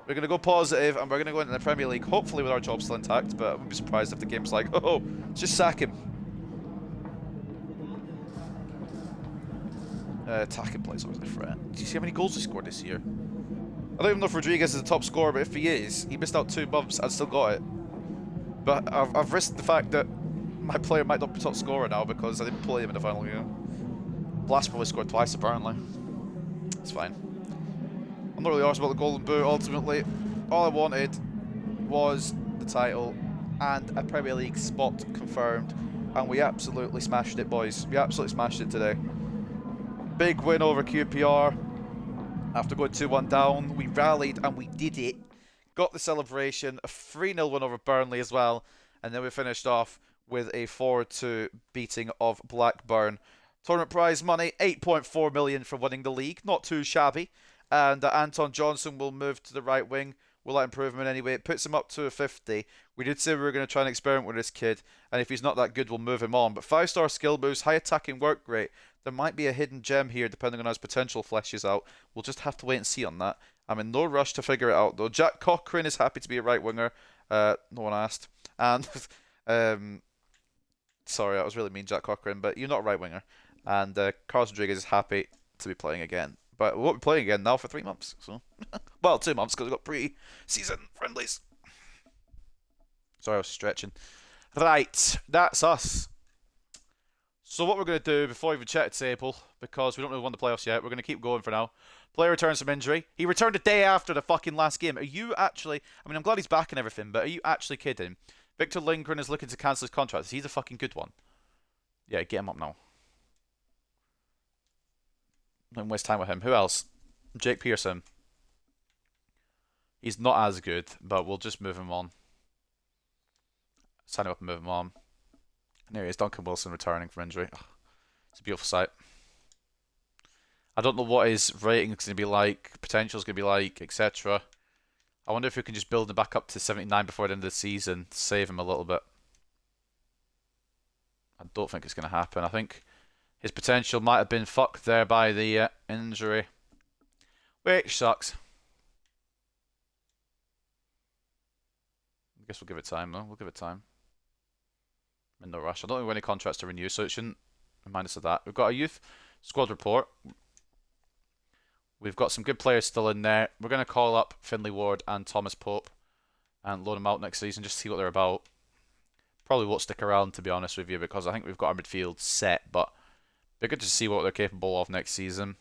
We're going to go positive, and we're going to go into the Premier League, hopefully with our job still intact, but I wouldn't be surprised if the game's like, oh, just sack him. Attacking plays always a threat. Do you see how many goals he scored this year? I don't even know if Rodriguez is the top scorer, but if he is, he missed out 2 months and still got it. But I've risked the fact that my player might not be top scorer now because I didn't play him in the final game. Blast probably scored twice, apparently. It's fine. I'm not really arsed about the Golden Boot, ultimately. All I wanted was the title and a Premier League spot confirmed. And we absolutely smashed it, boys. We absolutely smashed it today. Big win over QPR. After going 2-1 down, we rallied and we did it. Got the celebration. A 3-0 win over Burnley as well. And then we finished off with a 4-2 beating of Blackburn. Tournament prize money, 8.4 million for winning the league. Not too shabby. And Anton Johnson will move to the right wing. We'll let improvement anyway. It puts him up to a 50. We did say we were going to try and experiment with this kid. And if he's not that good, we'll move him on. But 5-star skill moves, high attacking work rate. There might be a hidden gem here depending on how his potential fleshes out. We'll just have to wait and see on that. I'm in no rush to figure it out though. Jack Cochrane is happy to be a right winger. No one asked. And sorry, I was really mean, Jack Cochran, but you're not a right winger. And Carlos Rodriguez is happy to be playing again. But we won't be playing again now for 3 months. So, well, 2 months because we've got pre-season friendlies. Sorry, I was stretching. Right, that's us. So what we're going to do before we even check the table, because we don't really won the playoffs yet, we're going to keep going for now. Player returns from injury. He returned a day after the fucking last game. Are you actually... I mean, I'm glad he's back and everything, but are you actually kidding? Victor Lindgren is looking to cancel his contract. Is he the fucking good one? Yeah, get him up now. Don't waste time with him. Who else? Jake Pearson. He's not as good, but we'll just move him on. Sign him up and move him on. And there he is, Duncan Wilson returning from injury. Oh, it's a beautiful sight. I don't know what his rating is going to be like, potential is going to be like, etc. I wonder if we can just build him back up to 79 before the end of the season, save him a little bit. I don't think it's going to happen. I think his potential might have been fucked there by the injury, which sucks. I guess we'll give it time though. We'll give it time. I'm in no rush. I don't think we've got any contracts to renew, so it shouldn't remind us of that. We've got a youth squad report. We've got some good players still in there. We're going to call up Finley Ward and Thomas Pope and loan them out next season just to see what they're about. Probably won't stick around, to be honest with you, because I think we've got our midfield set, but they're good to see what they're capable of next season.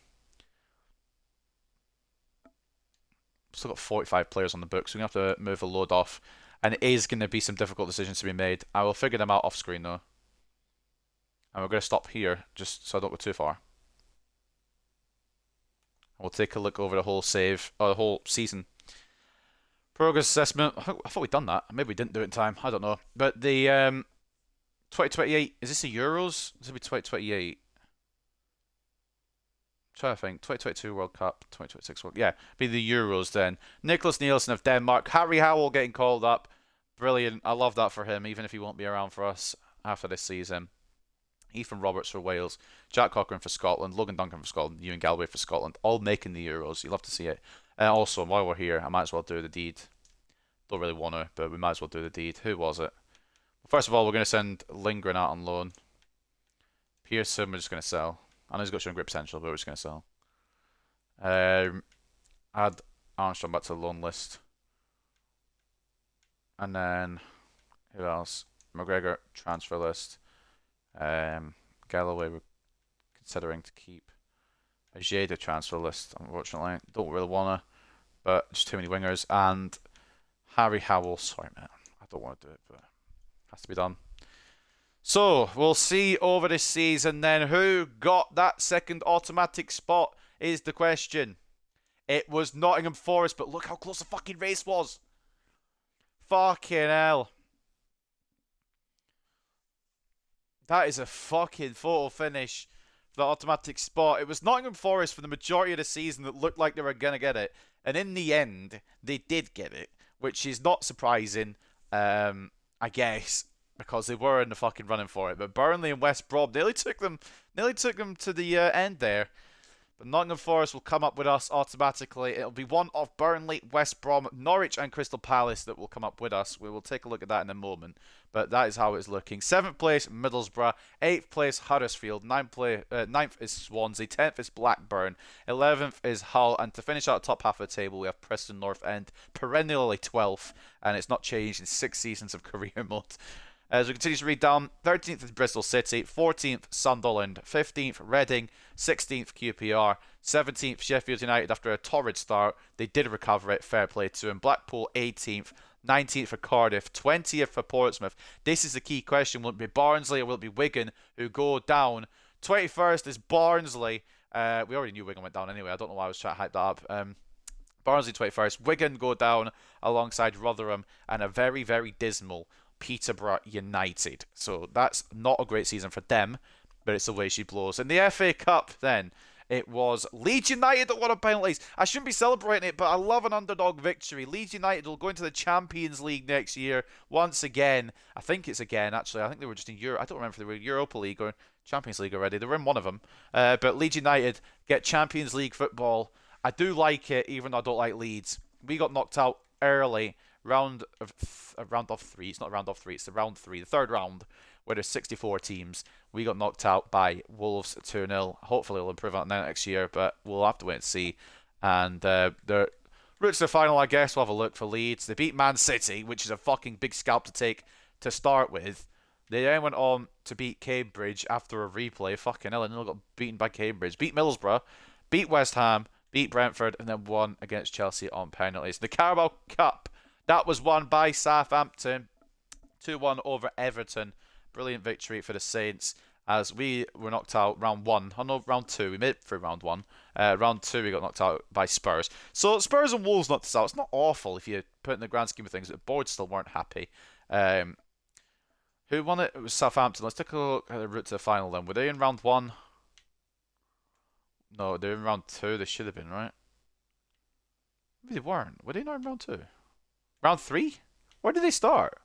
Still got 45 players on the books, so we're going to have to move a load off. And it is going to be some difficult decisions to be made. I will figure them out off screen though. And we're going to stop here, just so I don't go too far. We'll take a look over the whole the whole season. Progress assessment. I thought we'd done that. Maybe we didn't do it in time. I don't know. But the 2028, is this the Euros? This will be 2028. Trying to think. 2022 World Cup, 2026 World Cup. Yeah, be the Euros then. Nicholas Nielsen of Denmark. Harry Howell getting called up. Brilliant. I love that for him, even if he won't be around for us after this season. Ethan Roberts for Wales. Jack Cochran for Scotland. Logan Duncan for Scotland. Ewan Galloway for Scotland. All making the Euros. You love to see it. Also, while we're here, I might as well do the deed. Don't really want to, but we might as well do the deed. Who was it? First of all, we're going to send Lindgren out on loan. Pearson, we're just going to sell. I know he's got showing great potential, but we're just going to sell. Add Armstrong back to the loan list. And then, who else? McGregor, transfer list. Galloway, we're considering to keep. Jada transfer list, unfortunately. Don't really want to, but just too many wingers. And Harry Howell, sorry, man. I don't want to do it, but it has to be done. So, we'll see over this season then who got that second automatic spot is the question. It was Nottingham Forest, but look how close the fucking race was. Fucking hell. That is a fucking photo finish for the automatic spot. It was Nottingham Forest for the majority of the season that looked like they were going to get it. And in the end, they did get it, which is not surprising, I guess, because they were in the fucking running for it. But Burnley and West Brom nearly took them to the end there. But Nottingham Forest will come up with us automatically. It'll be one of Burnley, West Brom, Norwich and Crystal Palace that will come up with us. We will take a look at that in a moment. But that is how it's looking. 7th place, Middlesbrough. 8th place, Huddersfield. 9th is Swansea. 10th is Blackburn. 11th is Hull. And to finish out the top half of the table, we have Preston North End, perennially 12th. And it's not changed in 6 seasons of career mode. As we continue to read down, 13th is Bristol City, 14th Sunderland, 15th Reading, 16th QPR, 17th Sheffield United after a torrid start. They did recover it, fair play to them. Blackpool 18th, 19th for Cardiff, 20th for Portsmouth. This is the key question. Will it be Barnsley or will it be Wigan who go down? 21st is Barnsley. We already knew Wigan went down anyway. I don't know why I was trying to hype that up. Barnsley 21st. Wigan go down alongside Rotherham and a very, very dismal Peterborough United. So that's not a great season for them, but it's the way she blows. In the FA Cup then, it was Leeds United that won on penalties. I shouldn't be celebrating it, but I love an underdog victory. Leeds United will go into the Champions League next year once again. I think it's again, actually. I think they were just in Europe. I don't remember if they were Europa League or Champions League already. They were in one of them. But Leeds United get Champions League football. I do like it, even though I don't like Leeds. We got knocked out early round off three. It's not round off three. It's the round three, the third round, where there's 64 teams. We got knocked out by Wolves 2-0. Hopefully, we'll improve on that next year, but we'll have to wait and see. And the route to the final, I guess, we'll have a look for Leeds. They beat Man City, which is a fucking big scalp to take to start with. They then went on to beat Cambridge after a replay. Fucking hell, and then got beaten by Cambridge. Beat Middlesbrough, beat West Ham, beat Brentford, and then won against Chelsea on penalties. The Carabao Cup, that was won by Southampton. 2-1 over Everton. Brilliant victory for the Saints, as we were knocked out round one. Oh no, round two. We made it through round one. Round two, we got knocked out by Spurs. So Spurs and Wolves knocked us out. It's not awful if you put it in the grand scheme of things. The board still weren't happy. Who won it? It was Southampton. Let's take a look at the route to the final then. Were they in round one? No, they're in round two. They should have been, right? Maybe they weren't. Were they not in round two? Round three? Where did they start?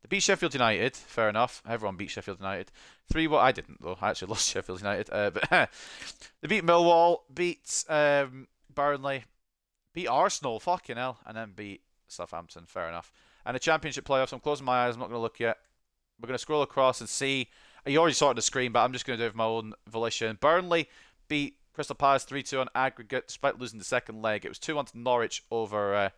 They beat Sheffield United. Fair enough. Everyone beat Sheffield United. 3-1. I didn't, though. I actually lost Sheffield United. But they beat Millwall, beat Burnley, beat Arsenal, fucking hell, and then beat Southampton. Fair enough. And the Championship playoffs, I'm closing my eyes. I'm not going to look yet. We're going to scroll across and see. You already saw it on the screen, but I'm just going to do it of my own volition. Burnley beat Crystal Palace 3-2 on aggregate, despite losing the second leg. It was 2-1 to Norwich over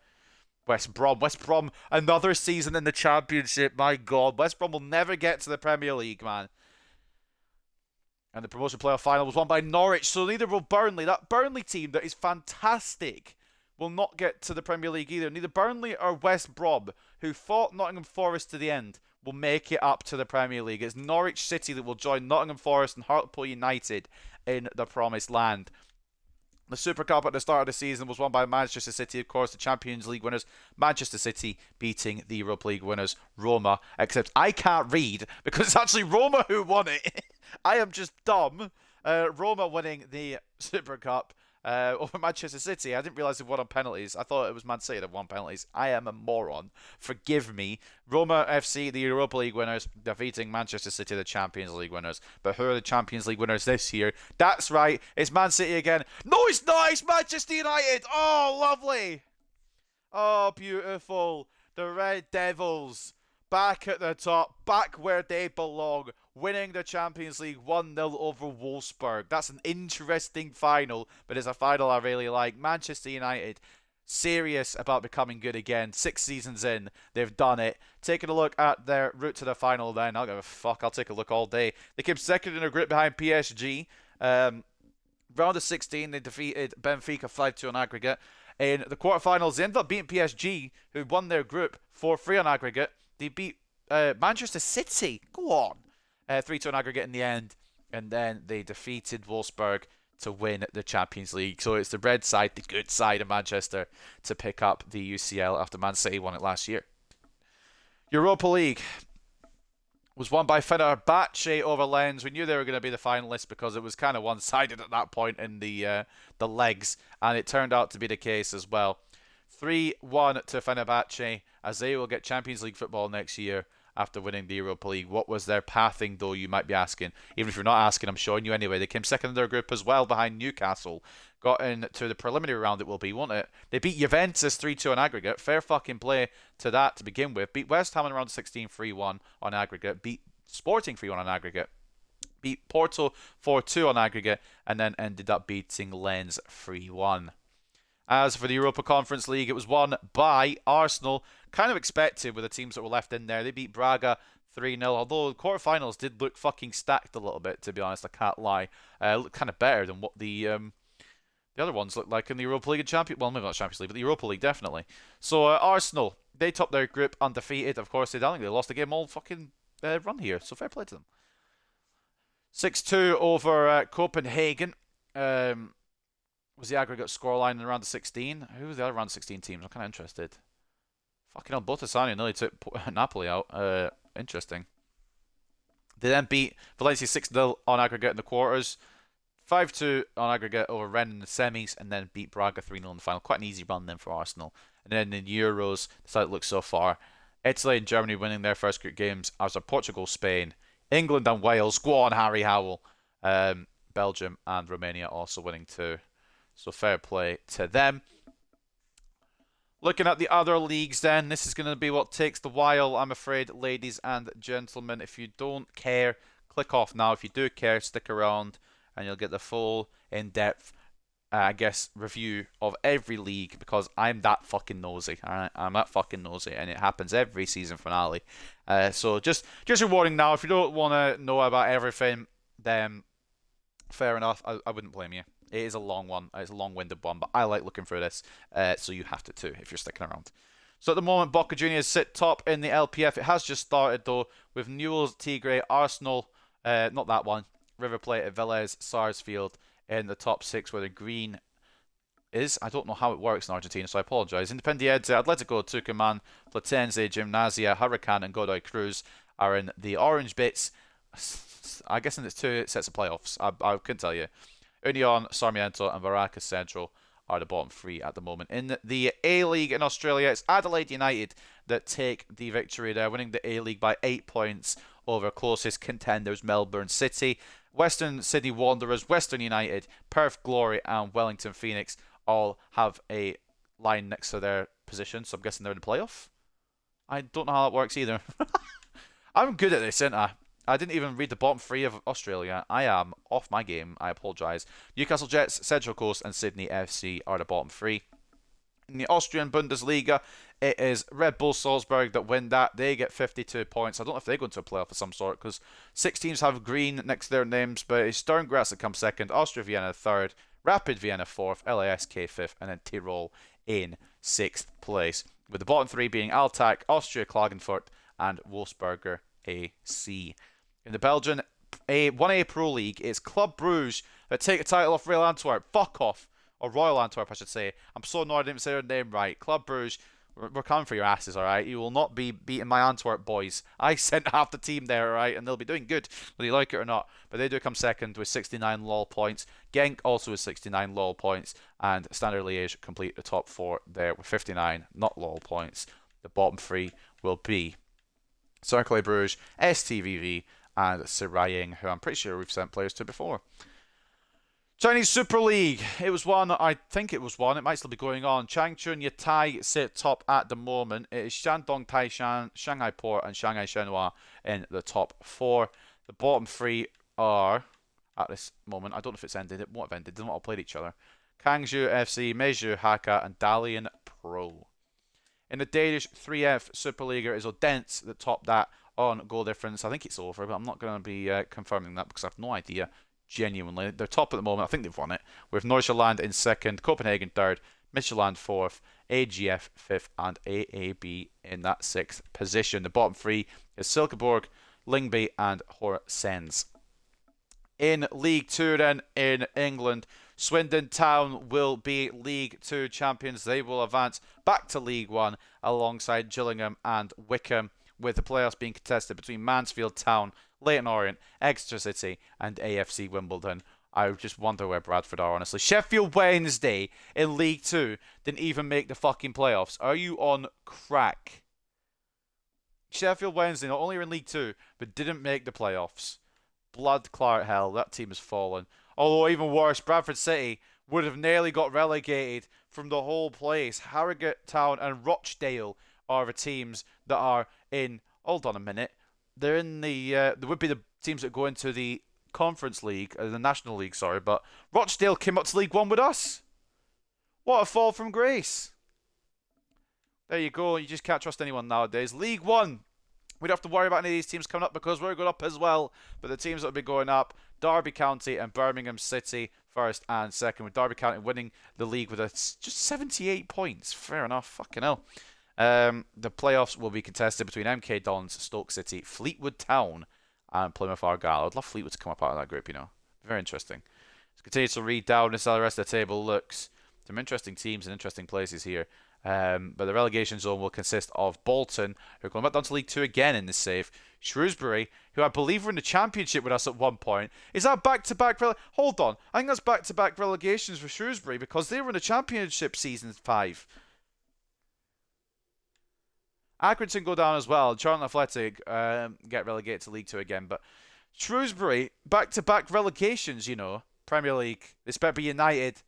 West Brom. West Brom, another season in the Championship. My God, West Brom will never get to the Premier League, man. And the promotion playoff final was won by Norwich, so neither will Burnley. That Burnley team that is fantastic will not get to the Premier League either. Neither Burnley or West Brom, who fought Nottingham Forest to the end, will make it up to the Premier League. It's Norwich City that will join Nottingham Forest and Hartlepool United in the Promised Land. The Super Cup at the start of the season was won by Manchester City, of course, the Champions League winners. Manchester City beating the Europa League winners, Roma. Except I can't read because it's actually Roma who won it. I am just dumb. Roma winning the Super Cup over Manchester City. I didn't realise they won on penalties. I thought it was Man City that won penalties. I am a moron. Forgive me. Roma FC, the Europa League winners, defeating Manchester City, the Champions League winners. But who are the Champions League winners this year? That's right. It's Man City again. No, it's not. It's Manchester United. Oh, lovely. Oh, beautiful. The Red Devils. Back at the top, back where they belong, winning the Champions League 1-0 over Wolfsburg. That's an interesting final, but it's a final I really like. Manchester United, serious about becoming good again. 6 seasons in, they've done it. Taking a look at their route to the final then, I'll give a fuck, I'll take a look all day. They came second in a group behind PSG. Round of 16, they defeated Benfica 5-2 on aggregate. In the quarterfinals, they ended up beating PSG, who won their group 4-3 on aggregate. They beat Manchester City. Go on. 3-2 on aggregate in the end. And then they defeated Wolfsburg to win the Champions League. So it's the red side, the good side of Manchester, to pick up the UCL after Man City won it last year. Europa League was won by Fenerbahce over Lens. We knew they were going to be the finalists because it was kind of one-sided at that point in the legs. And it turned out to be the case as well. 3-1 to Fenerbahce, as they will get Champions League football next year after winning the Europa League. What was their pathing, though, you might be asking? Even if you're not asking, I'm showing you anyway. They came second in their group as well, behind Newcastle. Got into the preliminary round, it will be, won't it? They beat Juventus 3-2 on aggregate. Fair fucking play to that to begin with. Beat West Ham in round 16 3-1 on aggregate. Beat Sporting 3-1 on aggregate. Beat Porto 4-2 on aggregate. And then ended up beating Lens 3-1. As for the Europa Conference League, it was won by Arsenal. Kind of expected with the teams that were left in there. They beat Braga 3-0. Although the quarterfinals did look fucking stacked a little bit, to be honest. I can't lie. Looked kind of better than what the other ones looked like in the Europa League and Champions. Well, maybe not Champions League, but the Europa League definitely. So Arsenal, they topped their group undefeated. Of course, they don't think they lost a game all fucking run here. So fair play to them. 6-2 over Copenhagen. Was the aggregate scoreline in round of 16? Who was the other round of 16 teams? I'm kind of interested. Fucking hell, Botasani nearly took Napoli out. Interesting. They then beat Valencia 6-0 on aggregate in the quarters. 5-2 on aggregate over Rennes in the semis, and then beat Braga 3-0 in the final. Quite an easy run then for Arsenal. And then in Euros, that's how it looks so far. Italy and Germany winning their first group games, as are Portugal, Spain, England and Wales. Go on, Harry Howell. Belgium and Romania also winning too. So fair play to them. Looking at the other leagues then, this is going to be what takes the while, I'm afraid, ladies and gentlemen. If you don't care, click off now. If you do care, stick around and you'll get the full, in-depth, review of every league because I'm that fucking nosy. Alright, I'm that fucking nosy and it happens every season finale. So just a warning now, if you don't want to know about everything, then fair enough, I wouldn't blame you. It is a long one. It's a long-winded one, but I like looking through this, so you have to too if you're sticking around. So at the moment, Boca Juniors sit top in the LPF. It has just started though with Newell's, Tigre, Arsenal, not that one, River Plate, Vélez, Sarsfield in the top 6 where the green is. I don't know how it works in Argentina, so I apologise. Independiente, Atletico, Tucumán, Platense, Gimnasia, Huracan, and Godoy Cruz are in the orange bits. I guess in it's 2 sets of playoffs. I couldn't tell you. Union, Sarmiento, and Baracas Central are the bottom 3 at the moment. In the A-League in Australia, it's Adelaide United that take the victory there, winning the A-League by 8 points over closest contenders Melbourne City. Western Sydney Wanderers, Western United, Perth Glory, and Wellington Phoenix all have a line next to their position, so I'm guessing they're in the playoff. I don't know how that works either. I'm good at this, ain't I? I didn't even read the bottom 3 of Australia. I am off my game. I apologise. Newcastle Jets, Central Coast, and Sydney FC are the bottom 3. In the Austrian Bundesliga, it is Red Bull Salzburg that win that. They get 52 points. I don't know if they go into a playoff of some sort because 6 teams have green next to their names, but it's Sturm Graz that comes second, Austria Vienna third, Rapid Vienna fourth, LASK fifth, and then Tirol in 6th place. With the bottom 3 being Altac, Austria Klagenfurt, and Wolfsberger AC. In the Belgian 1A Pro League, it's Club Bruges that take the title off Real Antwerp. Fuck off. Or Royal Antwerp, I should say. I'm so annoyed I didn't say their name right. Club Bruges, we're coming for your asses, alright? You will not be beating my Antwerp boys. I sent half the team there, alright? And they'll be doing good, whether you like it or not. But they do come second with 69 LOL points. Genk also with 69 LOL points. And Standard Liège complete the top 4 there with 59, not LOL points. The bottom 3 will be Cercle Bruges, STVV, and Siraying, who I'm pretty sure we've sent players to before. Chinese Super League. It was one. I think it was one. It might still be going on. Changchun Yatai sit top at the moment. It is Shandong Taishan, Shanghai Port, and Shanghai Shenhua in the top 4. The bottom 3 are, at this moment, I don't know if it's ended. It won't have ended. They don't all played each other. Kangzhou FC, Meizhou Hakka, and Dalian Pro. In the Danish 3F Superliga is Odense that topped that on goal difference. I think it's over, but I'm not going to be confirming that because I have no idea. Genuinely, they're top at the moment. I think they've won it. With Nordsjælland in 2nd, Copenhagen 3rd, Midtjylland 4th, AGF 5th, and AAB in that 6th position. The bottom 3 is Silkeborg, Lyngby, and Horsens. In League 2 then, in England, Swindon Town will be League 2 champions. They will advance back to League 1 alongside Gillingham and Wickham, with the playoffs being contested between Mansfield Town, Leyton Orient, Exeter City, and AFC Wimbledon. I just wonder where Bradford are, honestly. Sheffield Wednesday in League 2 didn't even make the fucking playoffs. Are you on crack? Sheffield Wednesday not only are in League 2, but didn't make the playoffs. Blood clot hell, that team has fallen. Although even worse, Bradford City would have nearly got relegated from the whole place. Harrogate Town and Rochdale are the teams that are in... Hold on a minute. They're in the... there would be the teams that go into the Conference League, the National League, sorry, but Rochdale came up to League 1 with us. What a fall from grace. There you go. You just can't trust anyone nowadays. League 1. We don't have to worry about any of these teams coming up because we're going up as well. But the teams that will be going up, Derby County and Birmingham City, 1st and 2nd, with Derby County winning the league with just 78 points. Fair enough. Fucking hell. The playoffs will be contested between MK Dons, Stoke City, Fleetwood Town, and Plymouth Argyle. I'd love Fleetwood to come up out of that group, you know. Very interesting. Let's continue to read down this how the rest of the table looks. Some interesting teams and interesting places here. But the relegation zone will consist of Bolton, who are going back down to League 2 again in this save. Shrewsbury, who I believe were in the Championship with us at one point. Is that back-to-back... Hold on. I think that's back-to-back relegations for Shrewsbury because they were in the Championship season 5. Accrington go down as well. Charlton Athletic get relegated to League 2 again. But Shrewsbury, back-to-back relegations, you know. Premier League. This better be United.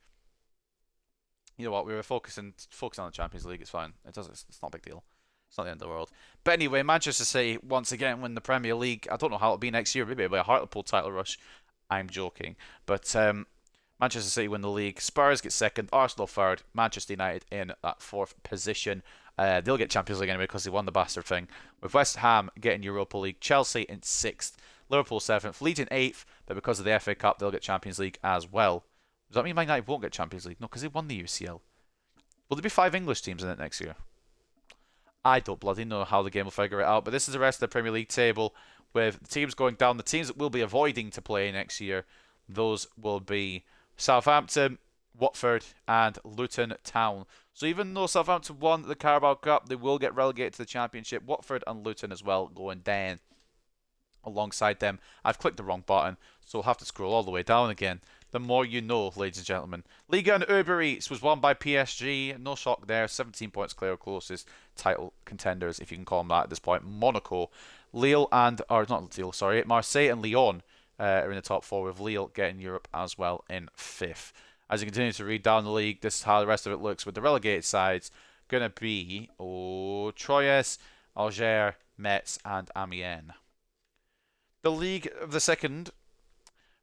You know what? We were focusing on the Champions League. It's fine. It's not a big deal. It's not the end of the world. But anyway, Manchester City once again win the Premier League. I don't know how it'll be next year. Maybe it'll be a Hartlepool title rush. I'm joking. But Manchester City win the league. Spurs get second. Arsenal third. Manchester United in that fourth position. They'll get Champions League anyway because they won the bastard thing. With West Ham getting Europa League. Chelsea in sixth. Liverpool seventh. Leeds in eighth. But because of the FA Cup, they'll get Champions League as well. Does that mean Man United won't get Champions League? No, because they won the UCL. Will there be 5 English teams in it next year? I don't bloody know how the game will figure it out. But this is the rest of the Premier League table with the teams going down. The teams that will be avoiding to play next year, those will be Southampton, Watford, and Luton Town. So even though Southampton won the Carabao Cup, they will get relegated to the Championship. Watford and Luton as well going down alongside them. I've clicked the wrong button, so I'll have to scroll all the way down again. The more you know, ladies and gentlemen. Liga and Uber Eats was won by PSG. No shock there. 17 points clear of closest title contenders, if you can call them that at this point. Monaco, Marseille and Lyon are in the top 4, with Lille getting Europe as well in 5th. As you continue to read down the league, this is how the rest of it looks, with the relegated sides going to be Troyes, Angers, Metz and Amiens. The League of the Second,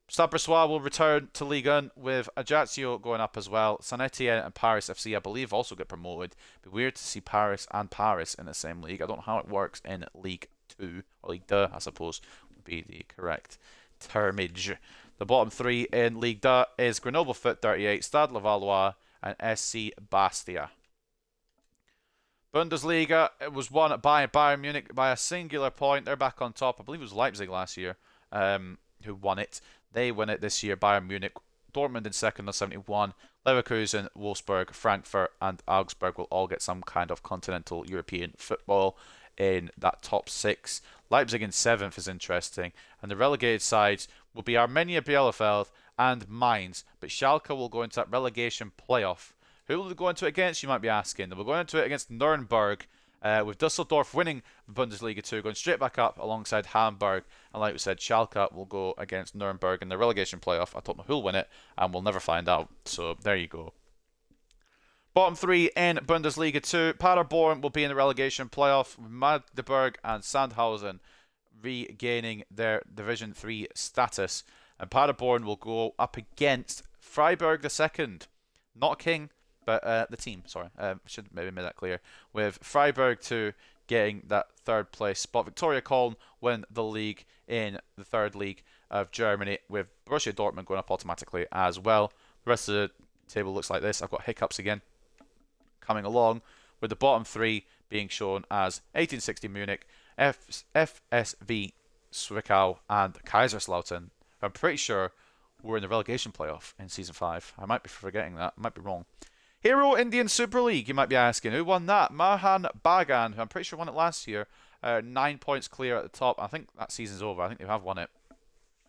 Stade Brestois will return to Ligue 1 with Ajaccio going up as well. Saint-Etienne and Paris FC, I believe, also get promoted. It'd be weird to see Paris and Paris in the same league. I don't know how it works in League 2, or League 2, I suppose, would be the correct termage. The bottom 3 in Ligue 2 is Grenoble Foot 38, Stade Lavallois, and SC Bastia. Bundesliga, it was won by Bayern Munich by a singular point. They're back on top. I believe it was Leipzig last year who won it. They win it this year, Bayern Munich. Dortmund in second on 71. Leverkusen, Wolfsburg, Frankfurt and Augsburg will all get some kind of continental European football in that top 6. Leipzig in 7th is interesting. And the relegated sides will be Arminia Bielefeld and Mainz. But Schalke will go into that relegation playoff. Who will they go into it against, you might be asking? They will go into it against Nuremberg, with Dusseldorf winning Bundesliga 2, going straight back up alongside Hamburg. And like we said, Schalke will go against Nuremberg in the relegation playoff. I don't know who'll win it, and we'll never find out. So there you go. Bottom 3 in Bundesliga 2. Paderborn will be in the relegation playoff, with Magdeburg and Sandhausen regaining their Division 3 status. And Paderborn will go up against Freiburg II. Not King, but the team, sorry. Should maybe make that clear. With Freiburg 2 getting that 3rd place spot. Victoria Köln win the league in the 3rd league of Germany, with Borussia Dortmund going up automatically as well. The rest of the table looks like this. I've got hiccups again coming along, with the bottom 3 being shown as 1860 Munich, FSV Zwickau and Kaiserslautern. I'm pretty sure we're in the relegation playoff in Season 5. I might be forgetting that. I might be wrong. Hero Indian Super League, you might be asking. Who won that? Mahan Bagan, who I'm pretty sure won it last year. 9 points clear at the top. I think that season's over. I think they have won it.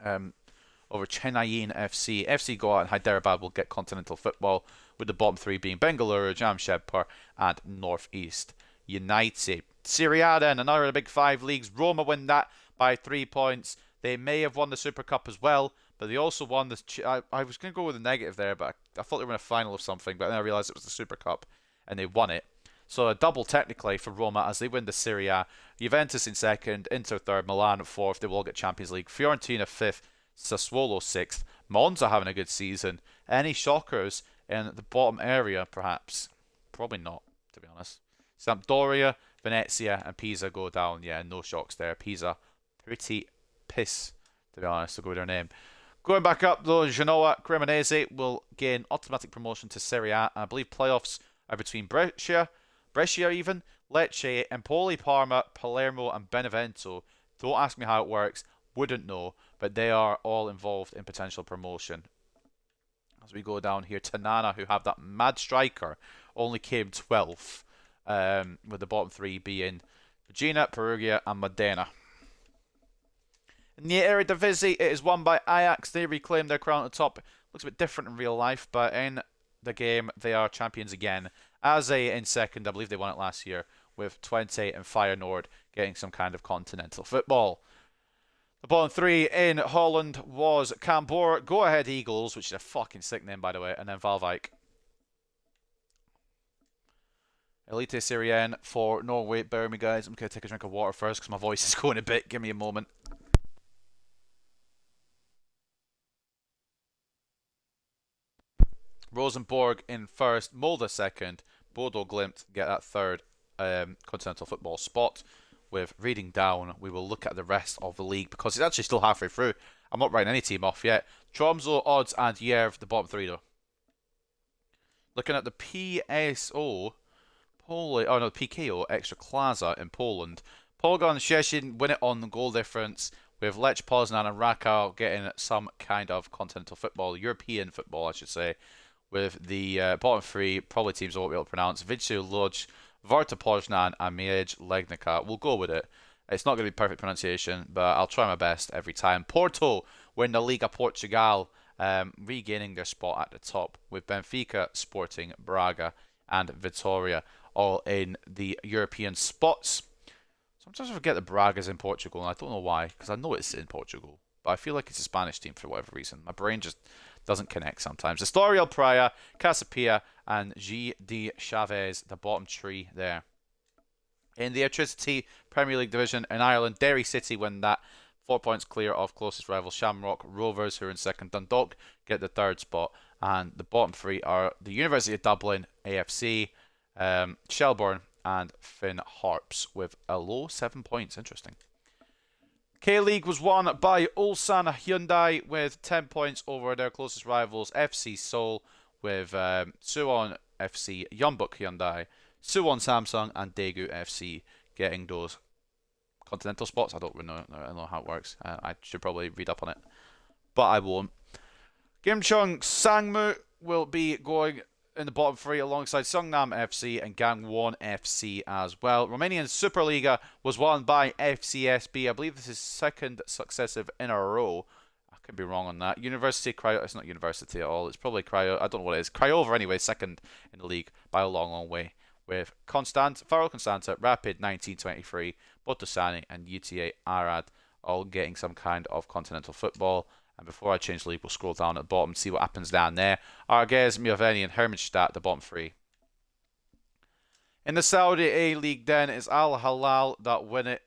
Over Chennaiyin FC. FC Goa and Hyderabad will get continental football, with the bottom 3 being Bengaluru, Jamshedpur and Northeast United. Serie A then, another of the big 5 leagues. Roma win that by 3 points. They may have won the Super Cup as well, but they also won this. I was going to go with a negative there, but I thought they were in a final of something, but then I realised it was the Super Cup, and they won it. So a double technically for Roma as they win the Serie A. Juventus in 2nd, Inter 3rd, Milan 4th. They will all get Champions League. Fiorentina 5th, Sassuolo 6th. Monza having a good season. Any shockers in the bottom area, perhaps? Probably not, to be honest. Sampdoria, Venezia, and Pisa go down. Yeah, no shocks there. Pisa, pretty piss, to be honest, to go with their name. Going back up, though, Genoa, Cremonese will gain automatic promotion to Serie A. I believe playoffs are between Brescia even, Lecce, Empoli, Parma, Palermo, and Benevento. Don't ask me how it works. Wouldn't know, but they are all involved in potential promotion. As we go down here, Tanana, who have that mad striker, only came 12th, with the bottom 3 being Regina, Perugia, and Modena. In the Eredivisie, it is won by Ajax. They reclaim their crown at the top. Looks a bit different in real life, but in the game, they are champions again. AZ in 2nd, I believe they won it last year, with 20, and Feyenoord getting some kind of continental football. The bottom 3 in Holland was Cambuur, Go Ahead Eagles, which is a fucking sick name, by the way, and then Waalwijk. Elite Serien for Norway. Bear with me, guys. I'm going to take a drink of water first because my voice is going a bit. Give me a moment. Rosenborg in first, Molde second, Bodo Glimt get that third continental football spot. With reading down, we will look at the rest of the league because it's actually still halfway through. I'm not writing any team off yet. Tromsø, Odds, and Jerv, the bottom three though. Looking at the PSO, PKO Ekstraklasa in Poland. Pogoń Szczecin win it on the goal difference, with Lech Poznan and Rakow getting some kind of continental football, European football, I should say. With the bottom three, probably teams I won't be able to pronounce: Vidzu Lodz, Warta Poznan, and Miedź Legnica. We'll go with it. It's not going to be perfect pronunciation, but I'll try my best every time. Porto win the Liga Portugal, regaining their spot at the top, with Benfica, Sporting, Braga, and Vitória all in the European spots. Sometimes I forget that Braga's in Portugal, and I don't know why, because I know it's in Portugal, but I feel like it's a Spanish team for whatever reason. My brain just doesn't connect sometimes. Estoril Praia, Casapia, and G.D. Chavez, the bottom three there. In the Electricity Premier League division in Ireland, Derry City win that, 4 points clear of closest rival Shamrock Rovers, who are in second. Dundalk get the third spot, and the bottom three are the University of Dublin, AFC, Shelbourne, and Finn Harps with a low 7 points. Interesting. K-League was won by Ulsan Hyundai with 10 points over their closest rivals, FC Seoul, with Suwon FC, Yeonbuk Hyundai, Suwon Samsung, and Daegu FC getting those continental spots. I don't really know how it works. I should probably read up on it, but I won't. Gimcheong Sangmu will be going in the bottom three alongside Seongnam FC and Gangwon FC as well. Romanian Superliga was won by FCSB. I believe this is second successive in a row. I could be wrong on that. University Craiova. It's not University at all. It's probably Craiova. I don't know what it is. Craiova anyway, second in the league by a long, long way. With Faro Constanta, Rapid 1923, Botoşani, and UTA Arad all getting some kind of continental football. And before I change league, we'll scroll down at the bottom and see what happens down there. Argez, Mioveni, and Hermannstadt, the bottom three. In the Saudi A-League then, is Al Hilal that win it.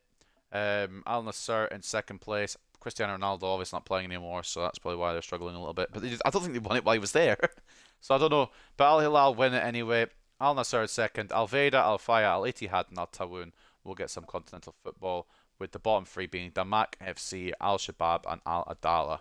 Al Nassr in second place. Cristiano Ronaldo obviously not playing anymore, so that's probably why they're struggling a little bit. But I don't think they won it while he was there. So I don't know. But Al Hilal win it anyway. Al Nassr second. Al Veda, Al Faya, Al Ittihad, and Al Tawun will get some continental football, with the bottom three being Damak FC, Al Shabab, and Al Adala.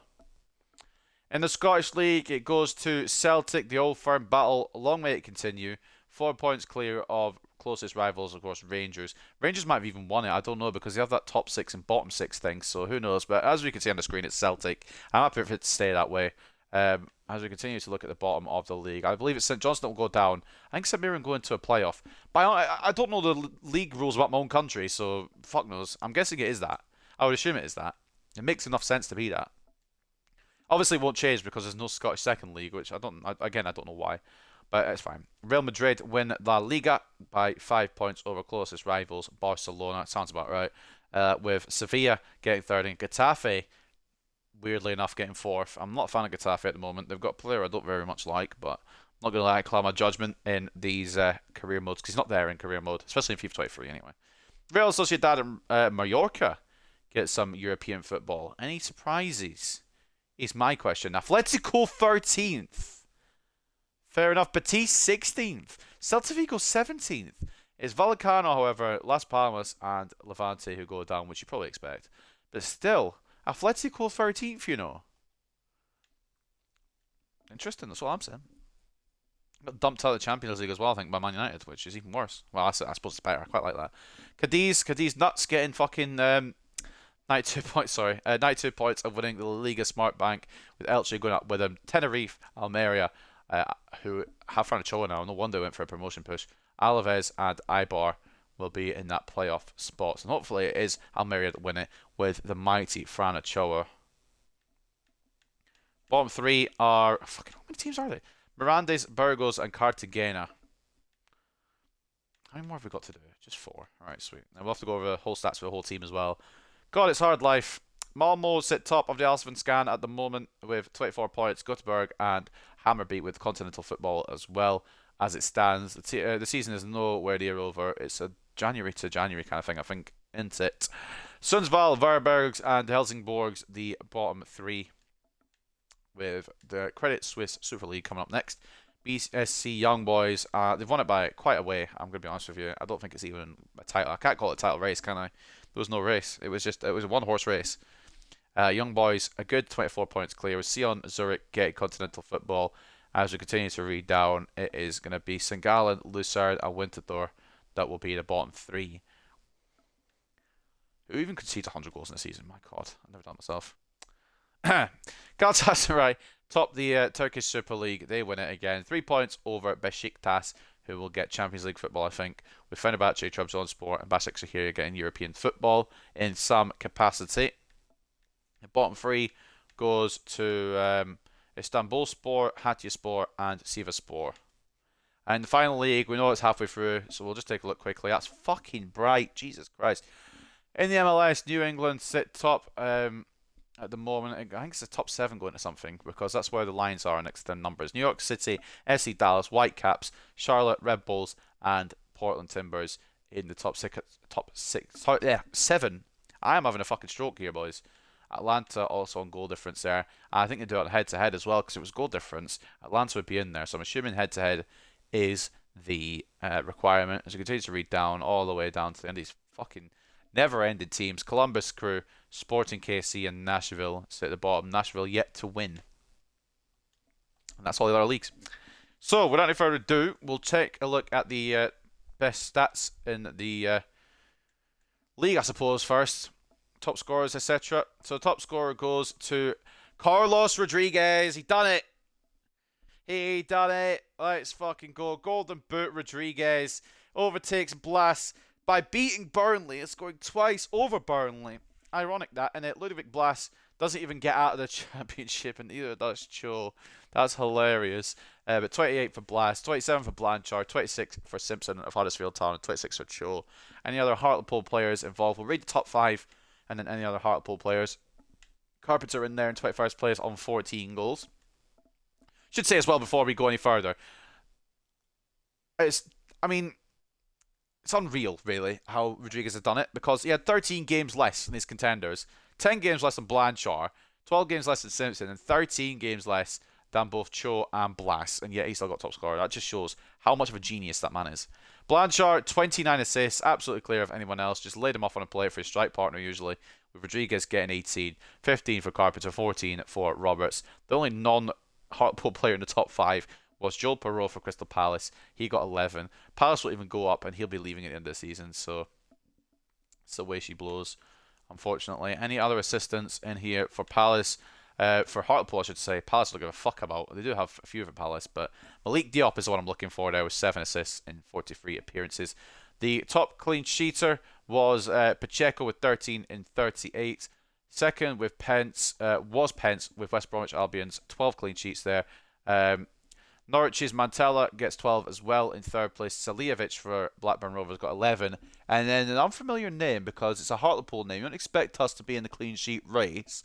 In the Scottish League, it goes to Celtic, the Old Firm battle. Long may it continue. 4 points clear of closest rivals, of course, Rangers. Rangers might have even won it, I don't know, because they have that top six and bottom six thing, so who knows. But as we can see on the screen, it's Celtic. I'm happy for it to stay that way. As we continue to look at the bottom of the league, I believe it's St Johnstone will go down. I think St Mirren go into a playoff. But I don't know the league rules about my own country, so fuck knows. I'm guessing it is that. I would assume it is that. It makes enough sense to be that. Obviously, it won't change because there's no Scottish Second League, which I don't know why, but it's fine. Real Madrid win La Liga by 5 points over closest rivals Barcelona. Sounds about right. With Sevilla getting third and Getafe, weirdly enough, getting fourth. I'm not a fan of Getafe at the moment. They've got a player I don't very much like, but I'm not going to lie, cloud my judgment in these career modes because he's not there in career mode, especially in FIFA 23 anyway. Real Sociedad and Mallorca get some European football. Any surprises? Is my question. Atletico 13th. Fair enough. Betis 16th. Celta Vigo 17th. It's Vallecano, however, Las Palmas, and Levante who go down, which you probably expect. But still, Atletico 13th, you know. Interesting, that's what I'm saying. Got dumped out of the Champions League as well, I think, by Man United, which is even worse. Well, I suppose it's better. I quite like that. Cadiz nuts getting fucking 92 points, 92 points of winning the Liga Smart Bank, with Elche going up with them. Tenerife, Almeria, who have Fran Ochoa now, no wonder they went for a promotion push. Alaves and Eibar will be in that playoff spot. And hopefully it is Almeria that win it with the mighty Fran Ochoa. Bottom three are... Fucking, how many teams are they? Mirandes, Burgos, and Cartagena. How many more have we got to do? Just 4. Alright, sweet. And we'll have to go over the whole stats for the whole team as well. God, it's hard life. Malmo sit top of the Allsvenskan at the moment with 24 points. Göteborg and Hammarby with continental football as well. as it stands. The season is nowhere near over. It's a January to January kind of thing, I think, isn't it? Sundsvall, Varbergs, and Helsingborgs, the bottom three, with the Credit Suisse Super League coming up next. BSC Young Boys, they've won it by quite a way. I'm going to be honest with you. I don't think it's even a title. I can't call it a title race, can I? There was no race. It was a one-horse race. Young Boys, a good 24 points clear. With Sion, Zurich getting continental football. As we continue to read down, it is going to be St. Gallen, Lucerne, and Winterthur that will be the bottom three. Who even concedes 100 goals in a season? My God, I've never done it myself. Galatasaray top the Turkish Super League. They win it again. 3 points over Besiktas, who will get Champions League football, I think, with Fenerbahce, Trabzonspor, and Başakşehir getting European football in some capacity. The bottom three goes to Istanbulspor, Hatayspor, and Sivasspor. And the final league, we know it's halfway through, so we'll just take a look quickly. That's fucking bright. Jesus Christ. In the MLS, New England sit top at the moment. I think it's the top 7 going to something, because that's where the lines are next to the numbers. New York City, SC Dallas, Whitecaps, Charlotte, Red Bulls, and Portland Timbers in the top 7. I am having a fucking stroke here, boys. Atlanta also on goal difference there. I think they do it head-to-head as well, because it was goal difference. Atlanta would be in there, so I'm assuming head-to-head is the requirement. As you continue to read down, all the way down to the end of these fucking never-ending teams. Columbus Crew, Sporting KC, and Nashville sit at the bottom. Nashville yet to win. And that's all the other leagues. So, without any further ado, we'll take a look at the best stats in the league, I suppose, first. Top scorers, etc. So, top scorer goes to Carlos Rodriguez. He done it. He done it. Let's fucking go. Golden Boot Rodriguez overtakes Blas by beating Burnley and scoring twice over Burnley. Ironic that, and Ludovic Blas doesn't even get out of the championship, and neither does Cho. That's hilarious. But 28 for Blas, 27 for Blanchard, 26 for Simpson of Huddersfield Town, and 26 for Cho. Any other Hartlepool players involved? We'll read the top 5, and then any other Hartlepool players. Carpenter in there in 21st place on 14 goals. Should say as well before we go any further. It's unreal, really, how Rodriguez has done it, because he had 13 games less than his contenders, 10 games less than Blanchard, 12 games less than Simpson, and 13 games less than both Cho and Blas, and yet he still got top scorer. That just shows how much of a genius that man is. Blanchard, 29 assists, absolutely clear of anyone else, just laid him off on a plate for his strike partner usually, with Rodriguez getting 18, 15 for Carpenter, 14 for Roberts. The only non-Hartlepool player in the top 5 was Joel Perreault for Crystal Palace. He got 11. Palace will even go up, and he'll be leaving at the end of the season, so it's the way she blows, unfortunately. Any other assistants in here for Palace? For Hartlepool, I should say. Palace don't give a fuck about. They do have a few for Palace, but Malik Diop is the one I'm looking for there with 7 assists in 43 appearances. The top clean sheeter was Pacheco with 13 in 38. Second with Pence was Pence with West Bromwich Albion's 12 clean sheets there. Norwich's Mantella gets 12 as well in third place. Salijevic for Blackburn Rovers got 11. And then an unfamiliar name, because it's a Hartlepool name. You don't expect us to be in the clean sheet race.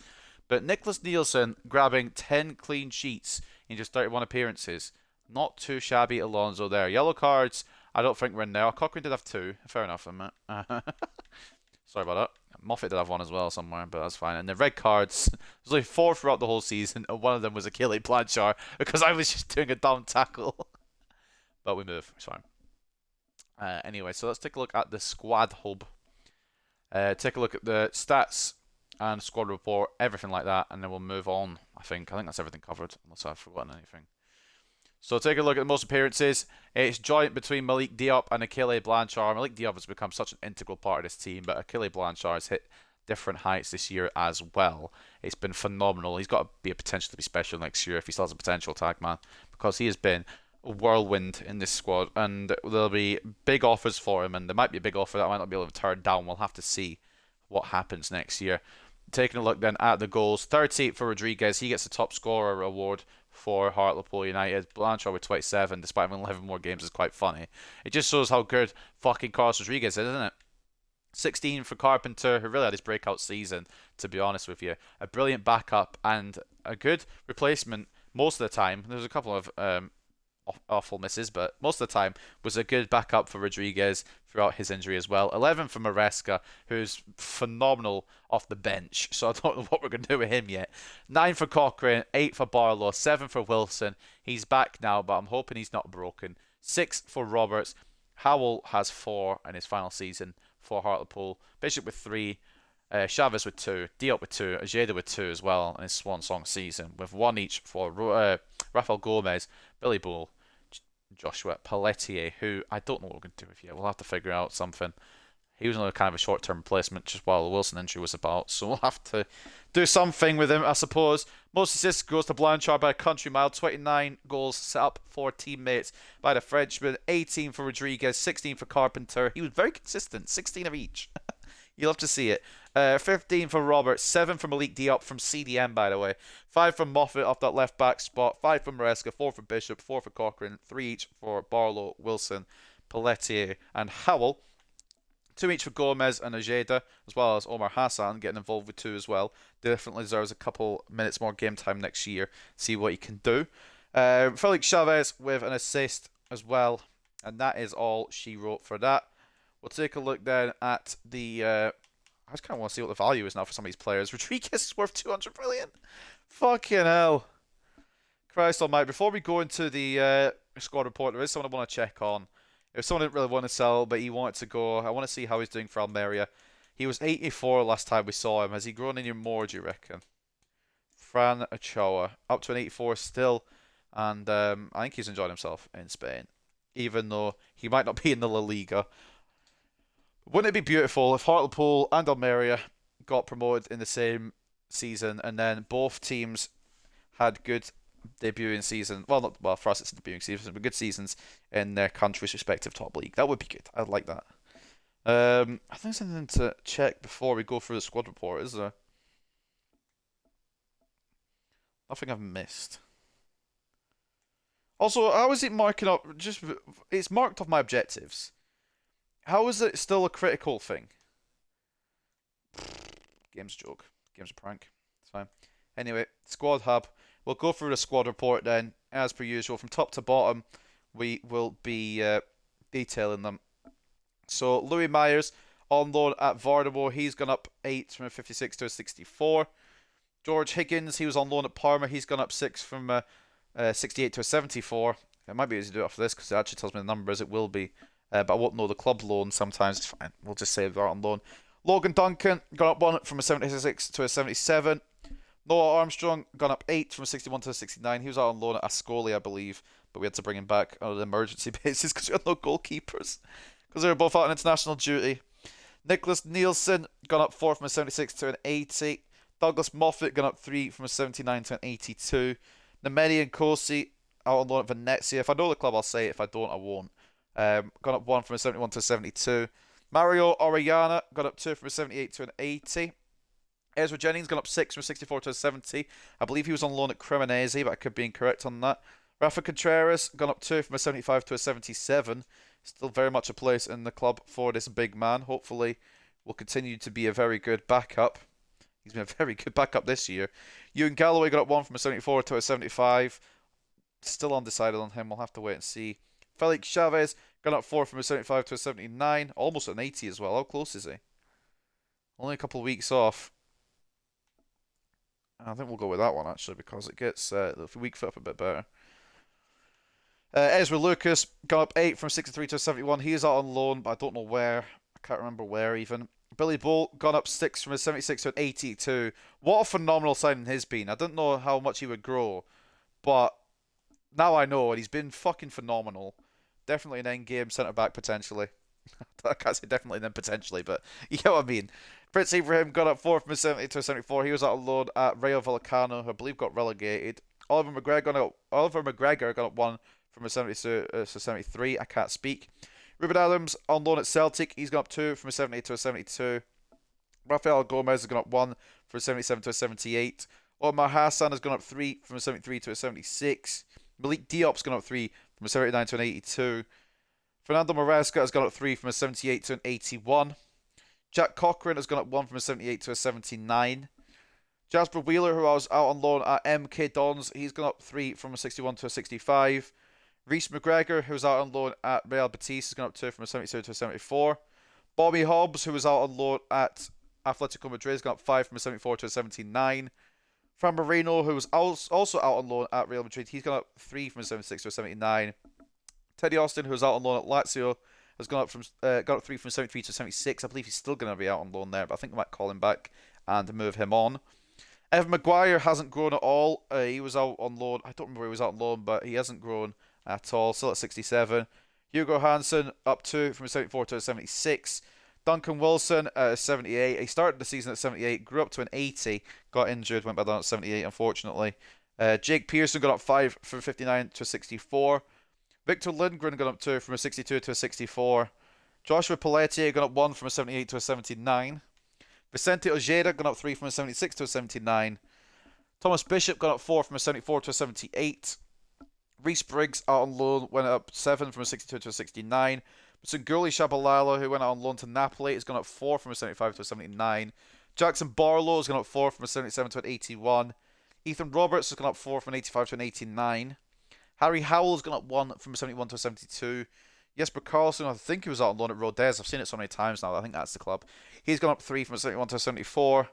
But Nicholas Nielsen grabbing 10 clean sheets in just 31 appearances. Not too shabby, Alonso there. Yellow cards, I don't think we're in there. Cochrane did have 2. Fair enough, Sorry about that. Moffat did have 1 as well somewhere, but that's fine. And the red cards, there's only 4 throughout the whole season, and one of them was Achille Blanchard, because I was just doing a dumb tackle. But we move, it's fine. Anyway, so let's take a look at the squad hub. Take a look at the stats and squad report, everything like that, and then we'll move on, I think. I think that's everything covered, unless I've forgotten anything. So take a look at the most appearances. It's joint between Malik Diop and Achille Blanchard. Malik Diop has become such an integral part of this team, but Achille Blanchard has hit different heights this year as well. It's been phenomenal. He's got to be a potential to be special next year if he still has a potential tag man, because he has been a whirlwind in this squad, and there'll be big offers for him, and there might be a big offer that I might not be able to turn down. We'll have to see what happens next year. Taking a look then at the goals, 38 for Rodriguez. He gets the top scorer award for Hartlepool United. Blanchard with 27, despite having 11 more games, is quite funny. It just shows how good fucking Carlos Rodriguez is, isn't it? 16 for Carpenter, who really had his breakout season, to be honest with you. A brilliant backup and a good replacement most of the time. There's a couple of awful misses, but most of the time was a good backup for Rodriguez throughout his injury as well. 11 for Maresca, who's phenomenal off the bench, so I don't know what we're going to do with him yet. 9 for Cochrane, 8 for Barlow, 7 for Wilson. He's back now, but I'm hoping he's not broken. 6 for Roberts. Howell has 4 in his final season for Hartlepool. Bishop with 3. Chavez with 2, Diop with 2, Ojeda with 2 as well in his swan song season, with 1 each for Rafael Gomez, Billy Bull, Joshua Pelletier, who I don't know what we're going to do with yet. We'll have to figure out something. He was only kind of a short-term replacement just while the Wilson injury was about, so we'll have to do something with him, I suppose. Most assists goes to Blanchard by a country mile. 29 goals set up for teammates by the Frenchman. 18 for Rodriguez, 16 for Carpenter. He was very consistent, 16 of each. You'll have to see it. 15 for Roberts, 7 for Malik Diop from CDM, by the way. 5 from Moffat off that left back spot. 5 for Maresca, 4 for Bishop, 4 for Cochrane, 3 each for Barlow, Wilson, Pelletier, and Howell. 2 each for Gomez and Ojeda, as well as Omar Hassan getting involved with 2 as well. Definitely deserves a couple minutes more game time next year. See what he can do. Felix Chavez with an assist as well. And that is all she wrote for that. We'll take a look then at the... I just kind of want to see what the value is now for some of these players. Rodriguez is worth 200 million. Fucking hell. Christ almighty. Before we go into the squad report, there is someone I want to check on. If someone didn't really want to sell, but he wanted to go, I want to see how he's doing for Almeria. He was 84 last time we saw him. Has he grown any more, do you reckon? Fran Ochoa. Up to an 84 still. And I think he's enjoyed himself in Spain. Even though he might not be in the La Liga. Wouldn't it be beautiful if Hartlepool and Almeria got promoted in the same season, and then both teams had good debuting season? Well, for us it's debuting season, but good seasons in their country's respective top league. That would be good. I'd like that. I think there's something to check before we go through the squad report, is there? Nothing I've missed. Also, how is it marking up? It's marked off my objectives. How is it still a critical thing? Game's a joke. Game's a prank. It's fine. Anyway, squad hub. We'll go through the squad report then, as per usual. From top to bottom, we will be detailing them. So, Louis Myers on loan at Vardamo. He's gone up 8 from a 56 to a 64. George Higgins, he was on loan at Parma. He's gone up 6 from a 68 to a 74. It might be easy to do it after this because it actually tells me the numbers. It will be. But I won't know the club loan sometimes. It's fine. We'll just say they're on loan. Logan Duncan gone up 1 from a 76 to a 77. Noah Armstrong gone up 8 from a 61 to a 69. He was out on loan at Ascoli, I believe. But we had to bring him back on an emergency basis because we had no goalkeepers. Because they were both out on international duty. Nicholas Nielsen gone up 4 from a 76 to an 80. Douglas Moffat gone up 3 from a 79 to an 82. Nemeni and Kosi out on loan at Venezia. If I know the club, I'll say it. If I don't, I won't. Gone up 1 from a 71 to a 72. Mario Orellana got up 2 from a 78 to an 80. Ezra Jennings gone up 6 from a 64 to a 70. I believe he was on loan at Cremonese, but I could be incorrect on that. Rafa Contreras gone up 2 from a 75 to a 77. Still very much a place in the club for this big man. Hopefully will continue to be a very good backup. He's been a very good backup this year. Ewan Galloway got up 1 from a 74 to a 75. Still undecided on him. We'll have to wait and see. Felix Chavez gone up 4 from a 75 to a 79. Almost an 80 as well. How close is he? Only a couple of weeks off. I think we'll go with that one actually because it gets the weak foot up a bit better. Ezra Lucas gone up 8 from 63 to a 71. He is out on loan, but I don't know where. I can't remember where even. Billy Bolt gone up 6 from a 76 to an 82. What a phenomenal signing he's been. I didn't know how much he would grow, but now I know, and he's been fucking phenomenal. Definitely an end-game centre-back, potentially. I can't say definitely then potentially, but you get what I mean. Prince Ibrahim got up 4 from a 70 to a 74. He was out on loan at Rayo Vallecano, who I believe got relegated. Oliver McGregor got up 1 from a 70 to a 73. I can't speak. Ruben Adams on loan at Celtic. He's gone up 2 from a 70 to a 72. Rafael Gomez has gone up 1 from a 77 to a 78. Omar Hassan has gone up 3 from a 73 to a 76. Malik Diop's gone up 3 from a 79 to an 82. Fernando Maresca has gone up 3 from a 78 to an 81. Jack Cochrane has gone up 1 from a 78 to a 79. Jasper Wheeler, who I was out on loan at MK Dons, he's gone up 3 from a 61 to a 65. Reece McGregor, who was out on loan at Real Betis, has gone up 2 from a 72 to a 74. Bobby Hobbs, who was out on loan at Atletico Madrid, has gone up 5 from a 74 to a 79. Fran Marino, who was also out on loan at Real Madrid, he's gone up 3 from a 76 to a 79. Teddy Austin, who was out on loan at Lazio, has gone up 3 from a 73 to a 76. I believe he's still going to be out on loan there, but I think they might call him back and move him on. Evan Maguire hasn't grown at all. He was out on loan. I don't remember where he was out on loan, but he hasn't grown at all. Still at 67. Hugo Hansen up 2 from a 74 to a 76. Duncan Wilson at 78. He started the season at 78, grew up to an 80, got injured, went back down at 78, unfortunately. Jake Pearson got up 5 from 59 to a 64. Victor Lindgren got up 2 from a 62 to a 64. Joshua Pelletier got up 1 from a 78 to a 79. Vicente Ojeda got up 3 from a 76 to a 79. Thomas Bishop got up 4 from a 74 to a 78. Reece Briggs out on loan went up 7 from a 62 to a 69. Sunguli Shabalala, who went out on loan to Napoli, has gone up 4 from a 75 to a 79. Jackson Barlow has gone up 4 from a 77 to an 81. Ethan Roberts has gone up 4 from an 85 to an 89. Harry Howell has gone up 1 from a 71 to a 72. Jesper Karlsson, I think he was out on loan at Rodez. I've seen it so many times now. I think that's the club. He's gone up 3 from a 71 to a 74.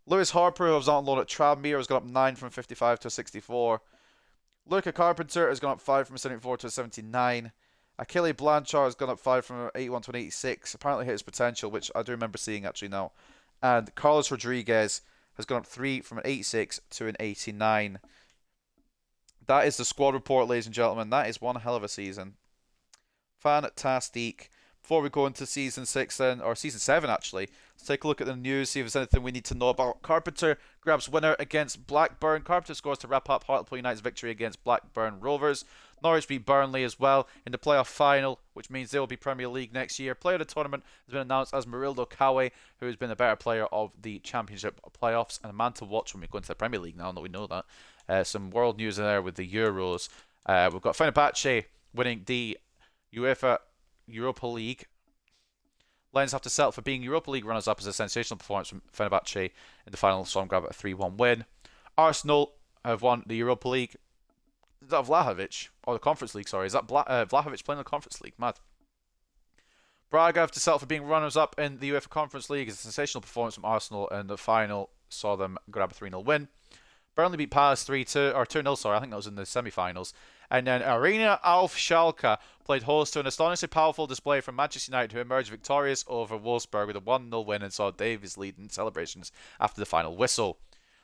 Lewis Harper, who was out on loan at Tranmere, has gone up 9 from a 55 to a 64. Luca Carpenter has gone up 5 from a 74 to a 79. Achille Blanchard has gone up 5 from an 81 to an 86. Apparently hit his potential, which I do remember seeing actually now. And Carlos Rodriguez has gone up 3 from an 86 to an 89. That is the squad report, ladies and gentlemen. That is one hell of a season. Fantastic. Before we go into season 6 then, or season 7 actually, let's take a look at the news, see if there's anything we need to know about. Carpenter grabs winner against Blackburn. Carpenter scores to wrap up Hartlepool United's victory against Blackburn Rovers. Norwich beat Burnley as well in the playoff final, which means they will be Premier League next year. Player of the tournament has been announced as Murillo Kawe, who has been the better player of the Championship playoffs and a man to watch when we go into the Premier League now that we know that. Some world news in there with the Euros. We've got Fenerbahce winning the UEFA Europa League. Lions have to settle for being Europa League runners-up as a sensational performance from Fenerbahce in the final, so I'm grab a 3-1 win. Arsenal have won the Europa League. Is that Vlahovic? Or the Conference League, sorry. Is that Vlahovic playing the Conference League? Mad. Braga have to settle for being runners-up in the UEFA Conference League. It's a sensational performance from Arsenal in the final, saw them grab a 3-0 win. Burnley beat Palace 3-2, or 2-0, sorry. I think that was in the semi-finals. And then Arena auf Schalke played host to an astonishingly powerful display from Manchester United, who emerged victorious over Wolfsburg with a 1-0 win and saw Davies lead in celebrations after the final whistle.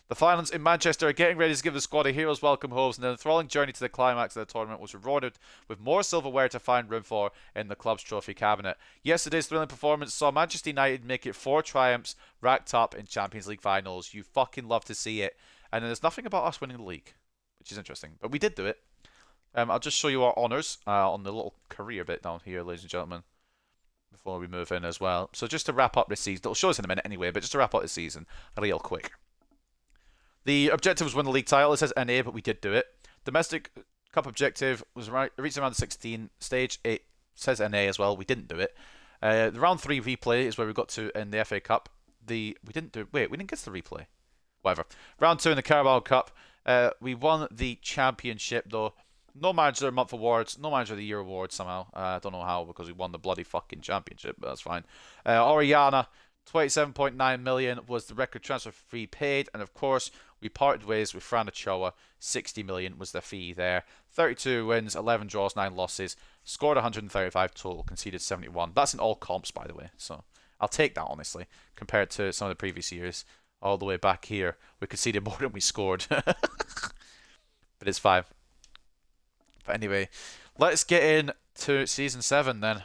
The Finlands in Manchester are getting ready to give the squad a hero's welcome home, and the enthralling journey to the climax of the tournament was rewarded with more silverware to find room for in the club's trophy cabinet. Yesterday's thrilling performance saw Manchester United make it 4 triumphs racked up in Champions League finals. You fucking love to see it. And there's nothing about us winning the league, which is interesting. But we did do it. I'll just show you our honours on the little career bit down here, ladies and gentlemen, before we move in as well. So just to wrap up this season, it'll show us in a minute anyway, but just to wrap up this season real quick. The objective was win the league title. It says NA, but we did do it. Domestic Cup objective was reaching around the 16 stage. It says NA as well. We didn't do it. The round 3 replay is where we got to in the FA Cup. We didn't get to the replay. Whatever. Round 2 in the Carabao Cup. We won the championship though. No Manager of the Month awards, no Manager of the Year awards somehow. I don't know how because we won the bloody fucking championship, but that's fine. Oriana, 27.9 million was the record transfer fee paid, and of course we parted ways with Fran Ochoa. 60 million was the fee there. 32 wins, 11 draws, 9 losses. Scored 135 total, conceded 71. That's in all comps, by the way. So I'll take that honestly, compared to some of the previous years. All the way back here, we conceded more than we scored. But it's fine. But anyway, let's get into Season 7 then.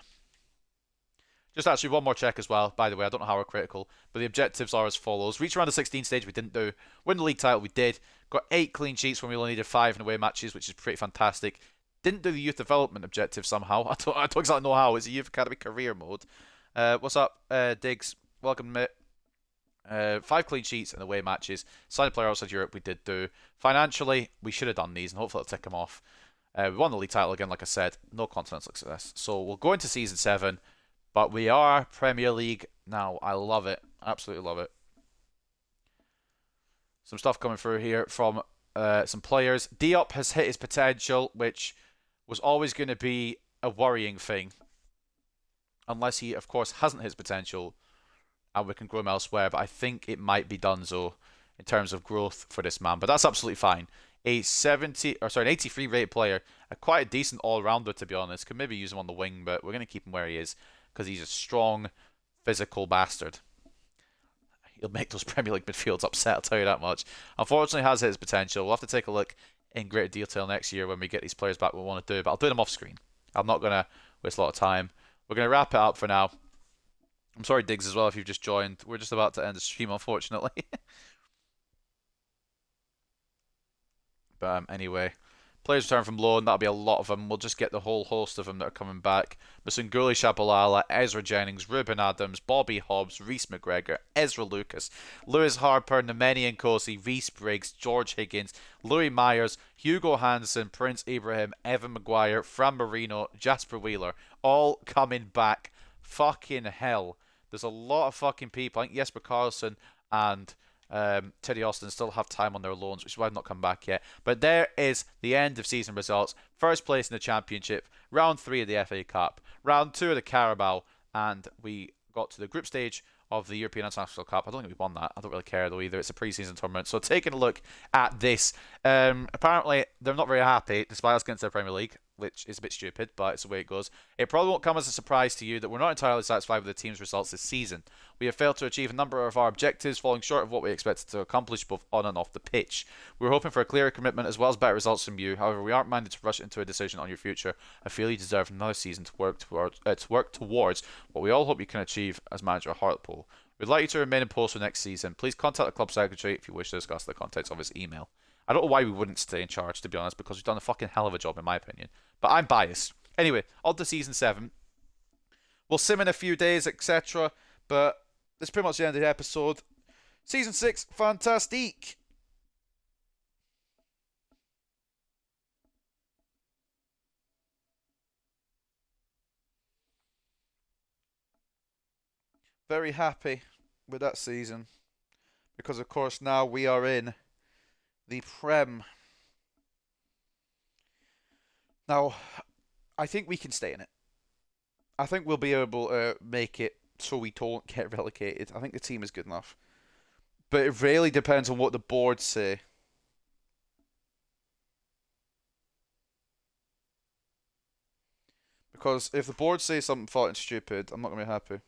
Just actually one more check as well. By the way, I don't know how we're critical, but the objectives are as follows. Reach around the 16 stage, we didn't do. Win the league title, we did. Got 8 clean sheets when we only needed 5 in away matches, which is pretty fantastic. Didn't do the youth development objective somehow. I don't exactly know how. It's a youth academy career mode. What's up, Diggs? Welcome, mate. 5 clean sheets in away matches. Signed player outside Europe, we did do. Financially, we should have done these, and hopefully it'll tick them off. We won the league title again, like I said. No continental success. So we'll go into Season 7, but we are Premier League now. I love it. Absolutely love it. Some stuff coming through here from some players. Diop has hit his potential, which was always going to be a worrying thing, unless he, of course, hasn't his potential and we can grow him elsewhere. But I think it might be done so in terms of growth for this man. But that's absolutely fine. An 83 rated player, quite a decent all-rounder to be honest. Could maybe use him on the wing, but we're going to keep him where he is because he's a strong, physical bastard. He'll make those Premier League midfields upset, I'll tell you that much. Unfortunately, has his potential. We'll have to take a look in greater detail next year when we get these players back we want to do. But I'll do them off screen. I'm not going to waste a lot of time. We're going to wrap it up for now. I'm sorry, Diggs, as well, if you've just joined. We're just about to end the stream, unfortunately. But anyway, players return from loan. That'll be a lot of them. We'll just get the whole host of them that are coming back. Masunguli Shabalala, Ezra Jennings, Ruben Adams, Bobby Hobbs, Reese McGregor, Ezra Lucas, Lewis Harper, Nemeni Nkosi, Reese Briggs, George Higgins, Louis Myers, Hugo Hansen, Prince Ibrahim, Evan Maguire, Fran Marino, Jasper Wheeler, all coming back. Fucking hell. There's a lot of fucking people. I think Jesper Karlsson and Teddy Austin still have time on their loans, which is why I've not come back yet. But there is the end of season results. First place in the Championship, round 3 of the FA Cup, round 2 of the Carabao, and we got to the group stage of the European International Cup. I don't think we won that. I don't really care though either. It's a pre-season tournament. So taking a look at this, apparently they're not very happy despite us getting to the Premier League, which is a bit stupid, but it's the way it goes. It probably won't come as a surprise to you that we're not entirely satisfied with the team's results this season. We have failed to achieve a number of our objectives, falling short of what we expected to accomplish both on and off the pitch. We were hoping for a clearer commitment as well as better results from you. However, we aren't minded to rush into a decision on your future. I feel you deserve another season to work towards what we all hope you can achieve as manager of Hartlepool. We'd like you to remain in post for next season. Please contact the club secretary if you wish to discuss the contents of his email. I don't know why we wouldn't stay in charge, to be honest, because we've done a fucking hell of a job, in my opinion. But I'm biased. Anyway, on to Season 7. We'll sim in a few days, etc. But that's pretty much the end of the episode. Season 6, fantastique! Very happy with that season. Because, of course, now we are in the Prem. Now, I think we can stay in it. I think we'll be able to make it so we don't get relegated. I think the team is good enough. But it really depends on what the boards say. Because if the board say something fucking stupid, I'm not going to be happy.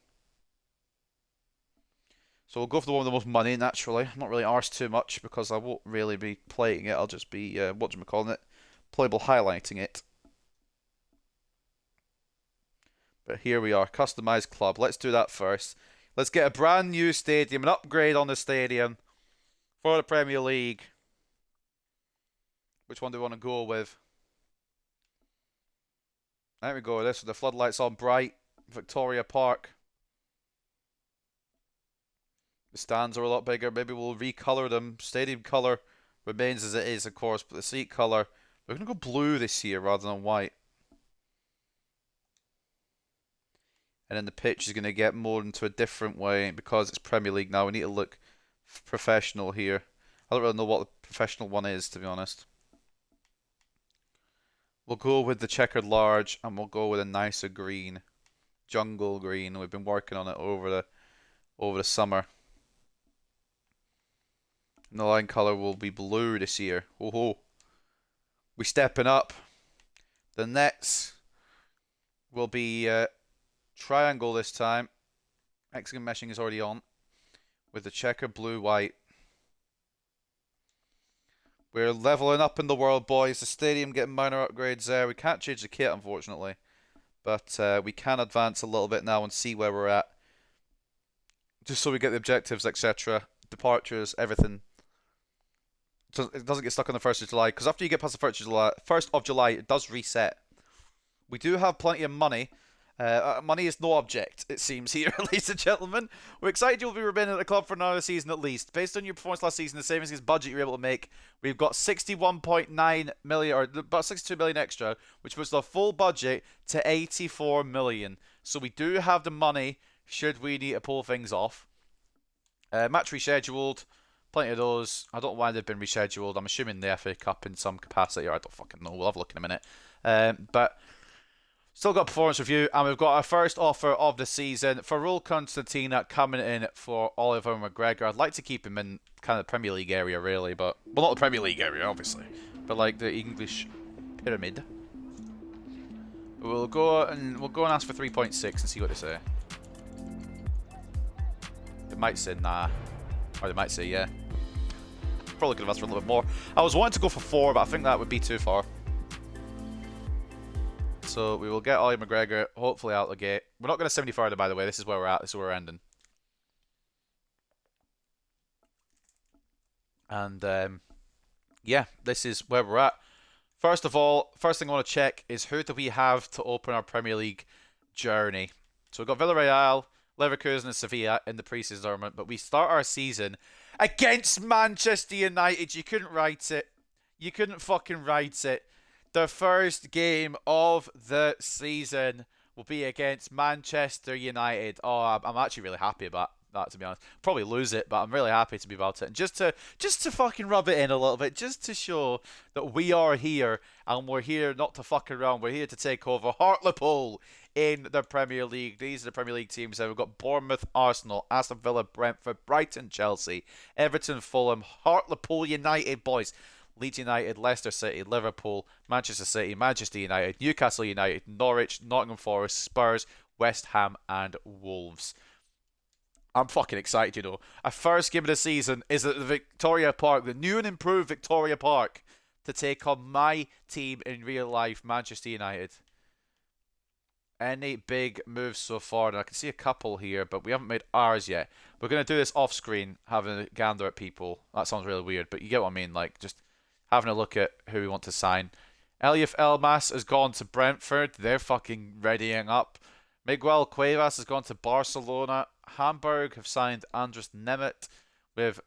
So we'll go for the one with the most money, naturally. I'm not really arsed too much because I won't really be playing it. I'll just be, whatchamacallit, playable highlighting it. But here we are, customized club. Let's do that first. Let's get a brand new stadium, an upgrade on the stadium for the Premier League. Which one do we want to go with? There we go, this with the floodlights on bright. Victoria Park. The stands are a lot bigger. Maybe we'll recolour them. Stadium colour remains as it is, of course, but the seat colour, we're going to go blue this year rather than white. And then the pitch is going to get more into a different way because it's Premier League now. We need to look professional here. I don't really know what the professional one is, to be honest. We'll go with the checkered large and we'll go with a nicer green. Jungle green. We've been working on it over the summer. And the line colour will be blue this year. Oh ho. We're stepping up. The nets will be triangle this time. Hexagon meshing is already on. With the checker blue white. We're leveling up in the world, boys. The stadium getting minor upgrades there. We can't change the kit, unfortunately. But we can advance a little bit now and see where we're at. Just so we get the objectives, etc. Departures, everything. So it doesn't get stuck on the 1st of July. Because after you get past the 1st of July, it does reset. We do have plenty of money. Money is no object, it seems here, ladies and gentlemen. We're excited you'll be remaining at the club for another season at least. Based on your performance last season, the savings against budget you're able to make, we've got 61.9 million, or about 62 million extra, which was the full budget to 84 million. So we do have the money, should we need to pull things off. Match rescheduled, plenty of those. I don't know why they've been rescheduled. I'm assuming the FA Cup in some capacity, or I don't fucking know. We'll have a look in a minute. But still got performance review, and we've got our first offer of the season. Farul Constantina coming in for Oliver McGregor. I'd like to keep him in kind of the Premier League area, really, but well, not the Premier League area, obviously, but like the English pyramid. We'll go and ask for 3.6 and see what they say. They might say nah, or they might say yeah. Probably could have asked for a little bit more. I was wanting to go for 4, but I think that would be too far. So we will get Ollie McGregor hopefully out the gate. We're not going to 70 further, by the way. This is where we're at. This is where we're ending. And yeah, this is where we're at. First of all, first thing I want to check is who do we have to open our Premier League journey. So we've got Villarreal, Leverkusen and Sevilla in the pre-season tournament, but we start our season against Manchester United. You couldn't write it. You couldn't fucking write it. The first game of the season will be against Manchester United. Oh, I'm actually really happy about that, to be honest. Probably lose it, but I'm really happy to be about it. And just to fucking rub it in a little bit, just to show that we are here, and we're here not to fuck around. We're here to take over Hartlepool in the Premier League. These are the Premier League teams. So we've got Bournemouth, Arsenal, Aston Villa, Brentford, Brighton, Chelsea, Everton, Fulham, Hartlepool United, boys. Leeds United, Leicester City, Liverpool, Manchester City, Manchester United, Newcastle United, Norwich, Nottingham Forest, Spurs, West Ham, and Wolves. I'm fucking excited, you know. Our first game of the season is at the Victoria Park, the new and improved Victoria Park, to take on my team in real life, Manchester United. Any big moves so far? And I can see a couple here, but we haven't made ours yet. We're going to do this off screen, having a gander at people. That sounds really weird, but you get what I mean. Like, just having a look at who we want to sign. Elif Elmas has gone to Brentford. They're fucking readying up. Miguel Cuevas has gone to Barcelona. Hamburg have signed Andres Nemeth, with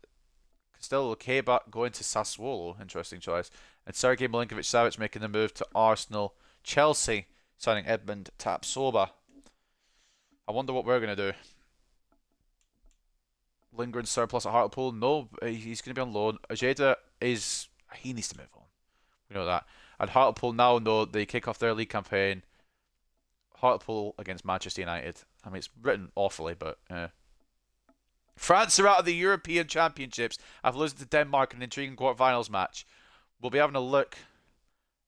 Castillo Keba going to Sassuolo. Interesting choice. And Sergei Milinkovic-Savic making the move to Arsenal. Chelsea signing Edmund Tapsoba. I wonder what we're going to do. Lingering surplus at Hartlepool? No, he's going to be on loan. Ojeda is... he needs to move on. We know that. And Hartlepool now know they kick off their league campaign. Hartlepool against Manchester United. I mean, it's written awfully, but France are out of the European Championships after losing to Denmark in an intriguing quarterfinals match. We'll be having a look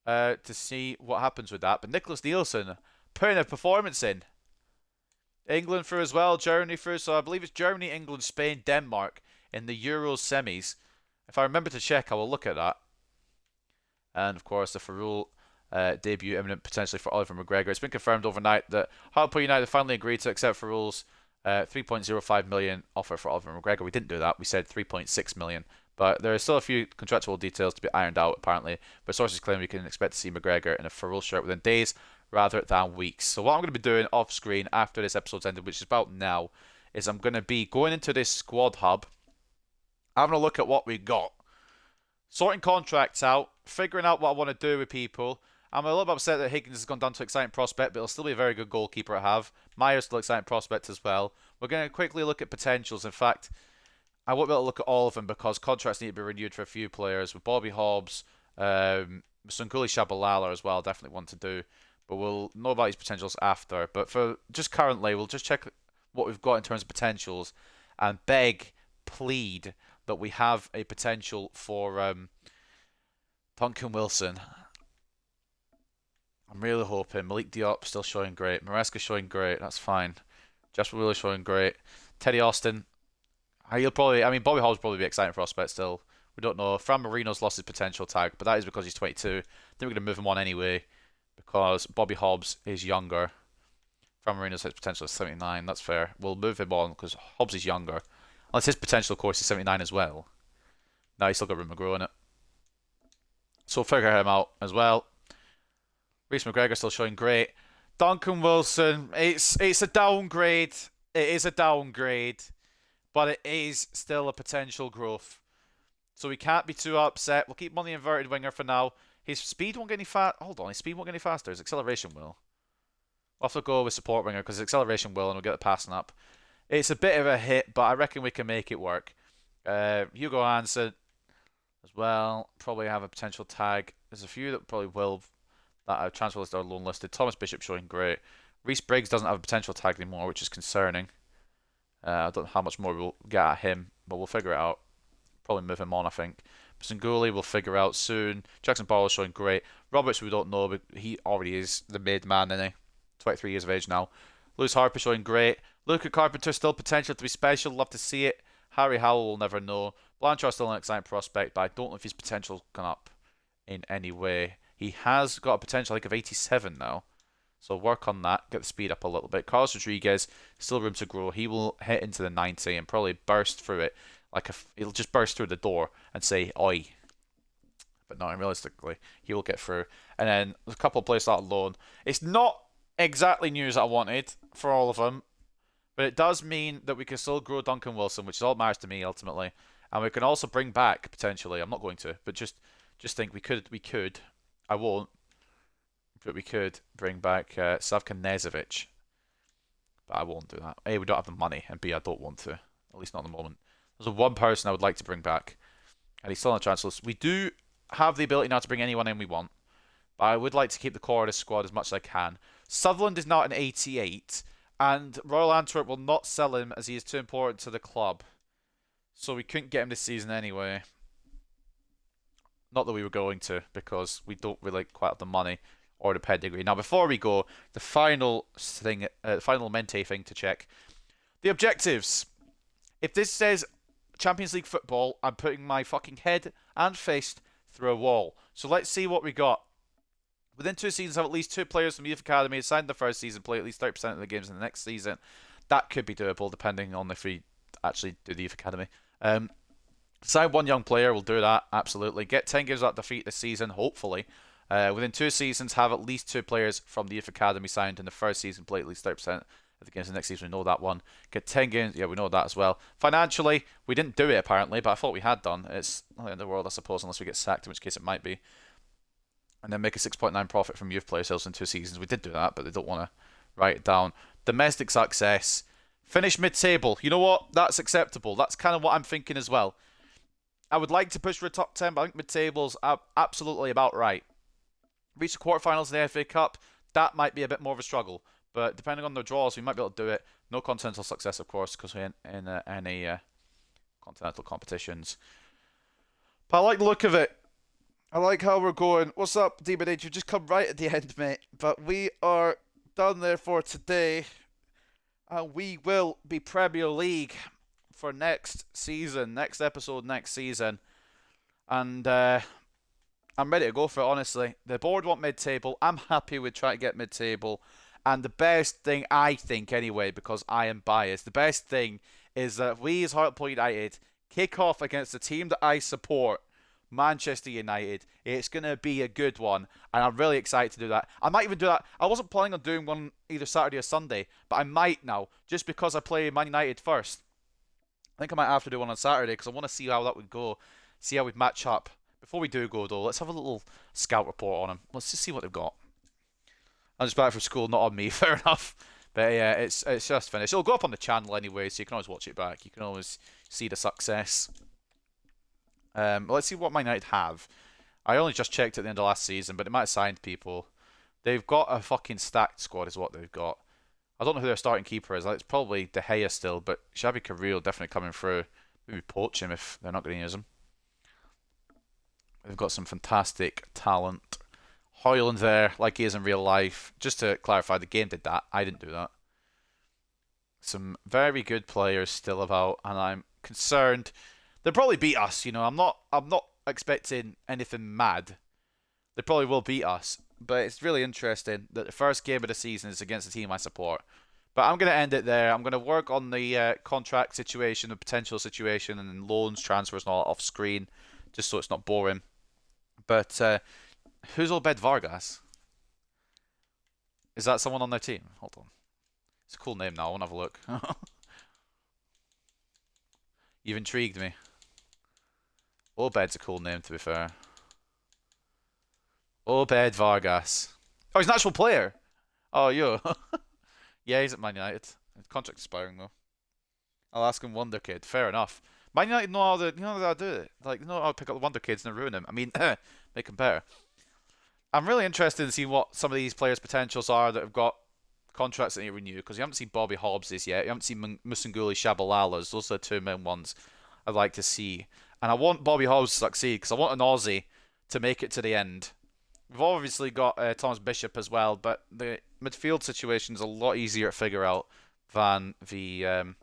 to see what happens with that. But Nicholas Nielsen putting a performance in. England through as well, Germany through. So I believe it's Germany, England, Spain, Denmark in the Euros semis. If I remember to check, I will look at that. And of course, the Farul debut imminent potentially for Oliver McGregor. It's been confirmed overnight that Hartlepool United finally agreed to accept Farul's 3.05 million offer for Oliver McGregor. We didn't do that. We said 3.6 million. But there are still a few contractual details to be ironed out, apparently. But sources claim we can expect to see McGregor in a Farul shirt within days rather than weeks. So what I'm going to be doing off screen after this episode's ended, which is about now, is I'm going to be going into this squad hub, having a look at what we got, sorting contracts out, figuring out what I want to do with people. I'm a little bit upset that Higgins has gone down to exciting prospect, but he'll still be a very good goalkeeper to have. Meyer's still exciting prospect as well. We're going to quickly look at potentials. In fact, I won't be able to look at all of them because contracts need to be renewed for a few players. With Bobby Hobbs, Sunkuli Shabalala as well, definitely want to do. But we'll know about his potentials after. But for just currently, we'll just check what we've got in terms of potentials and beg, plead that we have a potential for Duncan Wilson. I'm really hoping. Malik Diop still showing great. Maresca showing great. That's fine. Jasper Wheeler showing great. Teddy Austin. He'll probably... I mean, Bobby Hall's probably be exciting prospect still. We don't know. Fran Marino's lost his potential tag, but that is because he's 22. I think we're going to move him on anyway because Bobby Hobbs is younger. Fran Marino's potential is 79. That's fair. We'll move him on because Hobbs is younger. Unless his potential, of course, is 79 as well. No, he's still got room to grow in it. So we'll figure him out as well. Reece McGregor still showing great. Duncan Wilson, it's a downgrade. It is a downgrade. But it is still a potential growth. So we can't be too upset. We'll keep him on the inverted winger for now. His speed won't get any fast. Hold on, his speed won't get any faster. His acceleration will. We'll have to go with support winger because his acceleration will, and we'll get the passing up. It's a bit of a hit, but I reckon we can make it work. Hugo Hansen as well. Probably have a potential tag. There's a few that probably will that transfer list or loan listed. Thomas Bishop showing great. Reece Briggs doesn't have a potential tag anymore, which is concerning. I don't know how much more we'll get at him, but we'll figure it out. Probably move him on, I think. Singoli we'll figure out soon. Jackson Barlow showing great. Roberts we don't know, but he already is the mid man, isn't he? 23 years of age now. Lewis Harper showing great. Luca Carpenter still potential to be special. Love to see it. Harry Howell will never know. Blanchard still an exciting prospect, but I don't know if his potential's gone up in any way. He has got a potential like of 87 now. So work on that, get the speed up a little bit. Carlos Rodriguez, still room to grow. He will hit into the 90 and probably burst through it. He'll just burst through the door and say, oi. But no, realistically, he will get through. And then a couple of players out on loan. It's not exactly news that I wanted for all of them, but it does mean that we can still grow Duncan Wilson, which is all that matters to me ultimately. And we can also bring back, potentially, I'm not going to, but just think we could. I won't. But we could bring back Savka Nezovic. But I won't do that. A, we don't have the money, and B, I don't want to. At least not at the moment. There's one person I would like to bring back, and he's still on the transfer list. We do have the ability now to bring anyone in we want, but I would like to keep the core of the squad as much as I can. Sutherland is now an 88, and Royal Antwerp will not sell him as he is too important to the club. So we couldn't get him this season anyway. Not that we were going to, because we don't really quite have the money or the pedigree. Now, before we go, the final thing, final Mente thing to check. The objectives. If this says Champions League football, I'm putting my fucking head and fist through a wall. So let's see what we got. Within 2 seasons, have at least 2 players from the Youth Academy assigned in the first season, play at least 30% of the games in the next season. That could be doable, depending on if we actually do the Youth Academy. Sign 1 young player, we'll do that, absolutely. Get 10 games without defeat this season, hopefully. Within 2 seasons, have at least 2 players from the Youth Academy signed in the first season, play at least 30% of the games in the next season. We know that one. Get 10 games, yeah, we know that as well. Financially, we didn't do it apparently, but I thought we had done. It's not the end of the world, I suppose, unless we get sacked, in which case it might be. And then make a 6.9 profit from youth player sales in 2 seasons. We did do that, but they don't want to write it down. Domestic success. Finish mid-table. You know what? That's acceptable. That's kind of what I'm thinking as well. I would like to push for a top 10, but I think mid-table's absolutely about right. Reach the quarterfinals in the FA Cup. That might be a bit more of a struggle. But depending on the draws, we might be able to do it. No continental success, of course, because we ain't in any continental competitions. But I like the look of it. I like how we're going. What's up, Demon Age? You've just come right at the end, mate. But we are done there for today. And we will be Premier League for next season. Next episode, next season. And I'm ready to go for it, honestly. The board want mid-table. I'm happy with trying to get mid-table. And the best thing, I think anyway, because I am biased, the best thing is that we as Hartlepool United kick off against the team that I support, Manchester United. It's going to be a good one, and I'm really excited to do that. I might even do that. I wasn't planning on doing one either Saturday or Sunday, but I might now, just because I play Man United first. I think I might have to do one on Saturday, because I want to see how that would go, see how we'd match up. Before we do go, though, let's have a little scout report on them. Let's just see what they've got. I'm just back from school, not on me, fair enough. But yeah, it's just finished. It'll go up on the channel anyway, so you can always watch it back. You can always see the success. Let's see what Man United have. I only just checked at the end of last season, but they might have signed people. They've got a fucking stacked squad is what they've got. I don't know who their starting keeper is. It's probably De Gea still, but Xavi Carrillo definitely coming through. Maybe poach him if they're not going to use him. They've got some fantastic talent. Hoyland there, like he is in real life. Just to clarify, the game did that. I didn't do that. Some very good players still about, and I'm concerned. They'll probably beat us, you know. I'm not expecting anything mad. They probably will beat us, but it's really interesting that the first game of the season is against the team I support. But I'm going to end it there. I'm going to work on the contract situation, the potential situation, and loans, transfers, and all that off screen, just so it's not boring. But who's Obed Vargas? Is that someone on their team? Hold on. It's a cool name now. I want to have a look. You've intrigued me. Obed's a cool name, to be fair. Obed Vargas. Oh, he's an actual player. Oh, yo. Yeah, he's at Man United. His contract's expiring, though. I'll ask him Wonder Kid. Fair enough. Man United know how to, do it. Like, they know how to pick up the Wonder Kids and ruin them. I mean, make them better. I'm really interested in seeing what some of these players' potentials are that have got contracts that need to renew, because you haven't seen Bobby Hobbs's yet. You haven't seen Musanguli Shabalalas. Those are the two main ones I'd like to see. And I want Bobby Hobbs to succeed because I want an Aussie to make it to the end. We've obviously got Thomas Bishop as well, but the midfield situation is a lot easier to figure out than the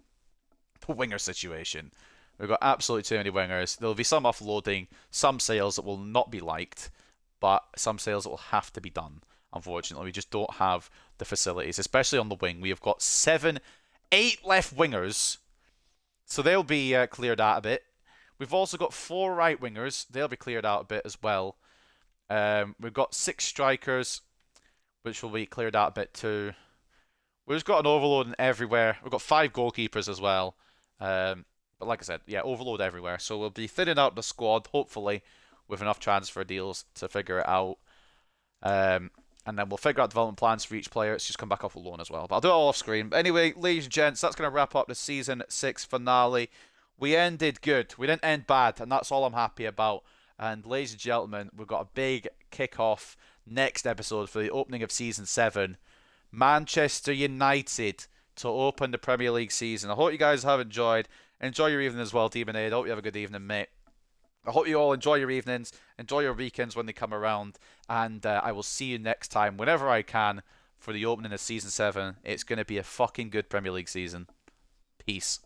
winger situation. We've got absolutely too many wingers. There'll be some offloading, some sales that will not be liked, but some sales that will have to be done. Unfortunately, we just don't have the facilities, especially on the wing. We have got 8 left wingers, so they'll be cleared out a bit. We've also got 4 right wingers. They'll be cleared out a bit as well. We've got 6 strikers, which will be cleared out a bit too. We've just got an overload everywhere. We've got 5 goalkeepers as well. But like I said, yeah, overload everywhere. So we'll be thinning out the squad, hopefully, with enough transfer deals to figure it out. And then we'll figure out development plans for each player. It's just come back off a loan as well. But I'll do it all off screen. But anyway, ladies and gents, that's going to wrap up the Season 6 finale. We ended good. We didn't end bad, and that's all I'm happy about. And ladies and gentlemen, we've got a big kick-off next episode for the opening of Season 7. Manchester United to open the Premier League season. I hope you guys have enjoyed. Enjoy your evening as well, Demon Aid. I hope you have a good evening, mate. I hope you all enjoy your evenings, enjoy your weekends when they come around, and I will see you next time, whenever I can, for the opening of Season 7. It's going to be a fucking good Premier League season. Peace.